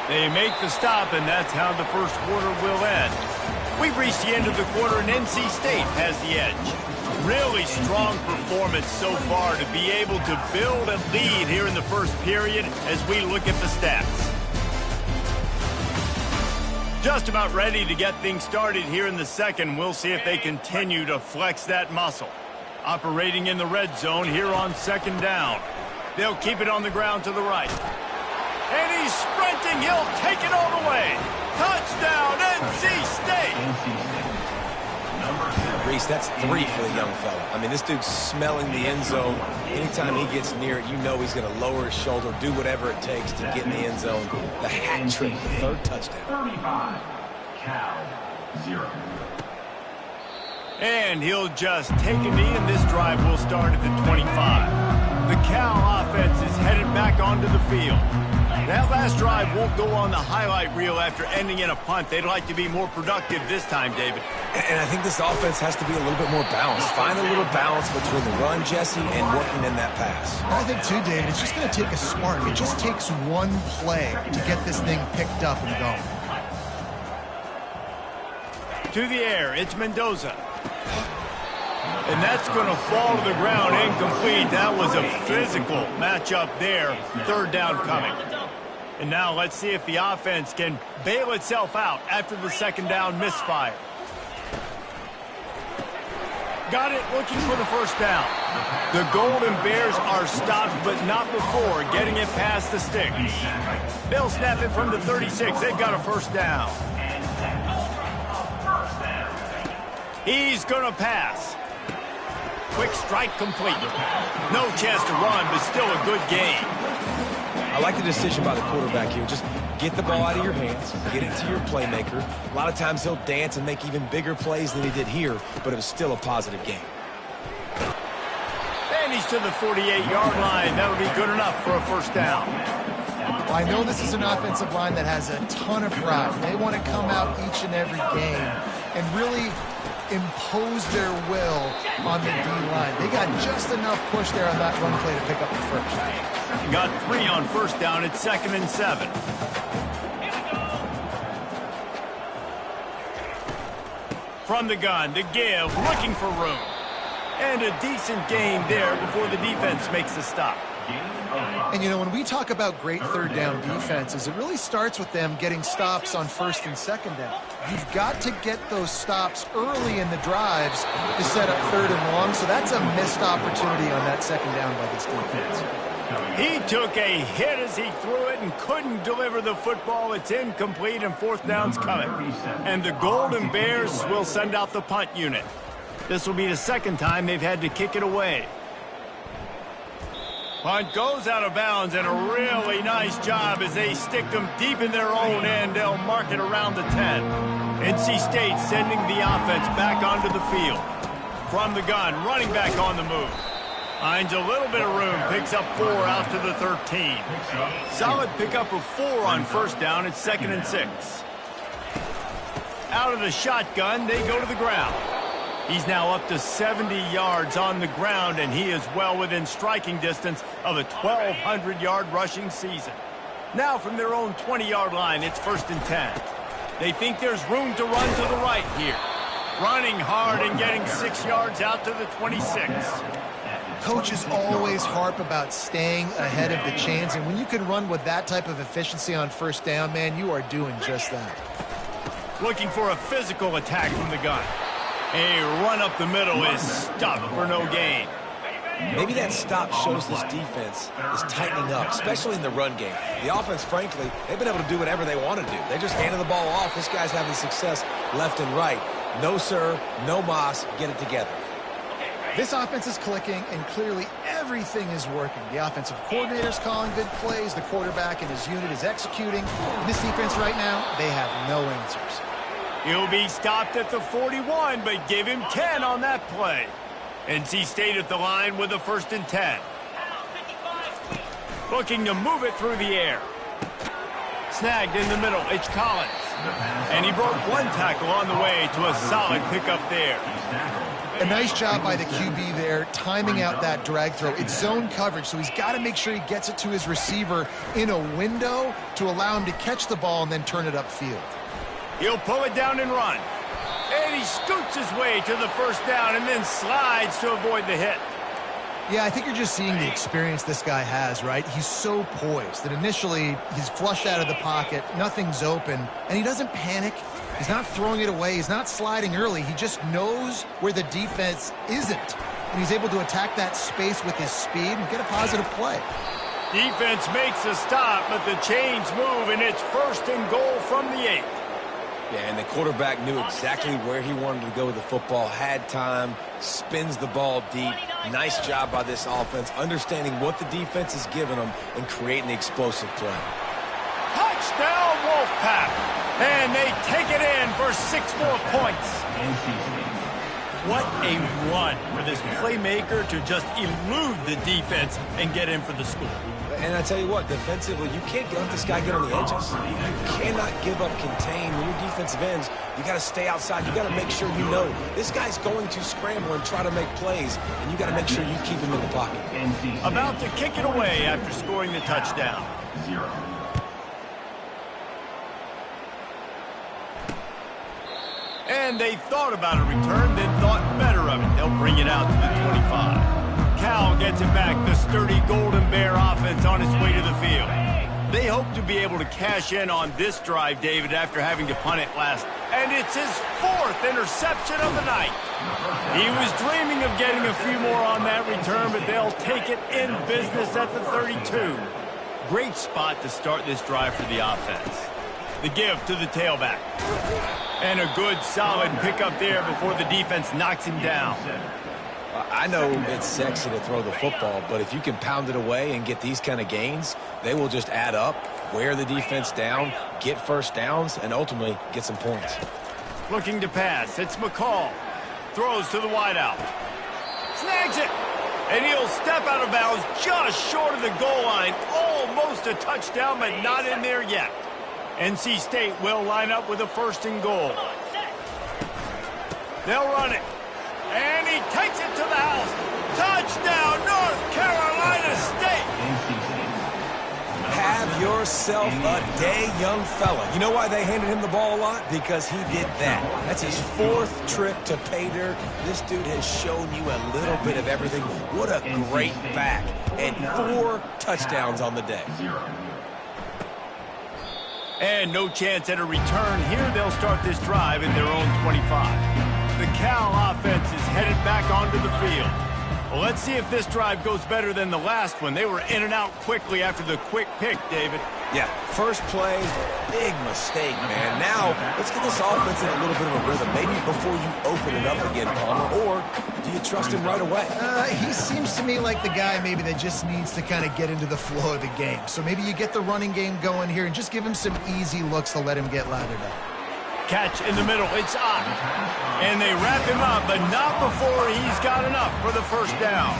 They make the stop, and that's how the first quarter will end. We've reached the end of the quarter, and NC State has the edge. Really strong performance so far to be able to build a lead here in the first period as we look at the stats. Just about ready to get things started here in the second. We'll see if they continue to flex that muscle. Operating in the red zone here on 2nd down. They'll keep it on the ground to the right. And he's sprinting. He'll take it all the way. Touchdown, NC State. Reese, that's 3 for the young fella. I mean, this dude's smelling the end zone. Anytime he gets near it, you know he's going to lower his shoulder, do whatever it takes to get in the end zone. The hat trick, the 3rd touchdown. 35, Cal 0. And he'll just take a knee, and this drive will start at the 25. The Cal offense is headed back onto the field. That last drive won't go on the highlight reel after ending in a punt. They'd like to be more productive this time, David. And I think this offense has to be a little bit more balanced. Find a little balance between the run, Jesse, and working in that pass. I think, too, David, it's just going to take a spark. It just takes one play to get this thing picked up and going. To the air, it's Mendoza. And that's going to fall to the ground incomplete. That was a physical matchup there. 3rd down coming. And now let's see if the offense can bail itself out after the 2nd down misfire. Got it, looking for the first down. The Golden Bears are stopped, but not before getting it past the sticks. They'll snap it from the 36. They've got a first down. He's going to pass. Quick strike complete. No chance to run, but still a good game. I like the decision by the quarterback here. Just get the ball out of your hands, get it to your playmaker. A lot of times he'll dance and make even bigger plays than he did here, but it was still a positive game. And he's to the 48-yard line. That'll be good enough for a first down. Well, I know this is an offensive line that has a ton of pride. They want to come out each and every game and really impose their will on the D-line. They got just enough push there on that run play to pick up the first. Got 3 on first down. It's 2nd and 7. From the gun, to give, looking for room. And a decent gain there before the defense makes the stop. And, you know, when we talk about great third down defenses, it really starts with them getting stops on first and second down. You've got to get those stops early in the drives to set up third and long, so that's a missed opportunity on that second down by this defense. He took a hit as he threw it and couldn't deliver the football. It's incomplete and fourth down's coming. And the Golden Bears will send out the punt unit. This will be the second time they've had to kick it away. Punt goes out of bounds, and a really nice job as they stick them deep in their own end. They'll mark it around the 10. NC State sending the offense back onto the field. From the gun, running back on the move. Finds a little bit of room, picks up 4 out to the 13. Solid pickup of 4 on first down. It's 2nd and 6. Out of the shotgun, they go to the ground. He's now up to 70 yards on the ground, and he is well within striking distance of a 1,200-yard rushing season. Now from their own 20-yard line, it's 1st and 10. They think there's room to run to the right here. Running hard and getting 6 yards out to the 26. Coaches always harp about staying ahead of the chains, and when you can run with that type of efficiency on first down, man, you are doing just that. Looking for a physical attack from the gun. A run up the middle is stopped for no gain. Maybe that stop shows this defense is tightening up, especially in the run game. The offense, frankly, they've been able to do whatever they want to do. They just handed the ball off. This guy's having success left and right. No, sir, no mas, get it together. This offense is clicking, and clearly everything is working. The offensive coordinator's calling good plays. The quarterback and his unit is executing. In this defense right now, they have no answers. He'll be stopped at the 41, but give him 10 on that play. NC State at the line with a 1st and 10. Looking to move it through the air. Snagged in the middle, it's Collins. And he broke 1 tackle on the way to a solid pickup there. A nice job by the QB there, timing out that drag throw. It's zone coverage, so he's got to make sure he gets it to his receiver in a window to allow him to catch the ball and then turn it upfield. He'll pull it down and run. And he scoots his way to the 1st down and then slides to avoid the hit. Yeah, I think you're just seeing the experience this guy has, right? He's so poised that initially he's flushed out of the pocket, nothing's open, and he doesn't panic. He's not throwing it away. He's not sliding early. He just knows where the defense isn't, and he's able to attack that space with his speed and get a positive play. Defense makes a stop, but the chains move, and it's 1st and goal from the 8. Yeah, and the quarterback knew exactly where he wanted to go with the football, had time, spins the ball deep. Nice job by this offense, understanding what the defense is giving them and creating the explosive play. Touchdown, Wolfpack! And they take it in for 6 more points. What a run for this playmaker to just elude the defense and get in for the score. And I tell you what, defensively, you can't let this guy get on the edges. You cannot give up contain. When you're defensive ends, you got to stay outside. You got to make sure you know this guy's going to scramble and try to make plays, and you got to make sure you keep him in the pocket. About to kick it away after scoring the touchdown. 0. And they thought about a return, then thought better of it. They'll bring it out to the 25. Cal gets it back, the sturdy Golden Bear offense on its way to the field. They hope to be able to cash in on this drive, David, after having to punt it last. And it's his 4th interception of the night. He was dreaming of getting a few more on that return, but they'll take it in business at the 32. Great spot to start this drive for the offense. The give to the tailback. And a good, solid pickup there before the defense knocks him down. I know it's sexy to throw the football, but if you can pound it away and get these kind of gains, they will just add up, wear the defense down, get 1st downs, and ultimately get some points. Looking to pass, it's McCall. Throws to the wideout. Snags it! And he'll step out of bounds just short of the goal line. Almost a touchdown, but not in there yet. NC State will line up with a 1st and goal. They'll run it. And he takes it to the house. Touchdown, North Carolina State! Have your yourself a day, young fella. You know why they handed him the ball a lot? Because he did that. That's his 4th trip to pay dirt. This dude has shown you a little bit of everything. What a great back. And 4 touchdowns on the day. And no chance at a return here. They'll start this drive at their own 25. The Cal offense is headed back onto the field. Well, let's see if this drive goes better than the last one. They were in and out quickly after the quick pick, David. Yeah, first play, big mistake, man. Now, let's get this offense in a little bit of a rhythm. Maybe before you open it up again, Palmer, or do you trust him right away? He seems to me like the guy maybe that just needs to kind of get into the flow of the game. So maybe you get the running game going here and just give him some easy looks to let him get lathered up. Catch in the middle. It's Ott. And they wrap him up, but not before he's got enough for the first down.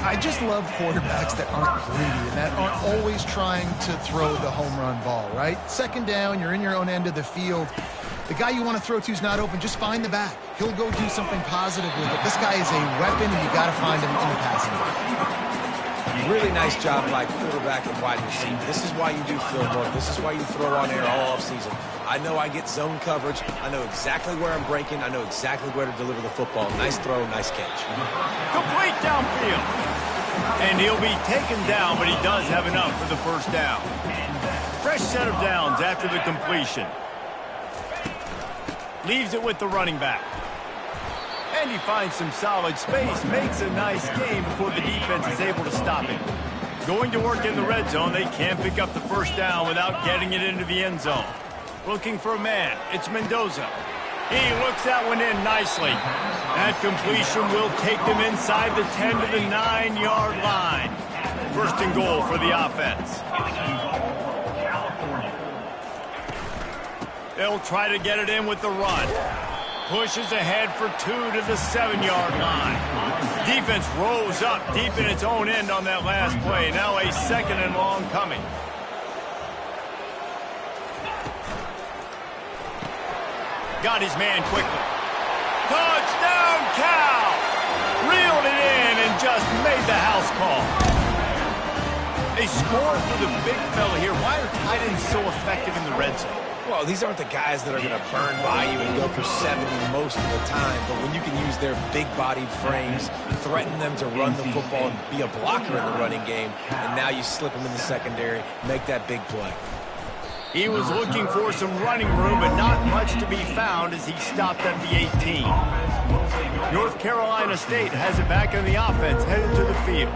I just love quarterbacks that aren't greedy and that aren't always trying to throw the home run ball, right? Second down, you're in your own end of the field. The guy you want to throw to is not open. Just find the back. He'll go do something positive with it. This guy is a weapon, and you got to find him in the passing game. Really nice job by quarterback and wide receiver. This is why you do film work. This is why you throw on air all offseason. I know I get zone coverage. I know exactly where I'm breaking. I know exactly where to deliver the football. Nice throw, nice catch. Complete downfield. And he'll be taken down, but he does have enough for the first down. Fresh set of downs after the completion. Leaves it with the running back. And he finds some solid space, makes a nice game before the defense is able to stop him. Going to work in the red zone, they can't pick up the first down without getting it into the end zone. Looking for a man, it's Mendoza. He looks that one in nicely. That completion will take them inside the 10 to the 9-yard line. First and goal for the offense. They'll try to get it in with the run. Pushes ahead for 2 to the 7-yard line. Defense rose up deep in its own end on that last play. Now a second and long coming. Got his man quickly. Touchdown, Cal! Reeled it in and just made the house call. They scored for the big fella here. Why are tight ends so effective in the red zone? Well, these aren't the guys that are going to burn by you and go for 70 most of the time. But when you can use their big-bodied frames, threaten them to run the football and be a blocker in the running game, and now you slip them in the secondary, make that big play. He was looking for some running room, but not much to be found as he stopped at the 18. North Carolina State has it back on the offense, headed to the field.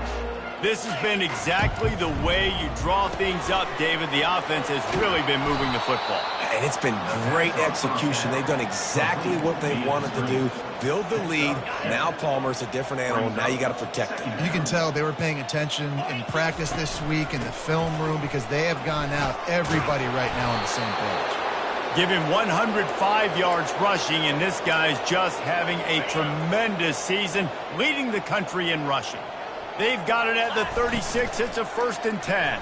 This has been exactly the way you draw things up, David. The offense has really been moving the football. And it's been great execution. They've done exactly what they wanted to do. Build the lead. Now Palmer's a different animal. Now you got to protect him. You can tell they were paying attention in practice this week in the film room because they have gone out, everybody right now on the same page. Give him 105 yards rushing, and this guy's just having a tremendous season, leading the country in rushing. They've got it at the 36. It's a 1st and 10.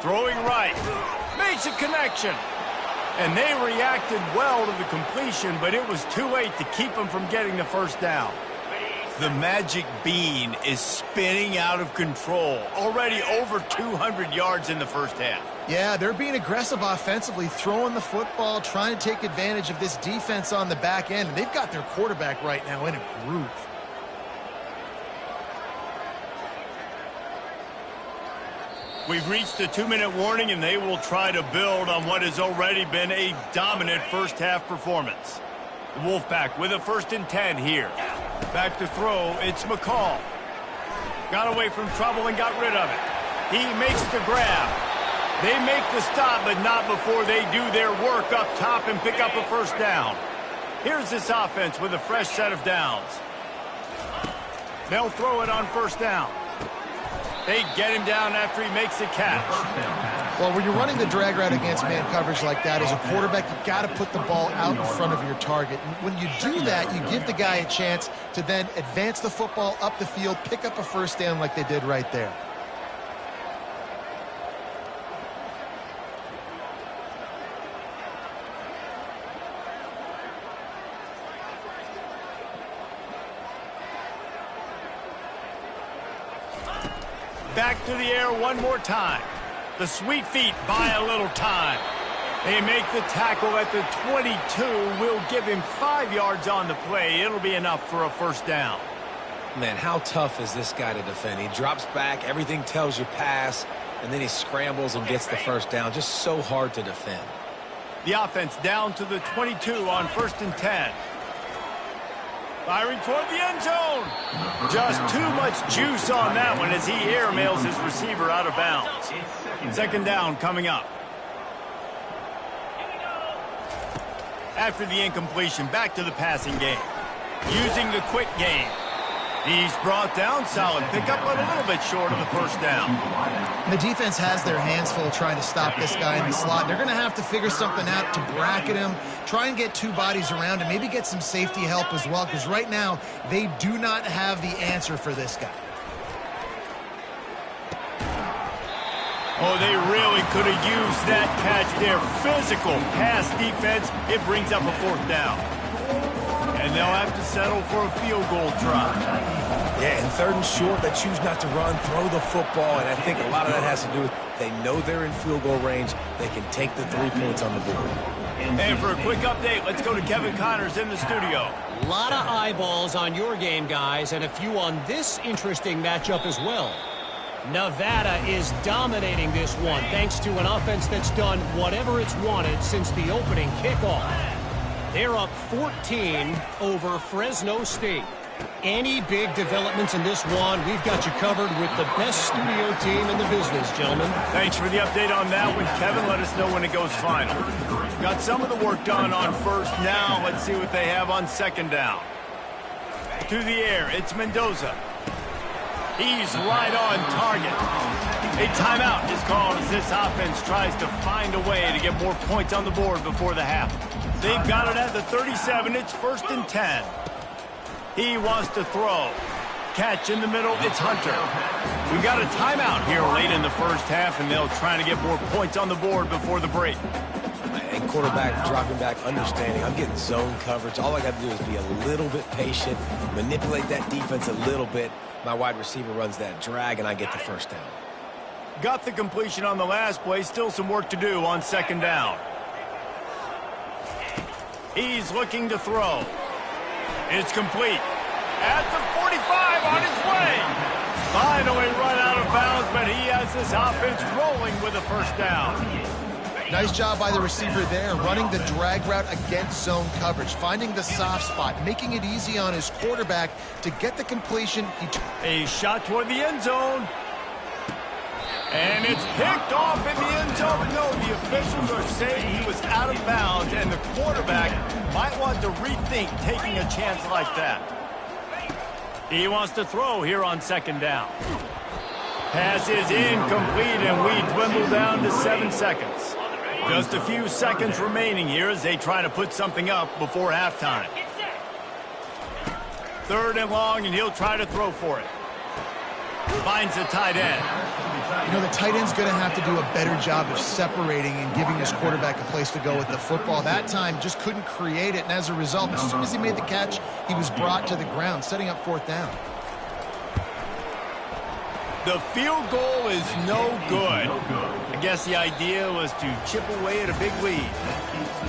Throwing right. Makes a connection. And they reacted well to the completion, but it was too late to keep them from getting the first down. The magic bean is spinning out of control. Already over 200 yards in the first half. Yeah, they're being aggressive offensively, throwing the football, trying to take advantage of this defense on the back end. And they've got their quarterback right now in a groove. We've reached the 2-minute warning, and they will try to build on what has already been a dominant first-half performance. The Wolfpack with a 1st and 10 here. Back to throw, it's McCall. Got away from trouble and got rid of it. He makes the grab. They make the stop, but not before they do their work up top and pick up a first down. Here's this offense with a fresh set of downs. They'll throw it on first down. They get him down after he makes a catch. Well, when you're running the drag route against man coverage like that, as a quarterback, you got to put the ball out in front of your target. And when you do that, you give the guy a chance to then advance the football up the field, pick up a first down like they did right there. Back to the air one more time. The sweet feet buy a little time. They make the tackle at the 22. Will give him 5 yards on the play. It'll be enough for a first down. Man, how tough is this guy to defend? He drops back, everything tells you pass, and then he scrambles and gets the first down. Just so hard to defend. The offense down to the 22 on 1st and 10. Firing toward the end zone. Just too much juice on that one as he airmails his receiver out of bounds. 2nd down coming up. After the incompletion, back to the passing game. Using the quick game. He's brought down, solid pickup, but a little bit short of the first down. The defense has their hands full trying to stop this guy in the slot. They're going to have to figure something out to bracket him, try and get 2 bodies around him, maybe get some safety help as well, because right now they do not have the answer for this guy. Oh, they really could have used that catch there. Physical pass defense. It brings up a 4th down. And they'll have to settle for a field goal try. Yeah, and 3rd and short, they choose not to run, throw the football, and I think a lot of that has to do with they know they're in field goal range. They can take the 3 points on the board. And for a quick update, let's go to Kevin Connors in the studio. A lot of eyeballs on your game, guys, and a few on this interesting matchup as well. Nevada is dominating this one thanks to an offense that's done whatever it's wanted since the opening kickoff. They're up 14 over Fresno State. Any big developments in this one, we've got you covered with the best studio team in the business, gentlemen. Thanks for the update on that one, Kevin. Let us know when it goes final. Got some of the work done on 1st. Now let's see what they have on 2nd down. To the air, it's Mendoza. He's right on target. A timeout is called as this offense tries to find a way to get more points on the board before the half. They've got it at the 37. It's 1st and 10. He wants to throw. Catch in the middle. It's Hunter. We got a timeout here late in the first half, and they'll try to get more points on the board before the break. And quarterback dropping back, understanding. I'm getting zone coverage. All I got to do is be a little bit patient, manipulate that defense a little bit. My wide receiver runs that drag, and I get the first down. Got the completion on the last play. Still some work to do on 2nd down. He's looking to throw. It's complete. At the 45 on his way. Finally run out of bounds, but he has this offense rolling with a first down. Nice job by the receiver there, running the drag route against zone coverage, finding the soft spot, making it easy on his quarterback to get the completion. A shot toward the end zone. And it's picked off in the end zone. But no, the officials are saying he was out of bounds, and the quarterback might want to rethink taking a chance like that. He wants to throw here on 2nd down. Pass is incomplete, and we dwindle down to 7 seconds. Just a few seconds remaining here as they try to put something up before halftime. 3rd and long, and he'll try to throw for it. Finds the tight end. You know, the tight end's going to have to do a better job of separating and giving his quarterback a place to go with the football. That time just couldn't create it, and as a result, as soon as he made the catch, he was brought to the ground, setting up 4th down. The field goal is no good. I guess the idea was to chip away at a big lead.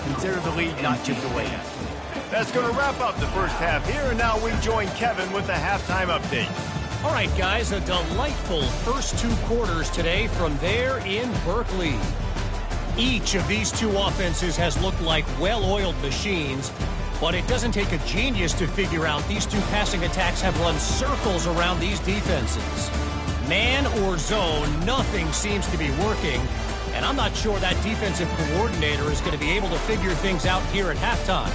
Consider the lead not chipped away at. That's going to wrap up the first half here, and now we join Kevin with the halftime update. All right, guys, a delightful first 2 quarters today from there in Berkeley. Each of these 2 offenses has looked like well-oiled machines, but it doesn't take a genius to figure out these 2 passing attacks have run circles around these defenses. Man or zone, nothing seems to be working, and I'm not sure that defensive coordinator is going to be able to figure things out here at halftime.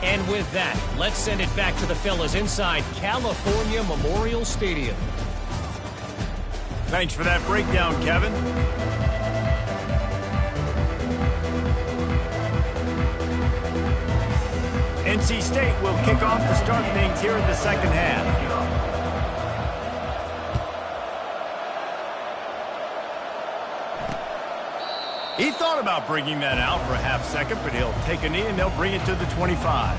And with that, let's send it back to the fellas inside California Memorial Stadium. Thanks for that breakdown, Kevin. NC State will kick off to start things here in the second half. He thought about bringing that out for a half second, but he'll take a knee and they'll bring it to the 25.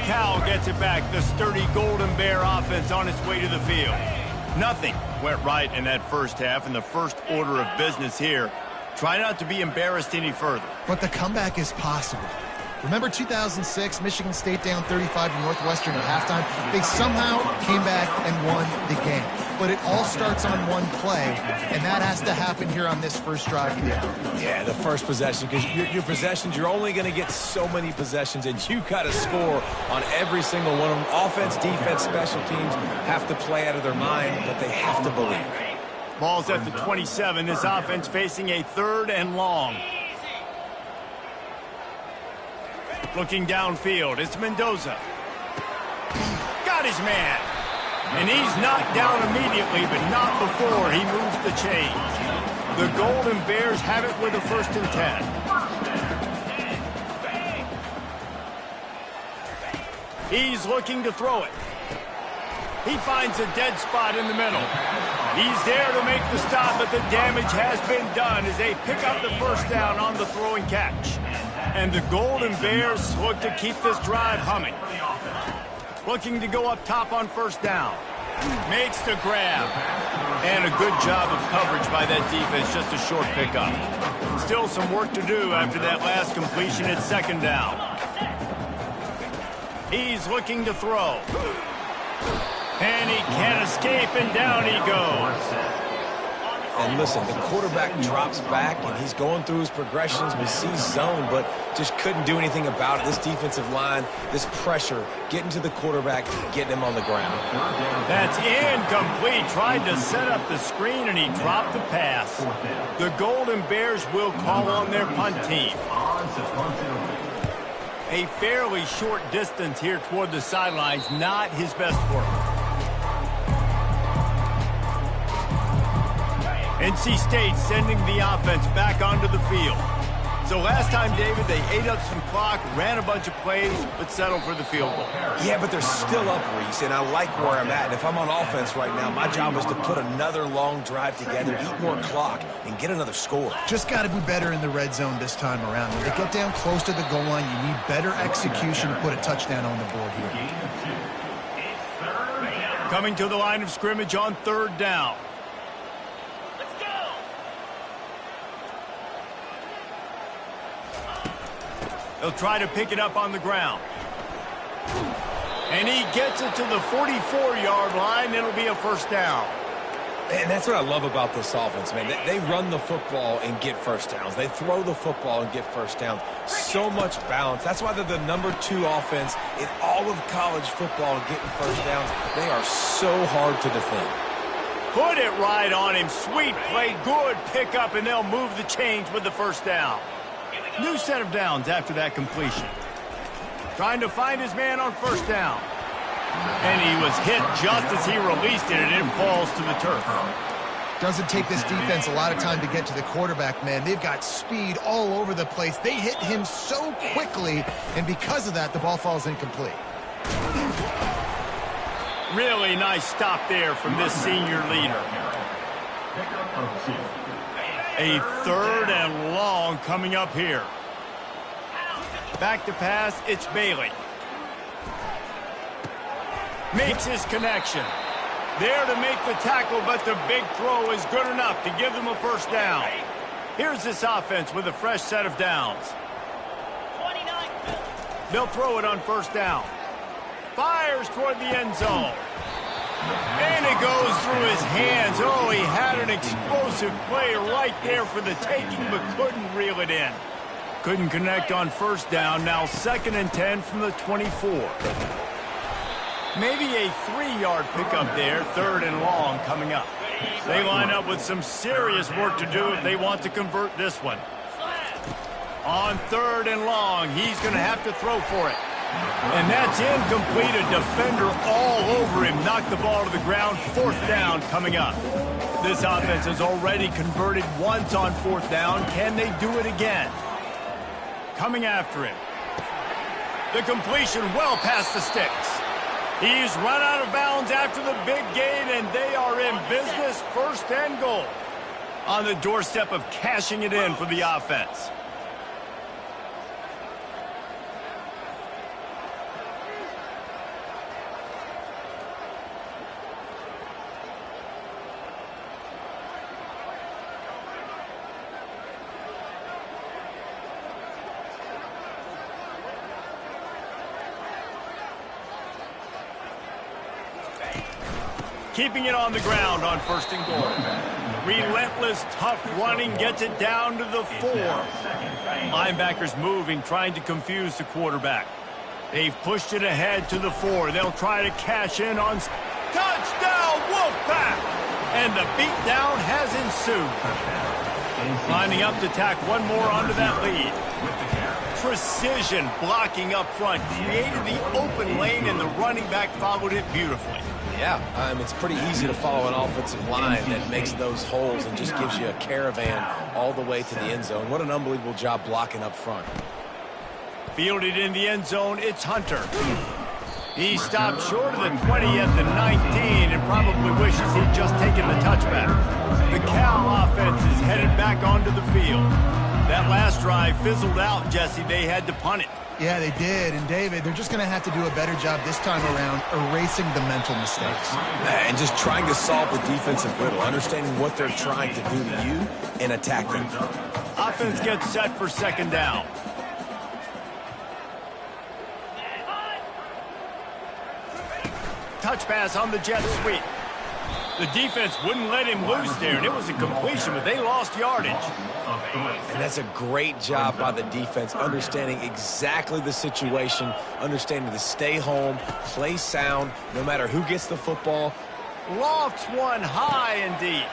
Cal gets it back. The sturdy Golden Bear offense on its way to the field. Nothing went right in that first half, and the first order of business here. Try not to be embarrassed any further. But the comeback is possible. Remember 2006, Michigan State down 35 to Northwestern at halftime? They somehow came back and won the game. But it all starts on one play, and that has to happen here on this first drive of the offense. Yeah, the first possession, because your possessions, you're only going to get so many possessions, and you got to score on every single one of them. Offense, defense, special teams have to play out of their mind, but they have to believe. Ball's at the 27. This offense facing a 3rd and long. Looking downfield, it's Mendoza. Got his man. And he's knocked down immediately, but not before he moves the chains. The Golden Bears have it with a 1st and 10. He's looking to throw it. He finds a dead spot in the middle. He's there to make the stop, but the damage has been done as they pick up the first down on the throw and catch. And the Golden Bears look to keep this drive humming. Looking to go up top on first down. Makes the grab. And a good job of coverage by that defense, just a short pickup. Still some work to do after that last completion at 2nd down. He's looking to throw. And he can't escape, and down he goes. And listen, the quarterback drops back, and he's going through his progressions. We see zone, but just couldn't do anything about it. This defensive line, this pressure, getting to the quarterback, getting him on the ground. That's incomplete. Tried to set up the screen, and he dropped the pass. The Golden Bears will call on their punt team. A fairly short distance here toward the sidelines, not his best work. NC State sending the offense back onto the field. So last time, David, they ate up some clock, ran a bunch of plays, but settled for the field goal. Yeah, but they're still up, Reese, and I like where I'm at. And if I'm on offense right now, my job is to put another long drive together, eat more clock, and get another score. Just got to be better in the red zone this time around. When they get down close to the goal line, you need better execution to put a touchdown on the board here. Coming to the line of scrimmage on 3rd down. They'll try to pick it up on the ground. And he gets it to the 44-yard line. It'll be a 1st down. And that's what I love about this offense, man. They run the football and get first downs. They throw the football and get first downs. So much balance. That's why they're the #2 offense in all of college football and getting first downs. They are so hard to defend. Put it right on him. Sweet play. Good pickup, and they'll move the chains with the 1st down. New set of downs after that completion. Trying to find his man on 1st down. And he was hit just as he released it, and it falls to the turf. Doesn't take this defense a lot of time to get to the quarterback, man. They've got speed all over the place. They hit him so quickly, and because of that, the ball falls incomplete. Really nice stop there from this senior leader. A 3rd and long coming up here. Back to pass, it's Bailey. Makes his connection. There to make the tackle, but the big throw is good enough to give them a 1st down. Here's this offense with a fresh set of downs. They'll throw it on 1st down. Fires toward the end zone. And it goes through his hands. Oh, he had an explosive play right there for the taking, but couldn't reel it in. Couldn't connect on 1st down. Now 2nd and 10 from the 24. Maybe a 3-yard pickup there. 3rd and long coming up. They line up with some serious work to do if they want to convert this one. On 3rd and long, he's going to have to throw for it. And that's incomplete. A defender all over him. Knocked the ball to the ground. 4th down coming up. This offense has already converted once on 4th down. Can they do it again? Coming after him. The completion well past the sticks. He's run out of bounds after the big gain, and they are in business. 1st and goal. On the doorstep of cashing it in for the offense. keeping it on the ground on 1st and goal. Relentless, tough running gets it down to the 4. Linebackers moving, trying to confuse the quarterback. They've pushed it ahead to the 4. They'll try to cash in on touchdown, Wolfpack! And the beatdown has ensued. Lining up to tack one more onto that lead. Precision blocking up front, created the open lane, and the running back followed it beautifully. Yeah, it's pretty easy to follow an offensive line that makes those holes and just gives you a caravan all the way to the end zone. What an unbelievable job blocking up front. Fielded in the end zone, it's Hunter. He stopped short of the 20 at the 19 and probably wishes he'd just taken the touchback. The Cal offense is headed back onto the field. That last drive fizzled out, Jesse. They had to punt it. Yeah, they did. And, David, they're just going to have to do a better job this time around erasing the mental mistakes. And just trying to solve the defensive riddle, understanding what they're trying to do to you and attacking. Offense gets set for 2nd down. Touch pass on the jet sweep. The defense wouldn't let him loose there, and it was a completion, but they lost yardage. And that's a great job by the defense, understanding exactly the situation, understanding to stay home, play sound, no matter who gets the football. Lofts one high and deep.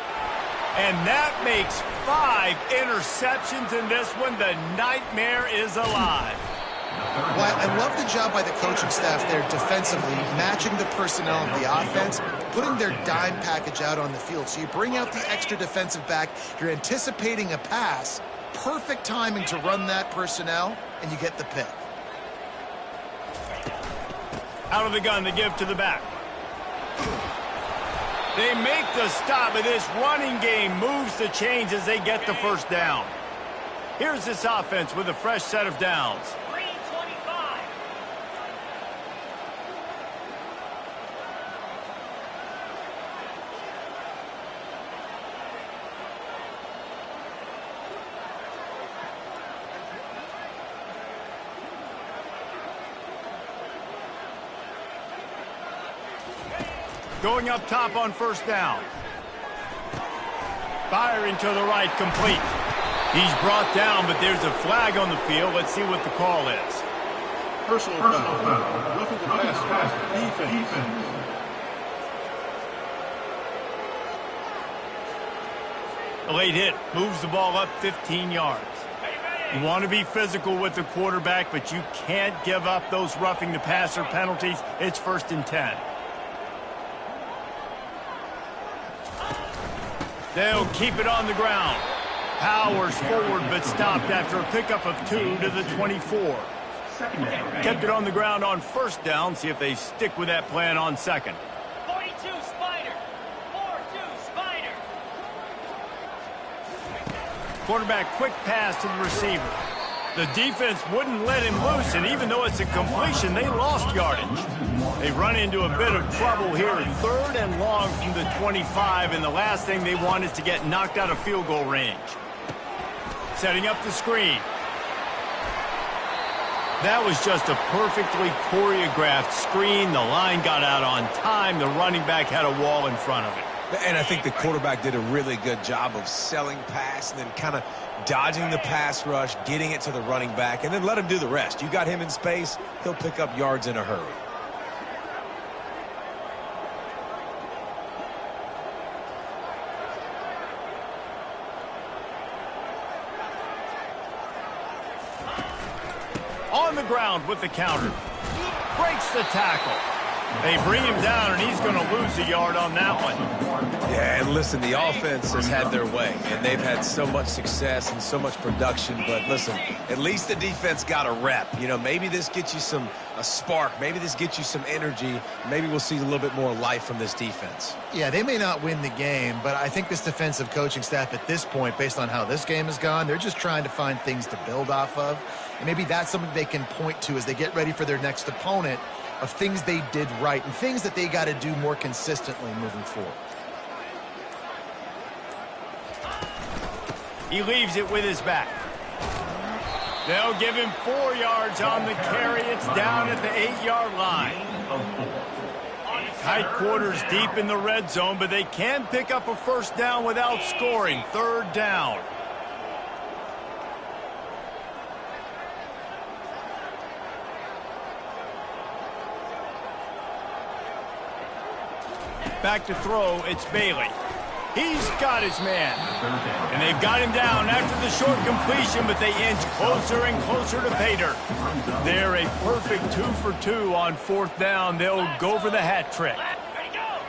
And that makes 5 interceptions in this one. The nightmare is alive. Well, I love the job by the coaching staff there defensively, matching the personnel of the offense, putting their dime package out on the field. So you bring out the extra defensive back, you're anticipating a pass, perfect timing to run that personnel, and you get the pick. Out of the gun to give to the back. They make the stop, but this running game moves the chains as they get the 1st down. Here's this offense with a fresh set of downs. Going up top on 1st down. Firing to the right, complete. He's brought down, but there's a flag on the field. Let's see what the call is. Personal foul. Roughing the pass. Defense. A late hit moves the ball up 15 yards. You want to be physical with the quarterback, but you can't give up those roughing the passer penalties. It's 1st and 10. They'll keep it on the ground. Powers forward, but stopped after a pickup of 2 to the 24. Kept it on the ground on 1st down. See if they stick with that plan on 2nd. 42 Spider. 4-2 Spider. Quarterback quick pass to the receiver. The defense wouldn't let him loose, and even though it's a completion, they lost yardage. They run into a bit of trouble here, 3rd and long from the 25, and the last thing they want is to get knocked out of field goal range. Setting up the screen. That was just a perfectly choreographed screen. The line got out on time. The running back had a wall in front of it. And I think the quarterback did a really good job of selling pass and then kind of dodging the pass rush, getting it to the running back, and then let him do the rest. You got him in space, he'll pick up yards in a hurry. On the ground with the counter. Breaks the tackle. They bring him down, and he's going to lose a yard on that one. Yeah, and listen, the offense has had their way, and they've had so much success and so much production. But listen, at least the defense got a rep. You know, maybe this gets you a spark. Maybe this gets you some energy. Maybe we'll see a little bit more life from this defense. Yeah, they may not win the game, but I think this defensive coaching staff at this point, based on how this game has gone, they're just trying to find things to build off of. And maybe that's something they can point to as they get ready for their next opponent, of things they did right and things that they got to do more consistently moving forward. He leaves it with his back. They'll give him 4 yards on the carry. It's down at the 8-yard line. Tight quarters deep in the red zone, but they can pick up a first down without scoring. Third down. Back to throw, it's Bailey. He's got his man. And they've got him down after the short completion, but they inch closer and closer to pay dirt. They're a perfect 2 for 2 on fourth down. They'll go for the hat trick. Ready, go!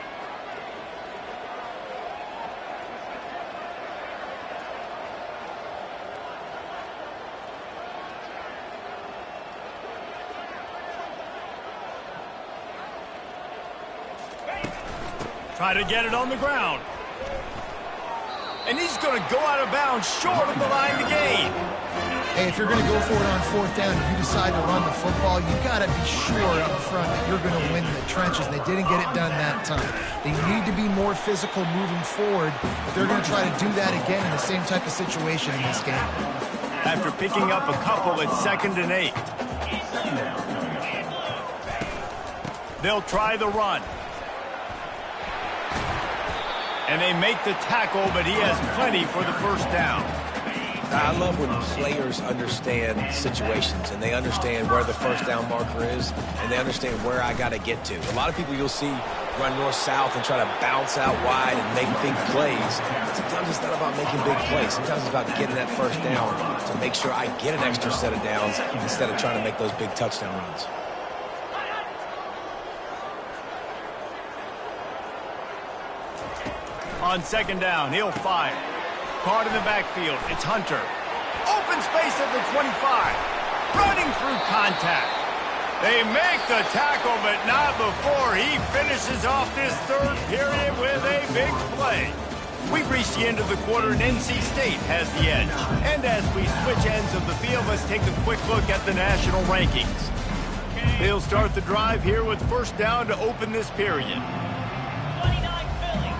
Try to get it on the ground. And he's going to go out of bounds short of the line to gain. Hey, if you're going to go for it on fourth down, if you decide to run the football, you've got to be sure up front that you're going to win in the trenches, and they didn't get it done that time. They need to be more physical moving forward, but they're going to try to do that again in the same type of situation in this game. After picking up a couple, it's 2nd and 8. They'll try the run. And they make the tackle, but he has plenty for the first down. I love when players understand situations and they understand where the first down marker is and they understand where I got to get to. A lot of people you'll see run north-south and try to bounce out wide and make big plays. Sometimes it's not about making big plays. Sometimes it's about getting that first down to make sure I get an extra set of downs instead of trying to make those big touchdown runs. On 2nd down, he'll fire. Caught in the backfield, it's Hunter. Open space at the 25. Running through contact. They make the tackle, but not before he finishes off this third period with a big play. We've reached the end of the quarter, and NC State has the edge. And as we switch ends of the field, let's take a quick look at the national rankings. They'll start the drive here with first down to open this period. 29 Philly.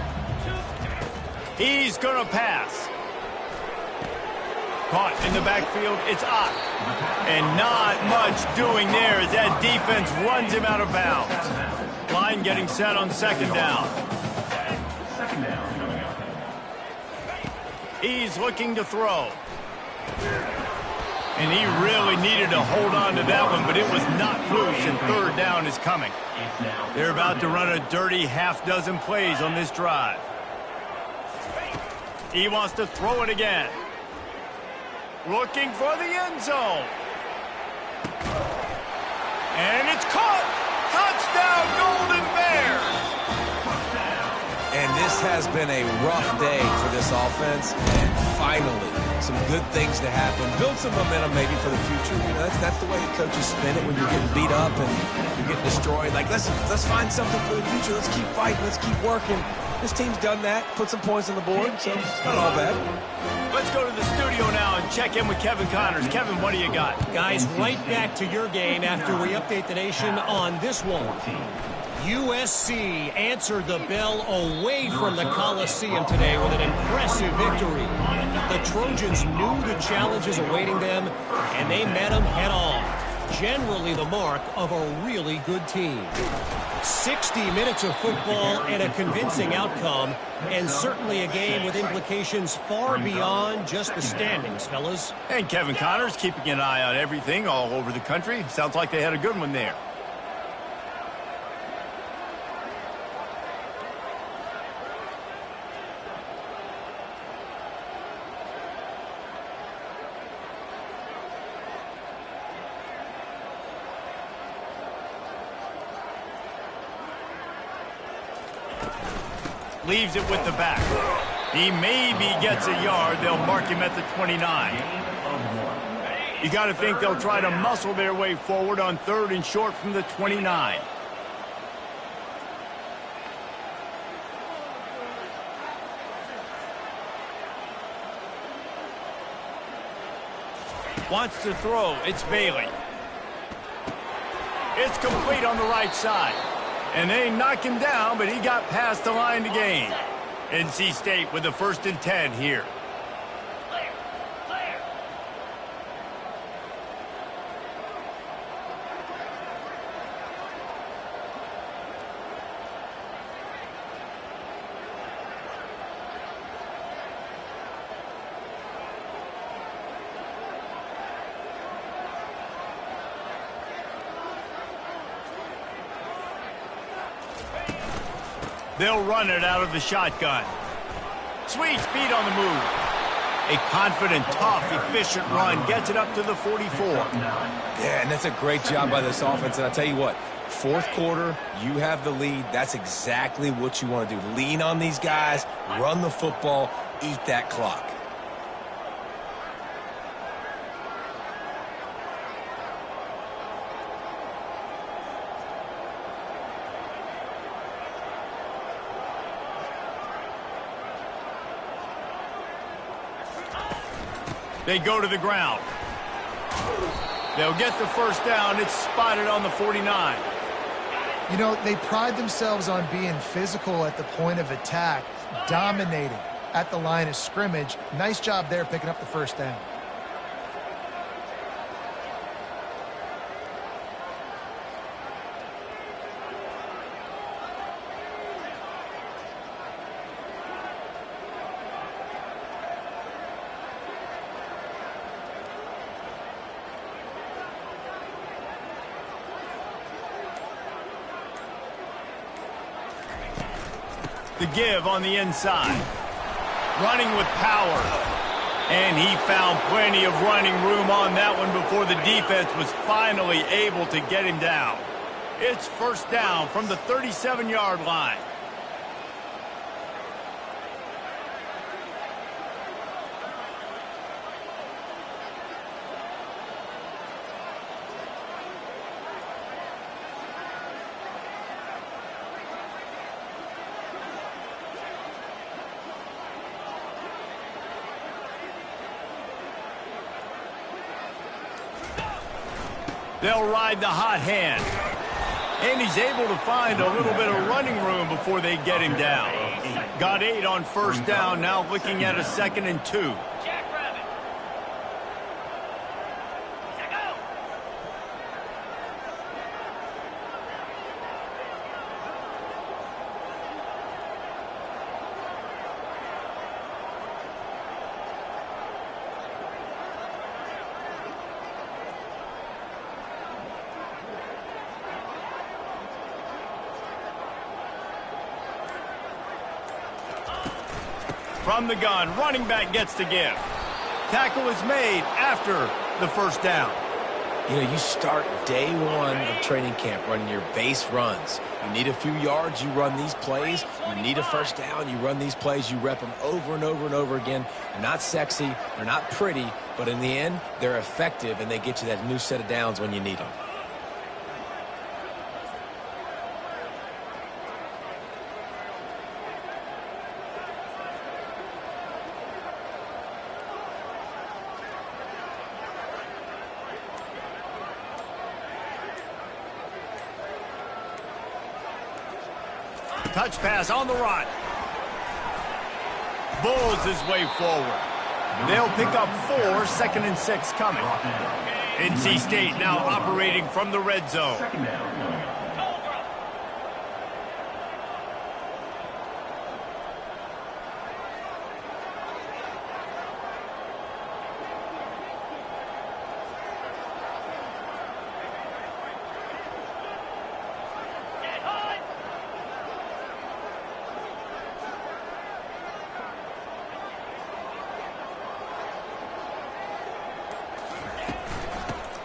He's going to pass. Caught in the backfield, it's Ott. And not much doing there as that defense runs him out of bounds. Line getting set on 2nd down. He's looking to throw. And he really needed to hold on to that one, but it was not loose, and 3rd down is coming. They're about to run a dirty half-dozen plays on this drive. He wants to throw it again. Looking for the end zone. And it's caught. Touchdown, Golden Bears. And this has been a rough day for this offense. And finally, some good things to happen. Build some momentum maybe for the future. You know, that's the way the coaches spin it when you're getting beat up and you're getting destroyed. Like, let's find something for the future. Let's keep fighting. Let's keep working. This team's done that, put some points on the board, so it's not all bad. Let's go to the studio now and check in with Kevin Connors. Kevin, what do you got? Guys, right back to your game after we update the nation on this one. USC answered the bell away from the Coliseum today with an impressive victory. The Trojans knew the challenges awaiting them, and they met them head on. Generally the mark of a really good team. 60 minutes of football and a convincing outcome, and certainly a game with implications far beyond just the standings, fellas. And Kevin Connors keeping an eye on everything all over the country. Sounds like they had a good one there. Leaves it with the back. He maybe gets a yard. They'll mark him at the 29. You got to think they'll try to muscle their way forward on 3rd and short from the 29. Wants to throw. It's Bailey. It's complete on the right side. And they knock him down, but he got past the line to gain. NC State with the 1st and 10 here. Clear. Clear. They'll run it out of the shotgun. Sweet speed on the move. A confident, tough, efficient run gets it up to the 44. Yeah, and that's a great job by this offense. And I'll tell you what, fourth quarter, you have the lead. That's exactly what you want to do. Lean on these guys, run the football, eat that clock. They go to the ground. They'll get the first down. It's spotted on the 49. You know, they pride themselves on being physical at the point of attack, dominating at the line of scrimmage. Nice job there picking up the first down. The give on the inside. Running with power. And he found plenty of running room on that one before the defense was finally able to get him down. It's first down from the 37-yard line. They'll ride the hot hand. And he's able to find a little bit of running room before they get him down. Got 8 on first down, now looking at a 2nd and 2. Jackrabbit. Go. From the gun, running back gets the give. Tackle is made after the first down. You know, you start day one of training camp running your base runs. You need a few yards, you run these plays. You need a first down, you run these plays. You rep them over and over and over again. They're not sexy, they're not pretty, but in the end, they're effective, and they get you that new set of downs when you need them. Touch pass on the run. Bulls his way forward. They'll pick up 4, 2nd and 6 coming. NC State now operating from the red zone.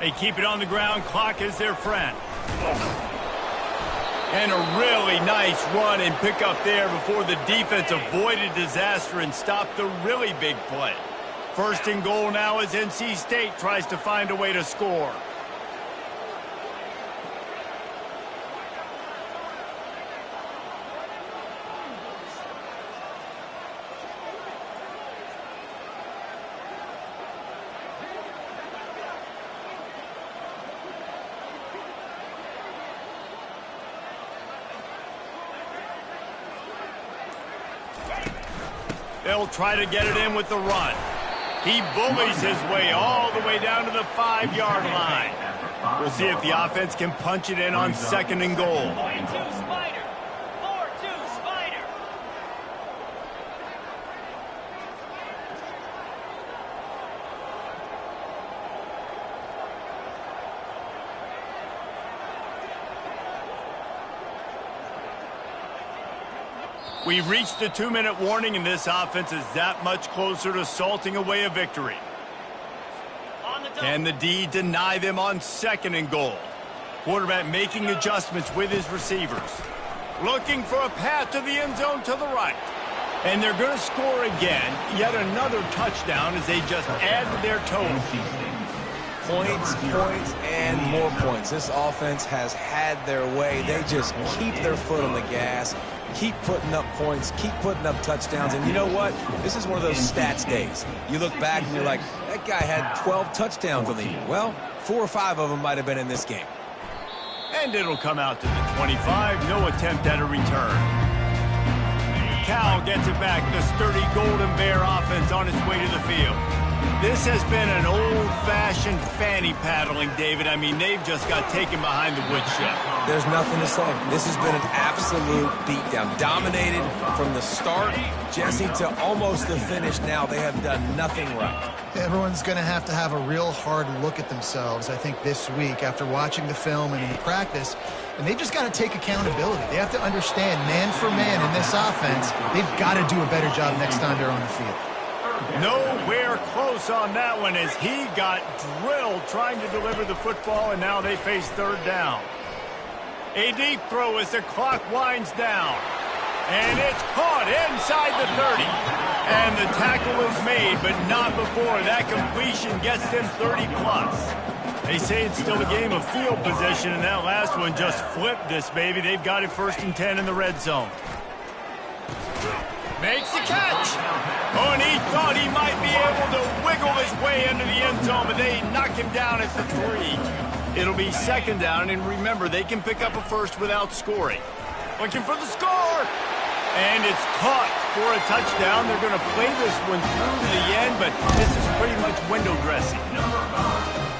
They keep it on the ground. Clock is their friend. And a really nice run and pick up there before the defense avoided disaster and stopped the really big play. First and goal now as NC State tries to find a way to score. They'll try to get it in with the run. He bullies his way all the way down to the 5-yard line. We'll see if the offense can punch it in on 2nd and goal. 4-2 Spider. 4-2 Spider. We've reached the 2-minute warning, and this offense is that much closer to salting away a victory. Can the D deny them on 2nd and goal? Quarterback making adjustments with his receivers. Looking for a path to the end zone to the right. And they're going to score again. Yet another touchdown as they just add to their total. Points, points, and more points. This offense has had their way. They just keep their foot on the gas, keep putting up points, keep putting up touchdowns. And you know what? This is one of those stats days. You look back and you're like, that guy had 12 touchdowns on the year. Well, 4 or 5 of them might have been in this game. And it'll come out to the 25. No attempt at a return. Cal gets it back. The sturdy Golden Bear offense on its way to the field. This has been an old-fashioned fanny paddling, David. I mean, they've just got taken behind the woodshed. There's nothing to say. This has been an absolute beatdown. Dominated from the start, Jesse, to almost the finish now. They have done nothing right. Everyone's going to have a real hard look at themselves, I think, this week after watching the film and in the practice. And they've just got to take accountability. They have to understand, man for man in this offense, they've got to do a better job next time they're on the field. Nowhere close on that one as he got drilled trying to deliver the football, and now they face 3rd down. A deep throw as the clock winds down. And it's caught inside the 30. And the tackle is made, but not before. That completion gets them 30-plus. They say it's still a game of field position, and that last one just flipped this baby. They've got it 1st and 10 in the red zone. Makes the catch. Oh, and he thought he might be able to wiggle his way into the end zone, but they knock him down at the 3. It'll be 2nd down, and remember, they can pick up a first without scoring. Looking for the score. And it's caught for a touchdown. They're going to play this one through to the end, but this is pretty much window dressing.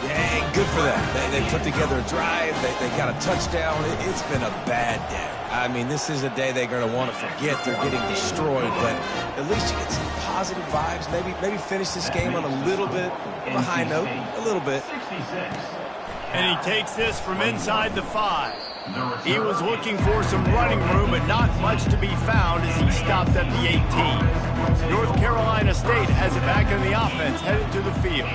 Hey, good for them. They put together a drive. They got a touchdown. It's been a bad day. I mean, this is a day they're going to want to forget. They're getting destroyed, but at least you get some positive vibes. Maybe finish this game on a little bit of a high note, a little bit. And he takes this from inside the 5. He was looking for some running room, but not much to be found as he stopped at the 18. North Carolina State has it back in the offense, headed to the field.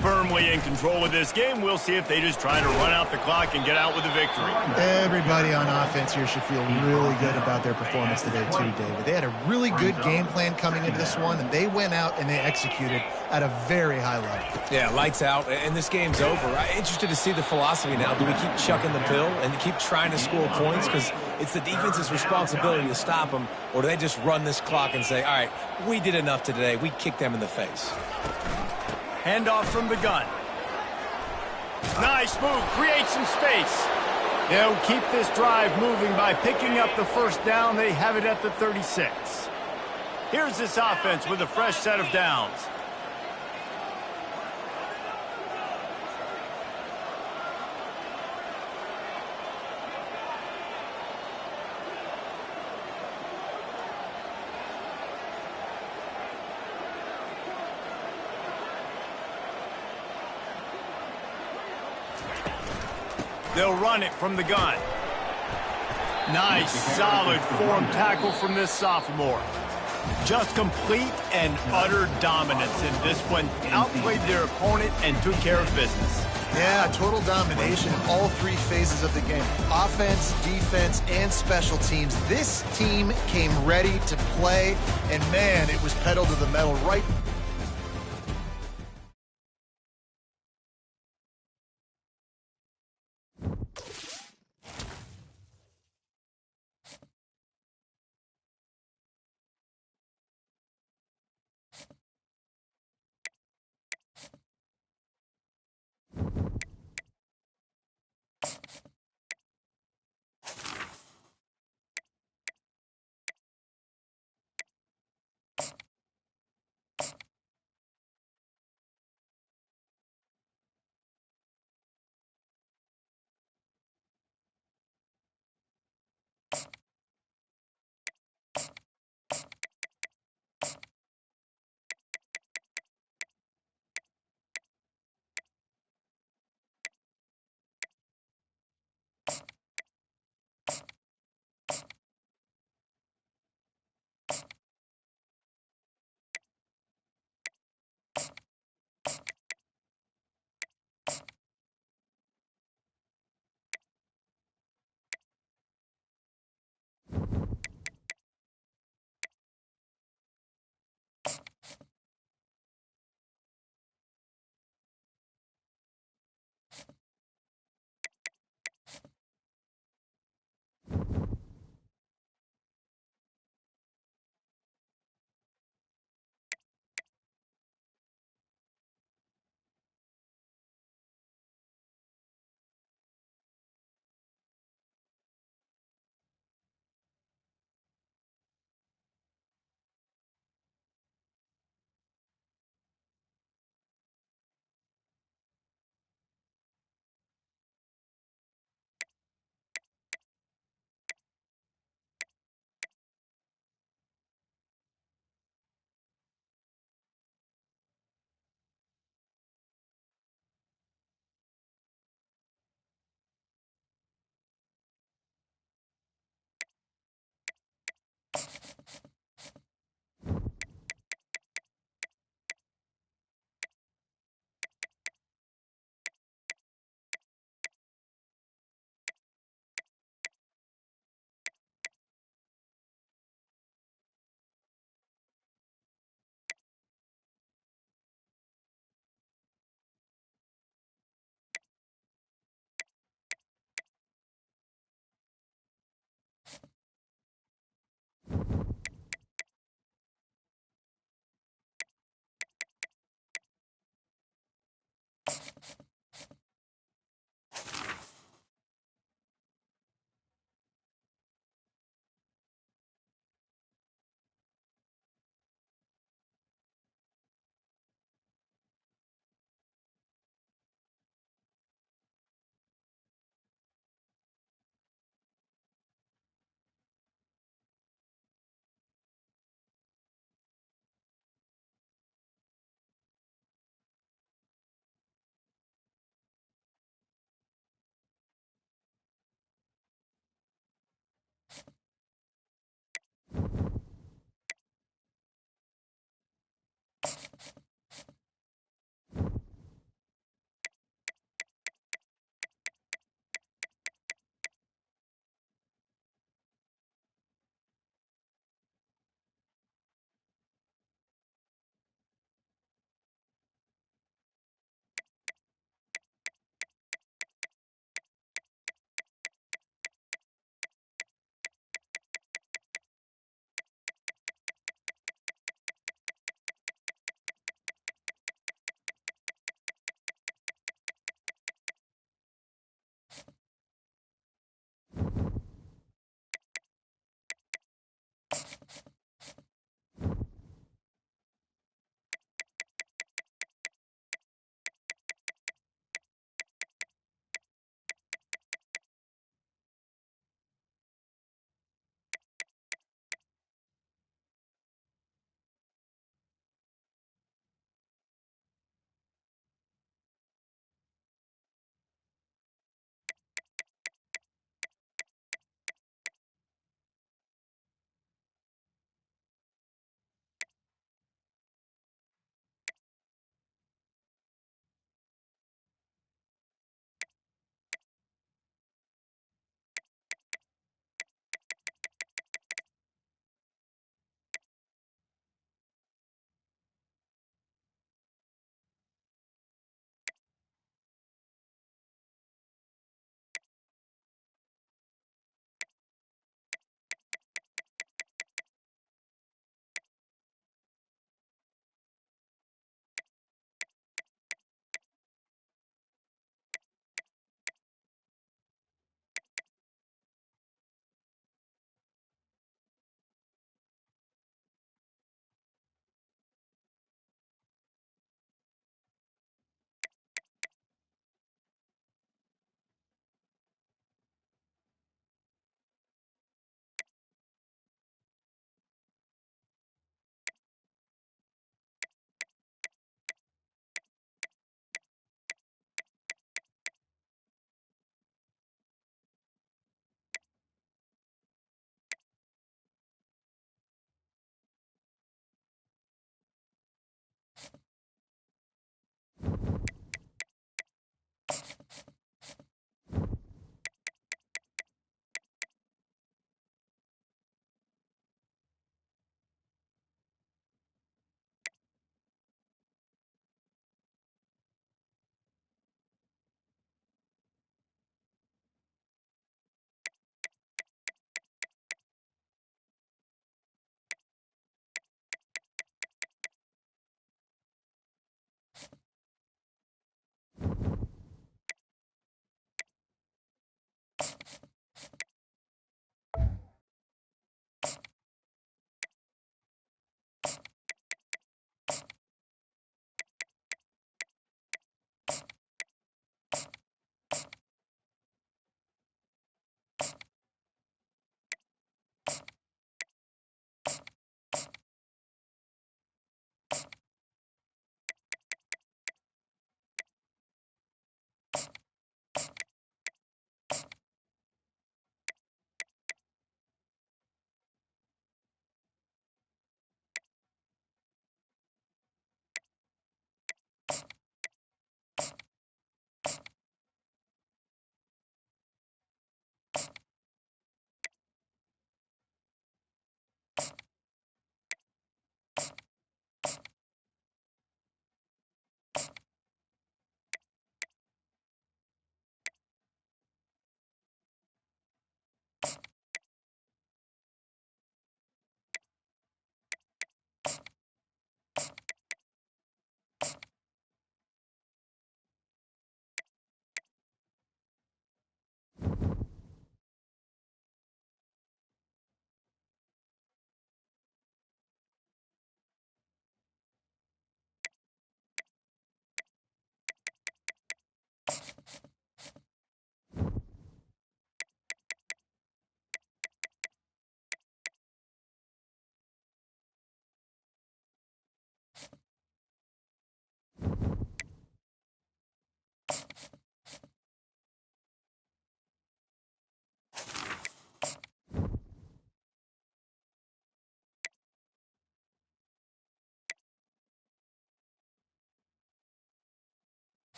Firmly in control of this game. We'll see if they just try to run out the clock and get out with a victory. Everybody on offense here should feel really good about their performance today too, David. They had a really good game plan coming into this one, and they went out and they executed at a very high level. Yeah, lights out, and this game's over. I'm interested to see the philosophy now. Do we keep chucking the pill and keep trying to score points? Because it's the defense's responsibility to stop them, or do they just run this clock and say, all right, we did enough today. We kicked them in the face. Handoff from the gun. Nice move, create some space. They'll keep this drive moving by picking up the 1st down. They have it at the 36. Here's this offense with a fresh set of downs. They'll run it from the gun. Nice, solid form tackle from this sophomore. Just complete and utter dominance in this one. Outplayed their opponent and took care of business. Yeah, total domination in all 3 phases of the game. Offense, defense, and special teams. This team came ready to play, and man, it was pedal to the metal right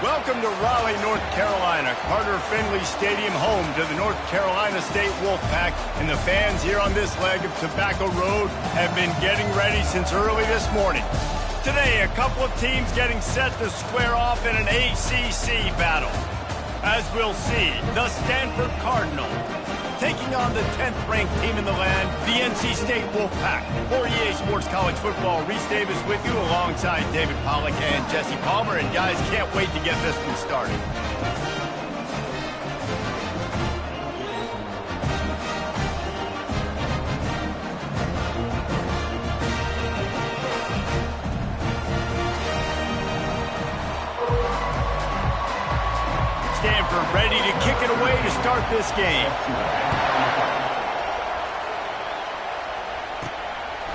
Welcome to Raleigh, North Carolina. Carter Finley Stadium, home to the North Carolina State Wolfpack. And the fans here on this leg of Tobacco Road have been getting ready since early this morning. Today, a couple of teams getting set to square off in an ACC battle. As we'll see, the Stanford Cardinal taking on the 10th-ranked team in the land, the NC State Wolfpack. For EA Sports College Football, Reese Davis with you alongside David Pollack and Jesse Palmer. And guys, can't wait to get this one started. Stanford ready to kick it away to start this game.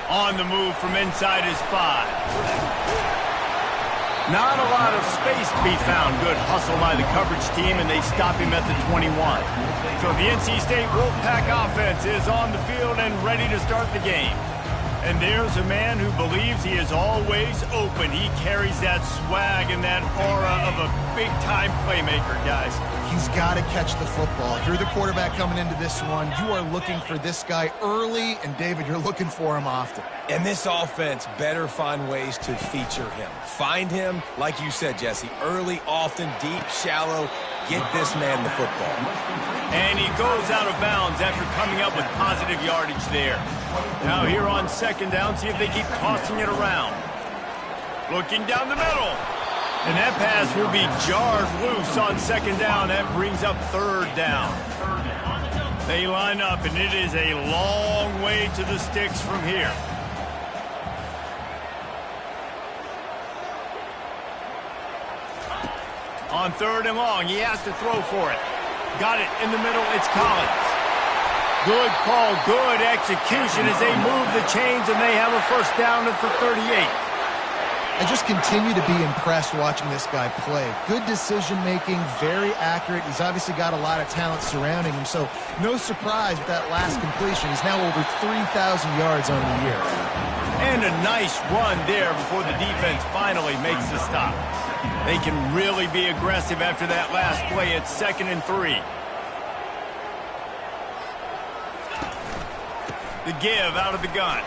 On the move from inside his 5. Not a lot of space to be found. Good hustle by the coverage team, and they stop him at the 21. So the NC State Wolfpack offense is on the field and ready to start the game. And there's a man who believes he is always open. He carries that swag and that aura of a big-time playmaker, guys. He's got to catch the football. If you're the quarterback coming into this one, you are looking for this guy early, and David, you're looking for him often. And this offense better find ways to feature him. Find him, like you said, Jesse, early, often, deep, shallow. Get this man the football. And he goes out of bounds after coming up with positive yardage there. Now here on second down, see if they keep tossing it around. Looking down the middle. And that pass will be jarred loose on second down. That brings up third down. They line up, and it is a long way to the sticks from here. On third and long, he has to throw for it. Got it in the middle, it's Collins. Good call, good execution as they move the chains, and they have a first down at the 38. I just continue to be impressed watching this guy play. Good decision-making, very accurate. He's obviously got a lot of talent surrounding him, so no surprise with that last completion. He's now over 3,000 yards on the year. And a nice run there before the defense finally makes the stop. They can really be aggressive after that last play. It's 2nd and 3. The give out of the gun.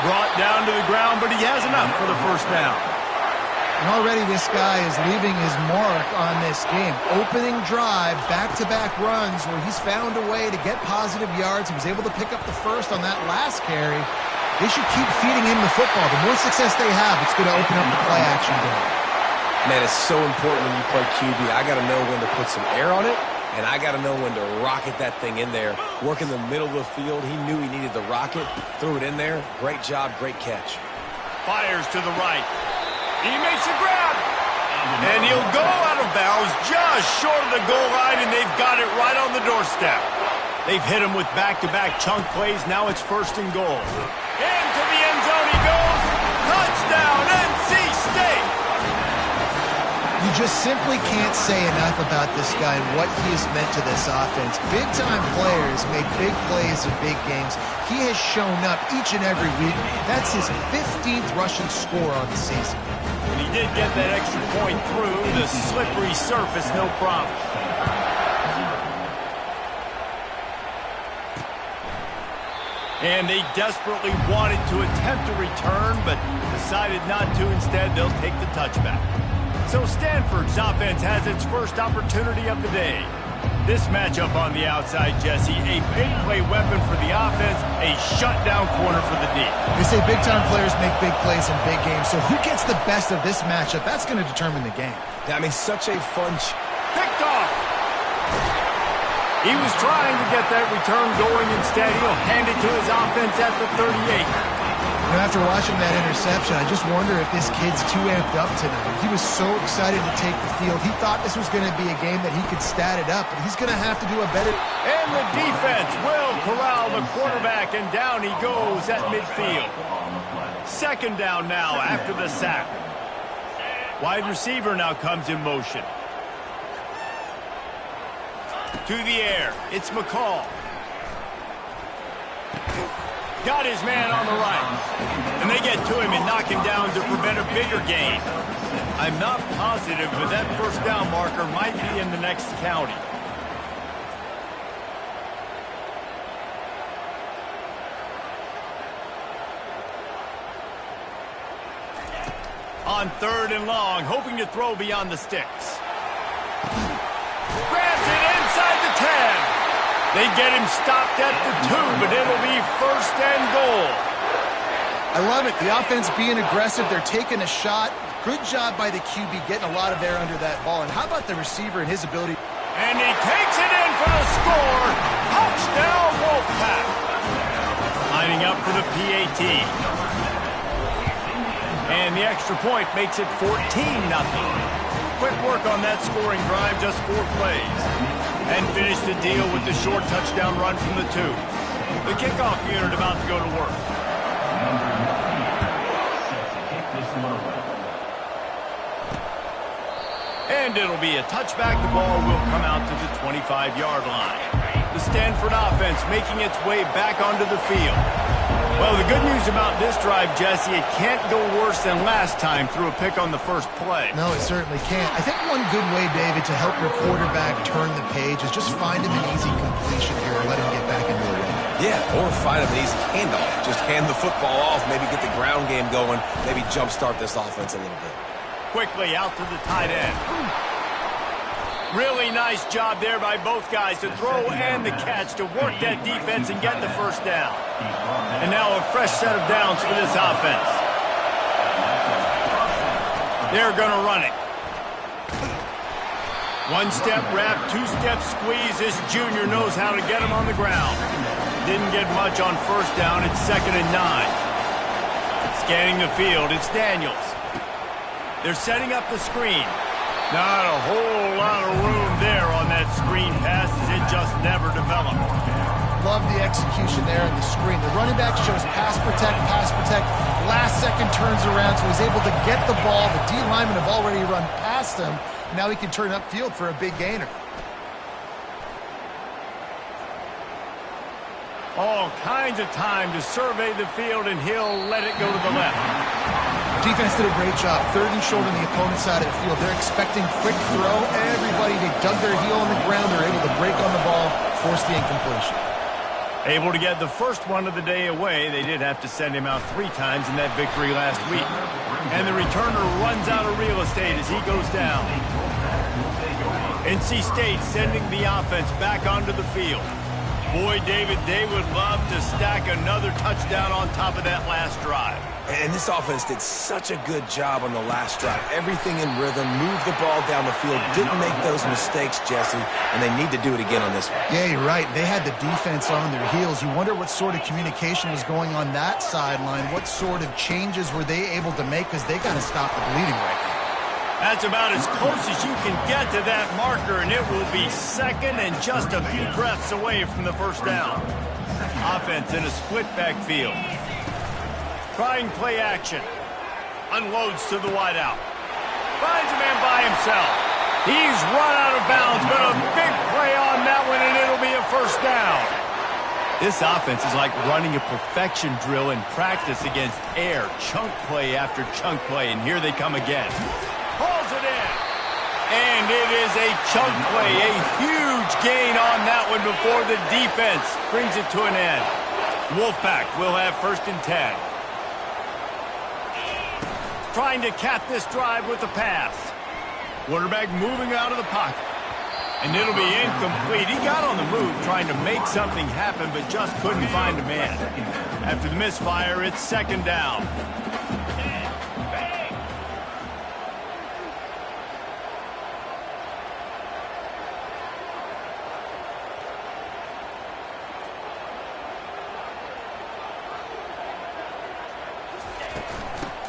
Brought down to the ground, but he has enough for the first down. And already this guy is leaving his mark on this game. Opening drive, back-to-back runs where he's found a way to get positive yards. He was able to pick up the first on that last carry. They should keep feeding him the football. The more success they have, it's going to open up the play-action game. Man, it's so important when you play QB. I got to know when to put some air on it, and I got to know when to rocket that thing in there. Work in the middle of the field. He knew he needed the rocket. Threw it in there. Great job, great catch. Fires to the right. He makes a grab. And he'll go out of bounds just short of the goal line, and they've got it right on the doorstep. They've hit him with back-to-back chunk plays. Now it's 1st and goal. Into the end zone he goes. Touchdown, NC State. You just simply can't say enough about this guy and what he has meant to this offense. Big-time players make big plays in big games. He has shown up each and every week. That's his 15th rushing score on the season. And he did get that extra point through the slippery surface, no problem. And they desperately wanted to attempt a return, but decided not to. Instead, they'll take the touchback. So Stanford's offense has its first opportunity of the day. This matchup on the outside, Jesse, a big play weapon for the offense, a shutdown corner for the D. They say big-time players make big plays in big games, so who gets the best of this matchup? That's going to determine the game. I mean, such a fun... Picked off! He was trying to get that return going. Instead, he'll hand it to his offense at the 38. You know, after watching that interception, I just wonder if this kid's too amped up tonight. He was so excited to take the field. He thought this was going to be a game that he could stat it up, but he's going to have to do a better... And the defense will corral the quarterback, and down he goes at midfield. 2nd down now after the sack. Wide receiver now comes in motion. To the air, it's McCall. Got his man on the right. And they get to him and knock him down to prevent a bigger gain. I'm not positive, but that first down marker might be in the next county. On 3rd and long, hoping to throw beyond the sticks. Grabs it inside the 10. They get him stopped at the 2, but it'll be 1st and goal. I love it. The offense being aggressive. They're taking a shot. Good job by the QB getting a lot of air under that ball. And how about the receiver and his ability? And he takes it in for the score. Touchdown, Wolfpack. Lining up for the PAT. And the extra point makes it 14-0. Quick work on that scoring drive, just 4 plays. And finish the deal with the short touchdown run from the 2. The kickoff unit about to go to work. And it'll be a touchback. The ball will come out to the 25-yard line. The Stanford offense making its way back onto the field. Well, the good news about this drive, Jesse, it can't go worse than last time through a pick on the first play. No, it certainly can't. I think one good way, David, to help your quarterback turn the page is just find him an easy completion here and let him get back into a run. Yeah, or find him an easy handoff. Just hand the football off, maybe get the ground game going, maybe jumpstart this offense a little bit. Quickly out to the tight end. Really nice job there by both guys to throw and the catch to work that defense and get the first down. And now a fresh set of downs for this offense. They're going to run it. 1-step wrap, 2-step squeeze. This junior knows how to get him on the ground. Didn't get much on first down. It's 2nd and 9. Scanning the field, it's Daniels. They're setting up the screen. Not a whole lot of room there on that screen pass as it just never developed. Love the execution there in the screen. The running back shows pass protect, last second turns around, so he's able to get the ball. The D linemen have already run past him. Now he can turn upfield for a big gainer. All kinds of time to survey the field, and he'll let it go to the left. Defense did a great job. 3rd and short on the opponent's side of the field. They're expecting quick throw. Everybody, they dug their heel on the ground. They're able to break on the ball, force the incompletion. Able to get the first one of the day away. They did have to send him out 3 times in that victory last week. And the returner runs out of real estate as he goes down. NC State sending the offense back onto the field. Boy, David, they would love to stack another touchdown on top of that last drive. And this offense did such a good job on the last drive. Everything in rhythm, moved the ball down the field, didn't make those mistakes, Jesse, and they need to do it again on this one. Yeah, you're right. They had the defense on their heels. You wonder what sort of communication was going on that sideline. What sort of changes were they able to make, because they got to stop the bleeding right now. That's about as close as you can get to that marker, and it will be 2nd and just a few breaths away from the first down. Offense in a split backfield. Trying play action. Unloads to the wideout. Finds a man by himself. He's run out of bounds, but a big play on that one, and it'll be a first down. This offense is like running a perfection drill in practice against air. Chunk play after chunk play, and here they come again. Pulls it in. And it is a chunk play. A huge gain on that one before the defense brings it to an end. Wolfpack will have 1st and 10. Trying to cap this drive with the pass. Quarterback moving out of the pocket. And it'll be incomplete. He got on the move trying to make something happen, but just couldn't find a man. After the misfire, it's 2nd down.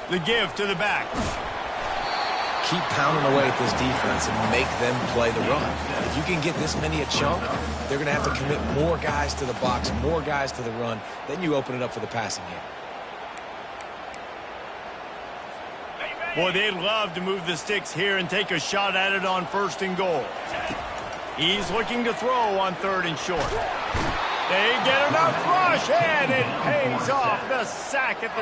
The give to the back. Keep pounding away at this defense and make them play the run. If you can get this many a chunk, they're going to have to commit more guys to the box, more guys to the run. Then you open it up for the passing game. Boy, they'd love to move the sticks here and take a shot at it on 1st and goal. He's looking to throw on 3rd and short. They get enough rush, and it pays off. The sack at the